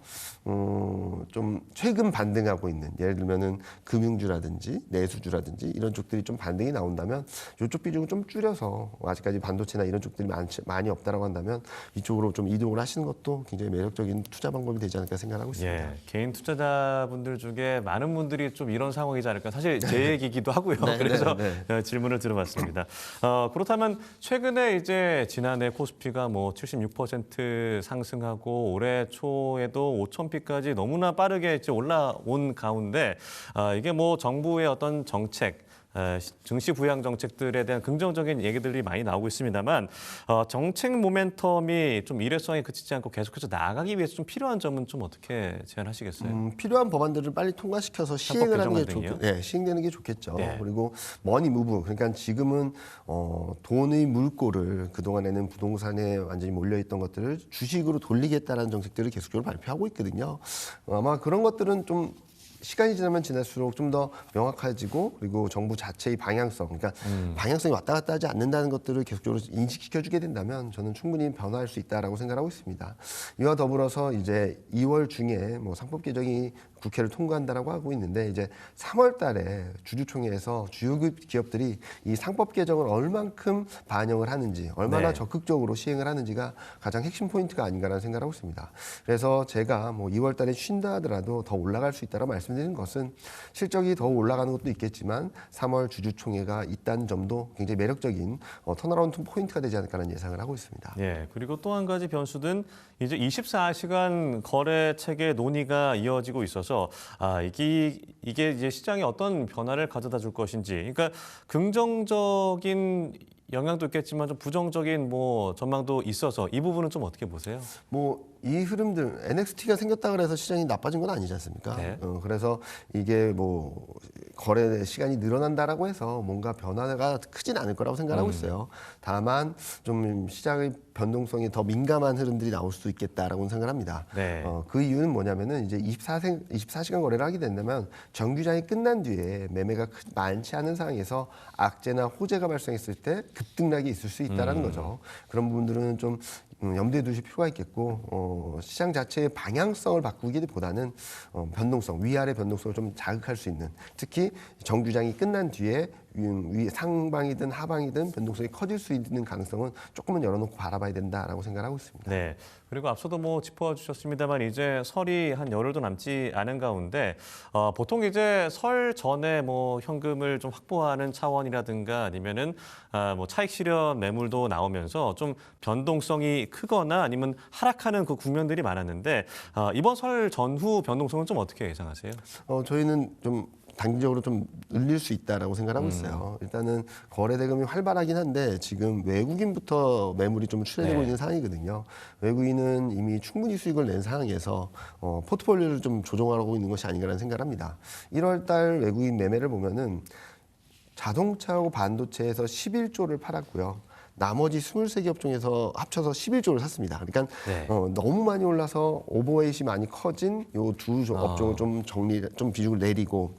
좀 최근 반등하고 있는, 예를 들면은 금융주라든지 내수주라든지 이런 쪽들이 좀 반등이 나온다면 이쪽 비중을 좀 줄여서, 아직까지 반도체나 이런 쪽들이 많이 없다라고 한다면 이쪽으로 좀 이동을 하시는 것도 굉장히 매력적인 투자 방법이 되지 않을까 생각합니다. 생각하고 있습니다. 예, 개인 투자자분들 중에 많은 분들이 좀 이런 상황이지 않을까. 사실 제 얘기기도 하고요. 그래서 질문을 드려봤습니다. 그렇다면 최근에 이제 지난해 코스피가 뭐 76% 상승하고 올해 초에도 5,000피까지 너무나 빠르게 이제 올라온 가운데 이게 뭐 정부의 어떤 정책, 증시 부양 정책들에 대한 긍정적인 얘기들이 많이 나오고 있습니다만 정책 모멘텀이 좀 일회성에 그치지 않고 계속해서 나아가기 위해서 좀 필요한 점은 좀 어떻게 제안하시겠어요? 필요한 법안들을 빨리 통과시켜서 시행을 하는 게 시행되는 게 좋겠죠. 네. 그리고 머니 무브, 그러니까 지금은 돈의 물꼬를 그동안에는 부동산에 완전히 몰려있던 것들을 주식으로 돌리겠다는 정책들을 계속적으로 발표하고 있거든요. 아마 그런 것들은 좀 시간이 지나면 지날수록 좀 더 명확해지고 그리고 정부 자체의 방향성, 그러니까 방향성이 왔다 갔다 하지 않는다는 것들을 계속적으로 인식시켜주게 된다면 저는 충분히 변화할 수 있다라고 생각하고 있습니다. 이와 더불어서 이제 2월 중에 뭐 상법 개정이 국회를 통과한다라고 하고 있는데 이제 3월 달에 주주총회에서 주요 기업들이 이 상법 개정을 얼만큼 반영을 하는지, 얼마나 적극적으로 시행을 하는지가 가장 핵심 포인트가 아닌가라는 생각을 하고 있습니다. 그래서 제가 뭐 2월 달에 쉰다 하더라도 더 올라갈 수 있다고 말씀드리는 것은 실적이 더 올라가는 것도 있겠지만 3월 주주총회가 있다는 점도 굉장히 매력적인 턴어라운드 포인트가 되지 않을까라는 예상을 하고 있습니다. 예, 그리고 또 한 가지 변수는 이제 24시간 거래 체계 논의가 이어지고 있어서 이게 이제 시장에 어떤 변화를 가져다 줄 것인지, 그러니까 긍정적인 영향도 있겠지만 좀 부정적인 뭐 전망도 있어서 이 부분은 좀 어떻게 보세요? 뭐 이 흐름들 NXT가 생겼다 그래서 시장이 나빠진 건 아니지 않습니까? 네. 그래서 이게 뭐 거래 시간이 늘어난다라고 해서 뭔가 변화가 크진 않을 거라고 생각하고 있어요. 다만 좀 시장의 변동성이 더 민감한 흐름들이 나올 수도 있겠다라고 생각합니다. 네. 그 이유는 뭐냐면은 이제 24시간 거래를 하게 된다면 정규장이 끝난 뒤에 매매가 많지 않은 상황에서 악재나 호재가 발생했을 때 급등락이 있을 수 있다라는 거죠. 그런 부분들은 좀 염두에 두실 필요가 있겠고 시장 자체의 방향성을 바꾸기보다는 변동성, 위아래 변동성을 좀 자극할 수 있는, 특히 정규장이 끝난 뒤에 상방이든 하방이든 변동성이 커질 수 있는 가능성은 조금은 열어놓고 바라봐야 된다라고 생각하고 있습니다. 네. 그리고 앞서도 뭐 짚어주셨습니다만 이제 설이 한 열흘도 남지 않은 가운데 보통 이제 설 전에 뭐 현금을 좀 확보하는 차원이라든가 아니면은 뭐 차익 실현 매물도 나오면서 좀 변동성이 크거나 아니면 하락하는 그 국면들이 많았는데 이번 설 전후 변동성은 좀 어떻게 예상하세요? 저희는 좀 단기적으로 좀 늘릴 수 있다라고 생각하고 있어요. 일단은 거래 대금이 활발하긴 한데 지금 외국인부터 매물이 좀 출현되고 있는 상황이거든요. 외국인은 이미 충분히 수익을 낸 상황에서 포트폴리오를 좀 조정하고 있는 것이 아닌가라는 생각을 합니다. 1월 달 외국인 매매를 보면은 자동차하고 반도체에서 11조를 팔았고요. 나머지 23개 업종에서 합쳐서 11조를 샀습니다. 그러니까 너무 많이 올라서 오버웨이트이 많이 커진 요 두 업종을 좀 좀 비중을 내리고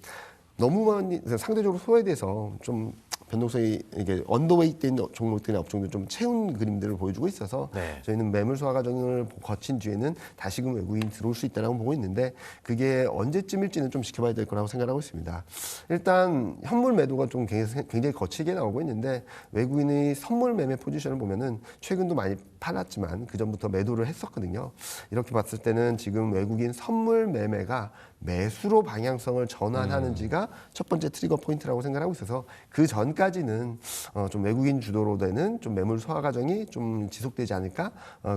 너무 많이 상대적으로 소외돼서 좀 변동성이 이게 언더웨이트된 종목들이나 업종들 좀 채운 그림들을 보여주고 있어서 저희는 매물 소화 과정을 거친 뒤에는 다시금 외국인이 들어올 수 있다고 보고 있는데 그게 언제쯤일지는 좀 지켜봐야 될 거라고 생각하고 있습니다. 일단 현물 매도가 좀 굉장히 거칠게 나오고 있는데 외국인의 선물 매매 포지션을 보면은 최근도 많이 팔았지만 그 전부터 매도를 했었거든요. 이렇게 봤을 때는 지금 외국인 선물 매매가 매수로 방향성을 전환하는지가 첫 번째 트리거 포인트라고 생각하고 있어서 그 전까지는 좀 외국인 주도로 되는 좀 매물 소화 과정이 좀 지속되지 않을까,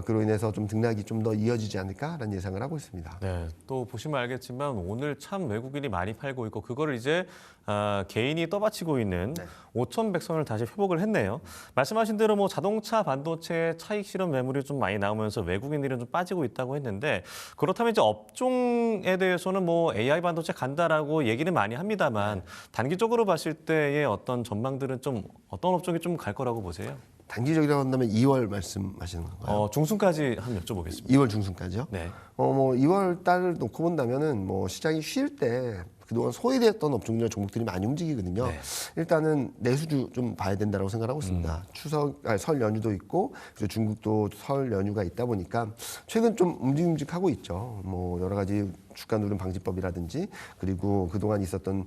그로 인해서 좀 등락이 좀 더 이어지지 않을까라는 예상을 하고 있습니다. 네, 또 보시면 알겠지만 오늘 참 외국인이 많이 팔고 있고 그거를 이제 개인이 떠받치고 있는 5,100선을 다시 회복을 했네요. 말씀하신 대로 뭐 자동차, 반도체 차익 실현 매물이 좀 많이 나오면서 외국인들은 좀 빠지고 있다고 했는데 그렇다면 이제 업종에 대해서는 뭐 AI 반도체 간다라고 얘기는 많이 합니다만 단기적으로 봤을 때의 어떤 전망들은 좀 어떤 업종이 좀 갈 거라고 보세요? 단기적이라고 한다면 2월 말씀하시는 건가요? 중순까지 한번 여쭤보겠습니다. 2월 중순까지요? 네. 뭐 2월 달을 놓고 본다면은 뭐 시장이 쉴 때 그동안 소외되었던 업종이나 종목들이 많이 움직이거든요. 일단은 내수주 좀 봐야 된다고 생각하고 있습니다. 설 연휴도 있고 그리고 중국도 설 연휴가 있다 보니까 최근 좀 움직하고 있죠. 뭐 여러 가지 주가 누름 방지법이라든지 그리고 그동안 있었던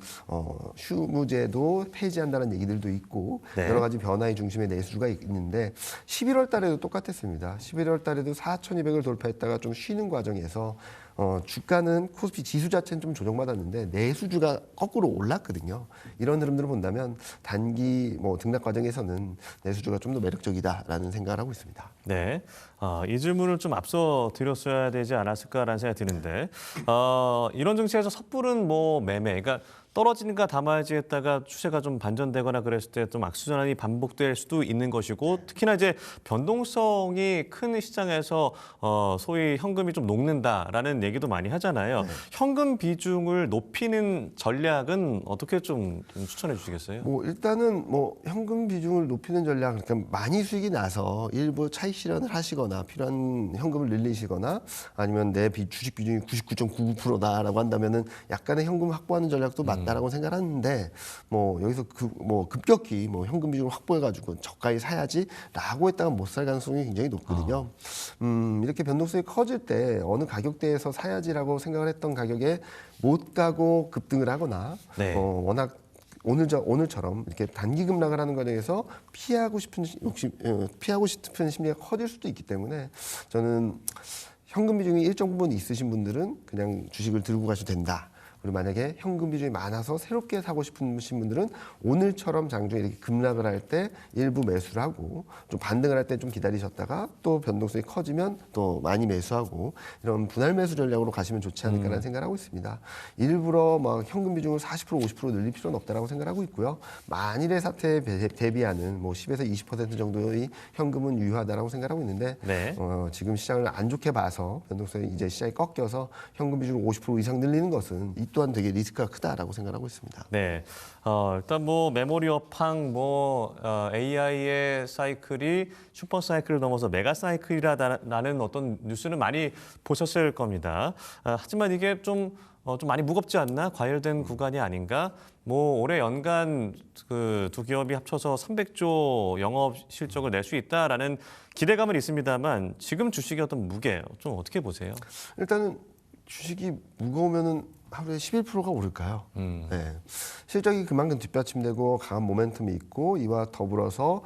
휴무제도 폐지한다는 얘기들도 있고 여러 가지 변화의 중심에 내수주가 있는데 11월 달에도 똑같았습니다. 11월 달에도 4,200을 돌파했다가 좀 쉬는 과정에서 주가는 코스피 지수 자체는 좀 조정받았는데 내수주가 거꾸로 올랐거든요. 이런 흐름들을 본다면 단기 등락 과정에서는 내수주가 좀 더 매력적이다라는 생각을 하고 있습니다. 네, 이 질문을 좀 앞서 드렸어야 되지 않았을까라는 생각이 드는데 이런 증시에서 섣부른 매매, 그러니까 떨어지니까 담아야지 했다가 추세가 좀 반전되거나 그랬을 때 좀 악순환이 반복될 수도 있는 것이고 특히나 이제 변동성이 큰 시장에서 소위 현금이 좀 녹는다라는 얘기도 많이 하잖아요. 네. 현금 비중을 높이는 전략은 어떻게 좀 추천해 주시겠어요? 일단은 현금 비중을 높이는 전략, 그러니까 많이 수익이 나서 일부 차익 실현을 하시거나 필요한 현금을 늘리시거나 아니면 내 주식 비중이 99.99%다라고 한다면은 약간의 현금 확보하는 전략도 맞다라고 생각하는데 여기서 급격히 현금 비중을 확보해가지고 저가에 사야지라고 했다가 못 살 가능성이 굉장히 높거든요. 이렇게 변동성이 커질 때 어느 가격대에서 사야지라고 생각을 했던 가격에 못 가고 급등을 하거나 네. 워낙 오늘처럼 이렇게 단기 급락을 하는 과정에서 피하고 싶은 심리가 커질 수도 있기 때문에 저는 현금 비중이 일정 부분 있으신 분들은 그냥 주식을 들고 가셔도 된다. 그리고 만약에 현금 비중이 많아서 새롭게 사고 싶으신 분들은 오늘처럼 장중에 이렇게 급락을 할 때 일부 매수를 하고 좀 반등을 할 때 좀 기다리셨다가 또 변동성이 커지면 또 많이 매수하고 이런 분할 매수 전략으로 가시면 좋지 않을까라는 생각을 하고 있습니다. 일부러 현금 비중을 40% 50% 늘릴 필요는 없다라고 생각하고 있고요. 만일의 사태에 대비하는 10에서 20% 정도의 현금은 유효하다라고 생각하고 있는데 네. 지금 시장을 안 좋게 봐서 변동성이 이제 시장이 꺾여서 현금 비중을 50% 이상 늘리는 것은 이 또한 되게 리스크가 크다라고 생각하고 있습니다. 네, 일단 메모리 업황, AI의 사이클이 슈퍼 사이클을 넘어서 메가 사이클이라는 어떤 뉴스는 많이 보셨을 겁니다. 하지만 이게 좀 많이 무겁지 않나? 과열된 구간이 아닌가? 올해 연간 그 두 기업이 합쳐서 300조 영업 실적을 낼 수 있다라는 기대감은 있습니다만 지금 주식의 어떤 무게 좀 어떻게 보세요? 일단은 주식이 무거우면은 하루에 11%가 오를까요? 네. 실적이 그만큼 뒷받침되고 강한 모멘텀이 있고 이와 더불어서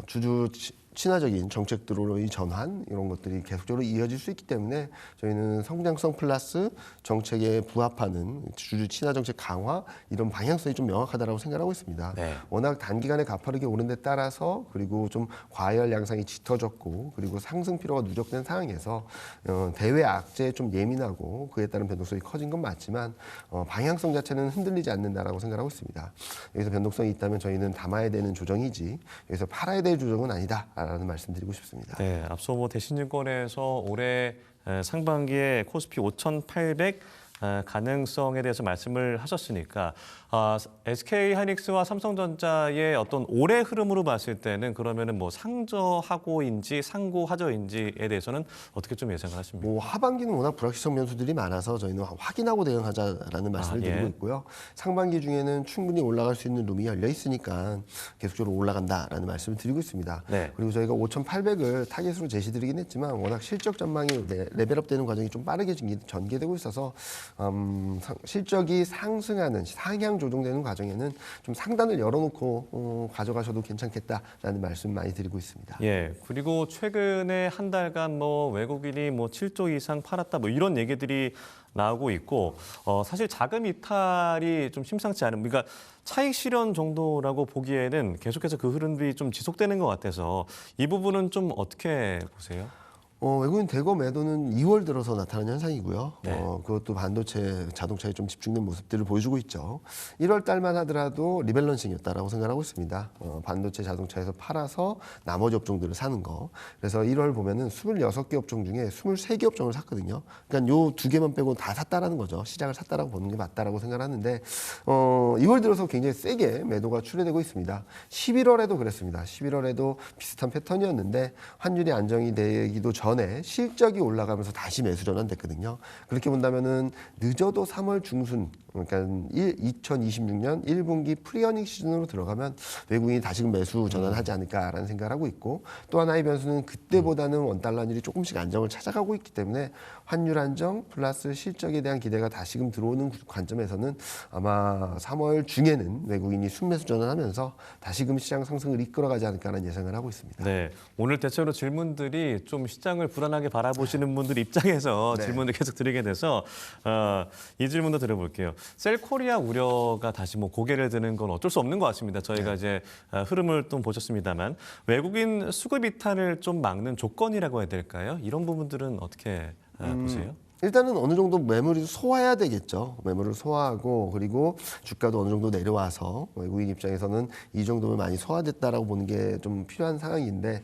주주 친화적인 정책들로의 전환 이런 것들이 계속적으로 이어질 수 있기 때문에 저희는 성장성 플러스 정책에 부합하는 주주 친화 정책 강화 이런 방향성이 좀 명확하다고 생각하고 있습니다. 네. 워낙 단기간에 가파르게 오른 데 따라서 그리고 좀 과열 양상이 짙어졌고 그리고 상승 필요가 누적된 상황에서 대외 악재에 좀 예민하고 그에 따른 변동성이 커진 건 맞지만 방향성 자체는 흔들리지 않는다라고 생각하고 있습니다. 여기서 변동성이 있다면 저희는 담아야 되는 조정이지 여기서 팔아야 될 조정은 아니다라는 말씀드리고 싶습니다. 네, 앞서 대신증권에서 올해 상반기에 코스피 5,800 가능성에 대해서 말씀을 하셨으니까 SK 하이닉스와 삼성전자의 어떤 올해 흐름으로 봤을 때는 그러면은 상저하고인지 상고하저인지에 대해서는 어떻게 좀 예상을 하십니까? 하반기는 워낙 불확실성 변수들이 많아서 저희는 확인하고 대응하자라는 말씀을 드리고 있고요. 상반기 중에는 충분히 올라갈 수 있는 룸이 열려 있으니까 계속적으로 올라간다라는 말씀을 드리고 있습니다. 네. 그리고 저희가 5,800을 타겟으로 제시드리긴 했지만 워낙 실적 전망이 레벨업되는 과정이 좀 빠르게 전개되고 있어서 실적이 상승하는 상향 조정되는 과정에는 좀 상단을 열어놓고 가져가셔도 괜찮겠다라는 말씀 많이 드리고 있습니다. 예, 그리고 최근에 한 달간 외국인이 7조 이상 팔았다 이런 얘기들이 나오고 있고 사실 자금 이탈이 좀 심상치 않은 그러니까 차익 실현 정도라고 보기에는 계속해서 그 흐름들이 좀 지속되는 것 같아서 이 부분은 좀 어떻게 보세요? 외국인 대거 매도는 2월 들어서 나타난 현상이고요. 네. 그것도 반도체, 자동차에 좀 집중된 모습들을 보여주고 있죠. 1월 달만 하더라도 리밸런싱이었다라고 생각하고 있습니다. 반도체, 자동차에서 팔아서 나머지 업종들을 사는 거. 그래서 1월 보면은 26개 업종 중에 23개 업종을 샀거든요. 그러니까 요 두 개만 빼고 다 샀다라는 거죠. 시장을 샀다라고 보는 게 맞다라고 생각하는데 2월 들어서 굉장히 세게 매도가 출회되고 있습니다. 11월에도 그랬습니다. 11월에도 비슷한 패턴이었는데 환율이 안정이 되기도 전에 실적이 올라가면서 다시 매수 전환됐거든요. 그렇게 본다면은 늦어도 3월 중순, 그러니까 2026년 1분기 프리어닝 시즌으로 들어가면 외국인이 다시금 매수 전환하지 않을까라는 생각을 하고 있고 또 하나의 변수는 그때보다는 원달러 환율이 조금씩 안정을 찾아가고 있기 때문에 환율 안정 플러스 실적에 대한 기대가 다시금 들어오는 관점에서는 아마 3월 중에는 외국인이 순매수 전환하면서 다시금 시장 상승을 이끌어가지 않을까라는 예상을 하고 있습니다. 네, 오늘 대체로 질문들이 좀 시장을 시장을 불안하게 바라보시는 분들 입장에서 네. 질문을 계속 드리게 돼서 이 질문도 드려볼게요. 셀코리아 우려가 다시 뭐 고개를 드는 건 어쩔 수 없는 것 같습니다. 저희가 이제 흐름을 좀 보셨습니다만 외국인 수급 이탈을 좀 막는 조건이라고 해야 될까요? 이런 부분들은 어떻게 보세요? 일단은 어느 정도 매물이 소화해야 되겠죠. 매물을 소화하고 그리고 주가도 어느 정도 내려와서 외국인 입장에서는 이 정도면 많이 소화됐다라고 보는 게 좀 필요한 상황인데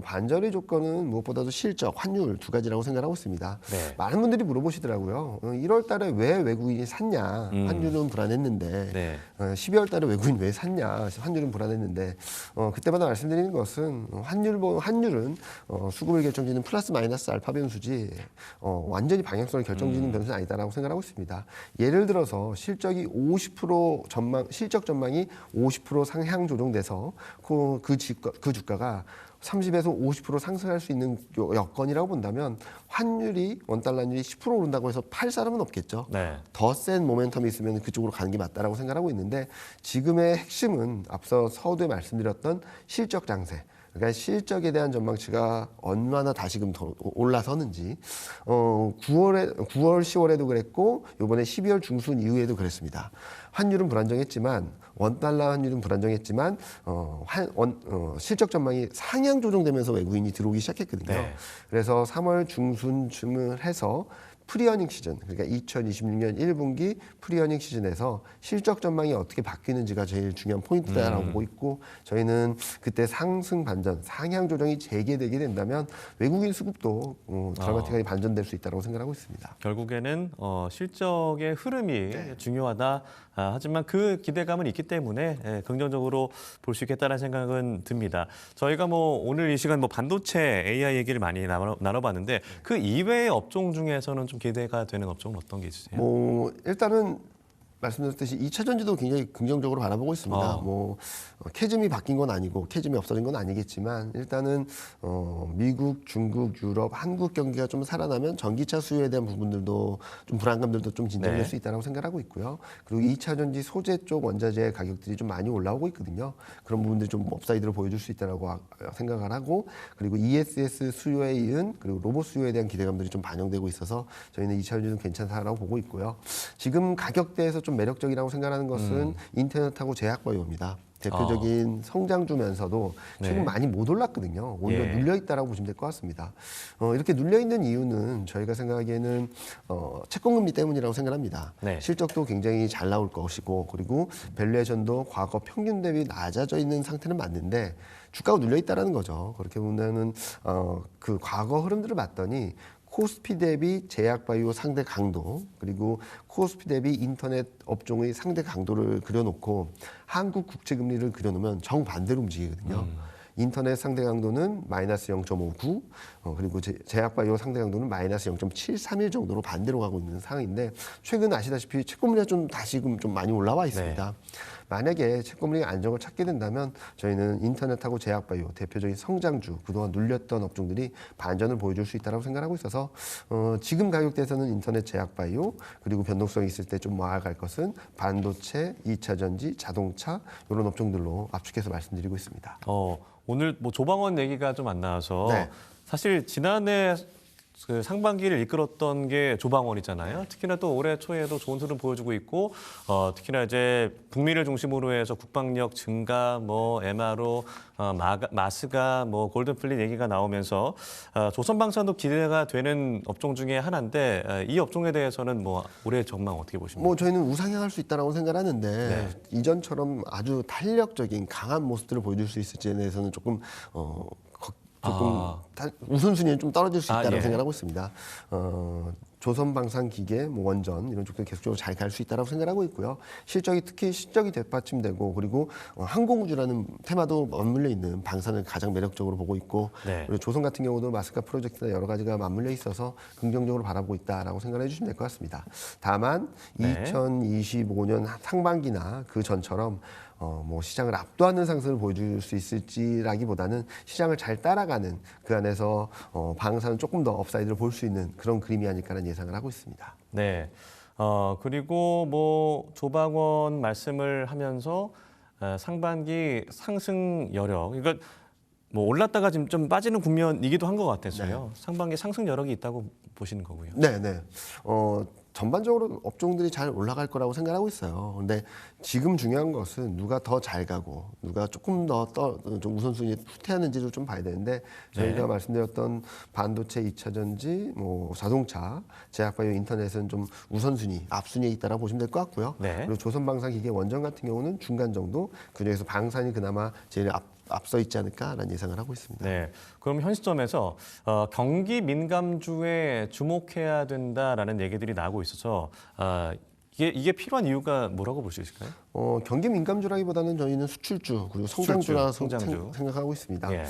반전의 조건은 무엇보다도 실적, 환율 두 가지라고 생각하고 있습니다. 네. 많은 분들이 물어보시더라고요. 1월 달에 왜 외국인이 샀냐? 환율은 불안했는데 네. 12월 달에 외국인 왜 샀냐? 환율은 불안했는데 그때마다 말씀드리는 것은 환율은 수급을 결정짓는 플러스 마이너스 알파 변수지 완전히 방향성을 결정짓는 변수는 아니다라고 생각하고 있습니다. 예를 들어서 실적이 50% 실적 전망이 50% 상향 조정돼서 그 주가가 30에서 50% 상승할 수 있는 여건이라고 본다면 환율이 원달러율이 10% 오른다고 해서 팔 사람은 없겠죠. 네. 더 센 모멘텀이 있으면 그쪽으로 가는 게 맞다라고 생각하고 있는데 지금의 핵심은 앞서 서두에 말씀드렸던 실적 장세. 그러니까 실적에 대한 전망치가 얼마나 다시금 더 올라서는지 9월, 10월에도 그랬고 이번에 12월 중순 이후에도 그랬습니다. 환율은 불안정했지만 원달러 환율은 불안정했지만 실적 전망이 상향 조정되면서 외국인이 들어오기 시작했거든요. 네. 그래서 3월 중순쯤을 해서 프리어닝 시즌, 그러니까 2026년 1분기 프리어닝 시즌에서 실적 전망이 어떻게 바뀌는지가 제일 중요한 포인트다라고 보고 있고 저희는 그때 상승 반전, 상향 조정이 재개되게 된다면 외국인 수급도 드라마틱하게 반전될 수 있다고 생각하고 있습니다. 결국에는 실적의 흐름이 중요하다. 하지만 그 기대감은 있기 때문에 긍정적으로 볼 수 있겠다는 생각은 듭니다. 저희가 뭐 오늘 이 시간 뭐 반도체 AI 얘기를 많이 나눠봤는데 그 이외의 업종 중에서는 좀 기대가 되는 업종은 어떤 게 있으세요? 일단은 말씀드렸듯이 2차 전지도 굉장히 긍정적으로 바라보고 있습니다. 캐즘이 바뀐 건 아니고 캐즘이 없어진 건 아니겠지만 일단은 미국, 중국, 유럽, 한국 경기가 좀 살아나면 전기차 수요에 대한 부분들도 좀 불안감들도 좀 진정될 수 있다고 생각하고 있고요. 그리고 2차 전지 소재 쪽 원자재 가격들이 좀 많이 올라오고 있거든요. 그런 부분들이 좀 업사이드를 보여줄 수 있다고 생각을 하고 그리고 ESS 수요에 이은 그리고 로봇 수요에 대한 기대감들이 좀 반영되고 있어서 저희는 2차 전지는 괜찮다라고 보고 있고요. 지금 가격대에서 좀 매력적이라고 생각하는 것은 인터넷하고 제약바이오입니다. 대표적인 성장주면서도 최근 많이 못 올랐거든요. 오히려 눌려있다라고 보시면 될 것 같습니다. 이렇게 눌려있는 이유는 저희가 생각하기에는 채권금리 때문이라고 생각합니다. 네. 실적도 굉장히 잘 나올 것이고 그리고 밸류에이션도 과거 평균 대비 낮아져 있는 상태는 맞는데 주가가 눌려있다는 거죠. 그렇게 보면은 그 과거 흐름들을 봤더니 코스피 대비 제약바이오 상대 강도 그리고 코스피 대비 인터넷 업종의 상대 강도를 그려놓고 한국 국채금리를 그려놓으면 정반대로 움직이거든요. 인터넷 상대 강도는 마이너스 0.59 그리고 제약바이오 상대 강도는 마이너스 0.731 정도로 반대로 가고 있는 상황인데 최근 아시다시피 채권물리가 좀 다시금 좀 많이 올라와 있습니다. 만약에 채권물리가 안정을 찾게 된다면 저희는 인터넷하고 제약바이오 대표적인 성장주 그동안 눌렸던 업종들이 반전을 보여줄 수 있다고 생각하고 있어서 지금 가격대에서는 인터넷 제약바이오 그리고 변동성이 있을 때 좀 나아갈 것은 반도체, 2차 전지, 자동차 이런 업종들로 압축해서 말씀드리고 있습니다. 오늘 뭐 조방원 얘기가 좀 안 나와서 네. 사실 지난해 그 상반기를 이끌었던 게 조방원이잖아요. 특히나 또 올해 초에도 좋은 흐름 보여주고 있고 특히나 이제 북미를 중심으로 해서 국방력 증가, 뭐 MRO, 마스가, 뭐 골든플릿 얘기가 나오면서 조선방산도 기대가 되는 업종 중에 하나인데 이 업종에 대해서는 뭐 올해 전망 어떻게 보십니까? 저희는 우상향할 수 있다고 생각을 하는데 이전처럼 아주 탄력적인 강한 모습들을 보여줄 수 있을지에 대해서는 조금 우선순위는 좀 떨어질 수 있다고 생각하고 있습니다. 조선방산기계, 원전 이런 쪽도 계속적으로 잘 갈 수 있다고 생각하고 있고요. 특히 실적이 뒷받침되고 그리고 항공우주라는 테마도 맞물려 있는 방산을 가장 매력적으로 보고 있고 그리고 조선 같은 경우도 마스카 프로젝트나 여러 가지가 맞물려 있어서 긍정적으로 바라보고 있다라고 생각해 주시면 될 것 같습니다. 다만 2025년 상반기나 그 전처럼 시장을 압도하는 상승을 보여줄 수 있을지라기보다는 시장을 잘 따라가는 그 안에서 방산은 조금 더 업사이드를 볼 수 있는 그런 그림이 아닐까라는 예상을 하고 있습니다. 네. 그리고 뭐 조방원 말씀을 하면서 상반기 상승 여력. 그러니까 뭐 올랐다가 지금 좀 빠지는 국면이기도 한 것 같아서요. 네. 상반기 상승 여력이 있다고 보시는 거고요. 네, 네. 전반적으로 업종들이 잘 올라갈 거라고 생각하고 있어요. 근데 지금 중요한 것은 누가 더 잘 가고 누가 조금 더 좀 우선순위에 후퇴하는지를 좀 봐야 되는데 저희가 네. 말씀드렸던 반도체, 2차 전지, 뭐 자동차, 제약바이오, 인터넷은 좀 우선순위, 앞순위에 있다라고 보시면 될 것 같고요. 네. 그리고 조선방산기계 원전 같은 경우는 중간 정도, 그중에서 방산이 그나마 제일 앞서 있지 않을까라는 예상을 하고 있습니다. 네. 그럼 현 시점에서 경기 민감주에 주목해야 된다라는 얘기들이 나오고 있어서 이게 필요한 이유가 뭐라고 볼 수 있을까요? 경기 민감주라기보다는 저희는 수출주 그리고 성장주라서 성장주. 생각하고 있습니다. 예.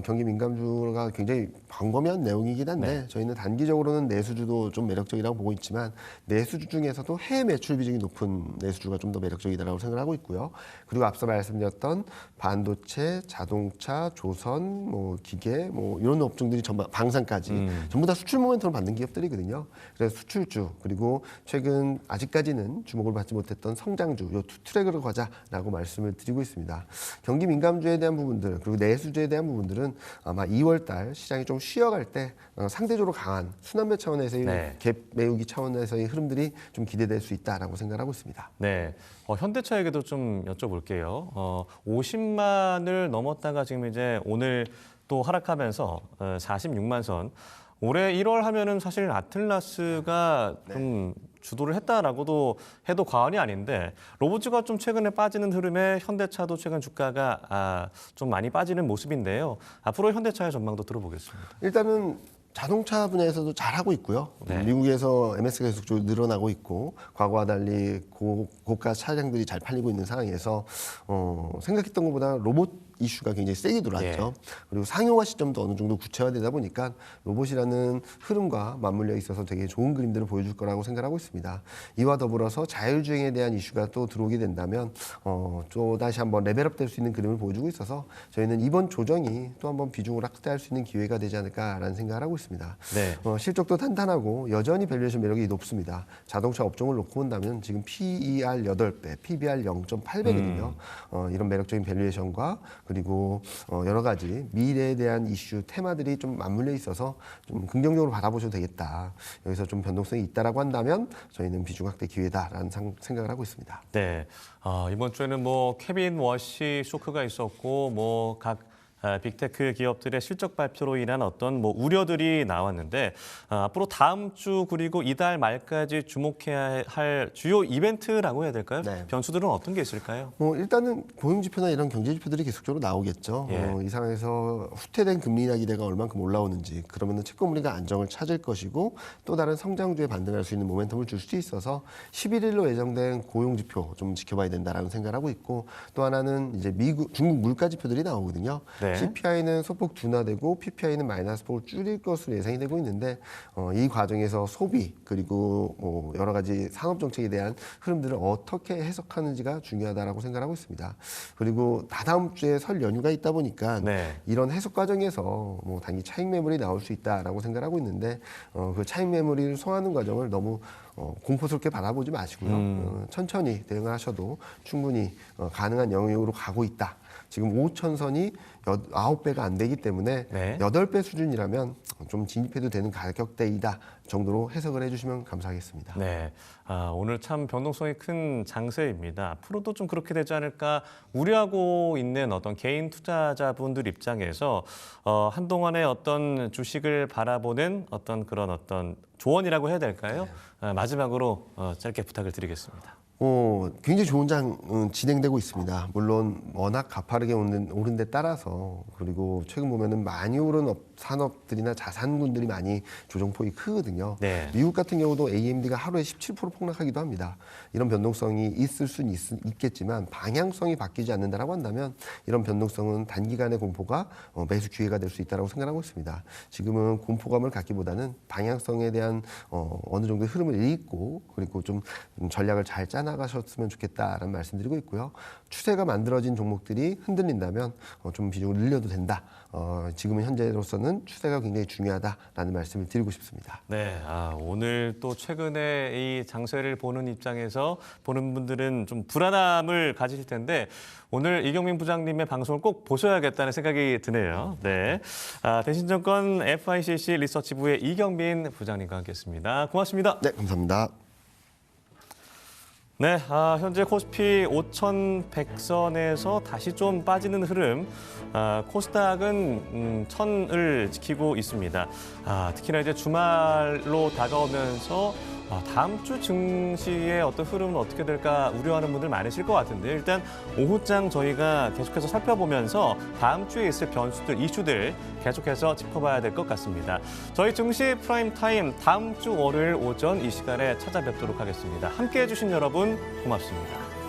경기 민감주가 굉장히 광범위한 내용이긴 한데 네. 저희는 단기적으로는 내수주도 좀 매력적이라고 보고 있지만 내수주 중에서도 해외 매출 비중이 높은 내수주가 좀 더 매력적이다라고 생각하고 있고요. 그리고 앞서 말씀드렸던 반도체, 자동차, 조선, 뭐 기계, 뭐 이런 업종들이 전부 방산까지 전부 다 수출 모멘텀을 받는 기업들이거든요. 그래서 수출주 그리고 최근 아직까지는 주목을 받지 못했던 성장주 요 두 트랙으로 가자라고 말씀을 드리고 있습니다. 경기 민감주에 대한 부분들 그리고 내수주에 대한 부분들은 아마 2월달 시장이 좀 쉬어갈 때 상대적으로 강한 순환매 차원에서의 네. 갭 메우기 차원에서의 흐름들이 좀 기대될 수 있다라고 생각하고 있습니다. 네. 현대차 얘기도 좀 여쭤볼게요. 50만을 넘었다가 지금 이제 오늘 또 하락하면서 46만 선. 올해 1월 하면은 사실 아틀라스가 좀 주도를 했다라고도 해도 과언이 아닌데 로봇주가 좀 최근에 빠지는 흐름에 현대차도 최근 주가가 좀 많이 빠지는 모습인데요. 앞으로 현대차의 전망도 들어보겠습니다. 일단은 자동차 분야에서도 잘하고 있고요. 네. 미국에서 MS가 계속적으로 늘어나고 있고 과거와 달리 고가 차량들이 잘 팔리고 있는 상황에서 생각했던 것보다 로봇 이슈가 굉장히 세게 들어왔죠. 그리고 상용화 시점도 어느 정도 구체화되다 보니까 로봇이라는 흐름과 맞물려 있어서 되게 좋은 그림들을 보여줄 거라고 생각하고 있습니다. 이와 더불어서 자율주행에 대한 이슈가 또 들어오게 된다면 또 다시 한번 레벨업 될 수 있는 그림을 보여주고 있어서 저희는 이번 조정이 또 한번 비중을 확대할 수 있는 기회가 되지 않을까라는 생각을 하고 있습니다. 네. 실적도 탄탄하고 여전히 밸류에이션 매력이 높습니다. 자동차 업종을 놓고 본다면 지금 PER 8배, PBR 0.8배거든요. 이런 매력적인 밸류에이션과 그리고 여러 가지 미래에 대한 이슈, 테마들이 좀 맞물려 있어서 좀 긍정적으로 바라보셔도 되겠다. 여기서 좀 변동성이 있다라고 한다면 저희는 비중 확대 기회다라는 생각을 하고 있습니다. 네. 이번 주에는 뭐 케빈 워시 쇼크가 있었고 뭐 각 빅테크 기업들의 실적 발표로 인한 어떤 뭐 우려들이 나왔는데 앞으로 다음 주 그리고 이달 말까지 주목해야 할 주요 이벤트라고 해야 될까요? 네. 변수들은 어떤 게 있을까요? 일단은 고용지표나 이런 경제지표들이 계속적으로 나오겠죠. 예. 이 상황에서 후퇴된 금리나 기대가 얼만큼 올라오는지 그러면 채권금리가 안정을 찾을 것이고 또 다른 성장주에 반등할 수 있는 모멘텀을 줄 수도 있어서 11일로 예정된 고용지표 좀 지켜봐야 된다라는 생각을 하고 있고 또 하나는 이제 중국 물가지표들이 나오거든요. 네. CPI는 소폭 둔화되고 PPI는 마이너스 폭을 줄일 것으로 예상이 되고 있는데 이 과정에서 소비 그리고 뭐 여러 가지 산업 정책에 대한 흐름들을 어떻게 해석하는지가 중요하다라고 생각하고 있습니다. 그리고 다다음 주에 설 연휴가 있다 보니까 네. 이런 해석 과정에서 뭐 단기 차익 매물이 나올 수 있다라고 생각하고 있는데 그 차익 매물을 소화하는 과정을 너무 공포스럽게 바라보지 마시고요. 천천히 대응을 하셔도 충분히 가능한 영역으로 가고 있다. 지금 5천선이 9배가 안 되기 때문에 네. 8배 수준이라면 좀 진입해도 되는 가격대이다 정도로 해석을 해주시면 감사하겠습니다. 네, 오늘 참 변동성이 큰 장세입니다. 앞으로도 좀 그렇게 되지 않을까 우려하고 있는 어떤 개인 투자자분들 입장에서 한동안의 어떤 주식을 바라보는 어떤 그런 어떤 조언이라고 해야 될까요? 마지막으로 짧게 부탁을 드리겠습니다. 굉장히 좋은 장 진행되고 있습니다. 물론 워낙 가파르게 오른 데 따라서 그리고 최근 보면은 많이 오른 산업들이나 자산군들이 많이 조정폭이 크거든요. 네. 미국 같은 경우도 AMD가 하루에 17% 폭락하기도 합니다. 이런 변동성이 있을 수는 있겠지만 방향성이 바뀌지 않는다라고 한다면 이런 변동성은 단기간의 공포가 매수 기회가 될 수 있다고 생각하고 있습니다. 지금은 공포감을 갖기보다는 방향성에 대한 어느 정도의 흐름을 읽고 그리고 좀 전략을 잘 짜나 빠져나가셨으면 좋겠다라는 말씀드리고 있고요. 추세가 만들어진 종목들이 흔들린다면 좀 비중을 늘려도 된다. 지금은 현재로서는 추세가 굉장히 중요하다라는 말씀을 드리고 싶습니다. 네, 오늘 또 최근에 이 장세를 보는 입장에서 보는 분들은 좀 불안함을 가지실 텐데 오늘 이경민 부장님의 방송을 꼭 보셔야겠다는 생각이 드네요. 네, 대신증권 FICC 리서치부의 이경민 부장님과 함께했습니다. 고맙습니다. 네, 감사합니다. 네, 현재 코스피 5,100선에서 다시 좀 빠지는 흐름. 코스닥은 1,000을 지키고 있습니다. 특히나 이제 주말로 다가오면서 다음 주 증시의 어떤 흐름은 어떻게 될까 우려하는 분들 많으실 것 같은데 일단 오후장 저희가 계속해서 살펴보면서 다음 주에 있을 변수들, 이슈들 계속해서 짚어봐야 될 것 같습니다. 저희 증시 프라임 타임 다음 주 월요일 오전 이 시간에 찾아뵙도록 하겠습니다. 함께해 주신 여러분 고맙습니다.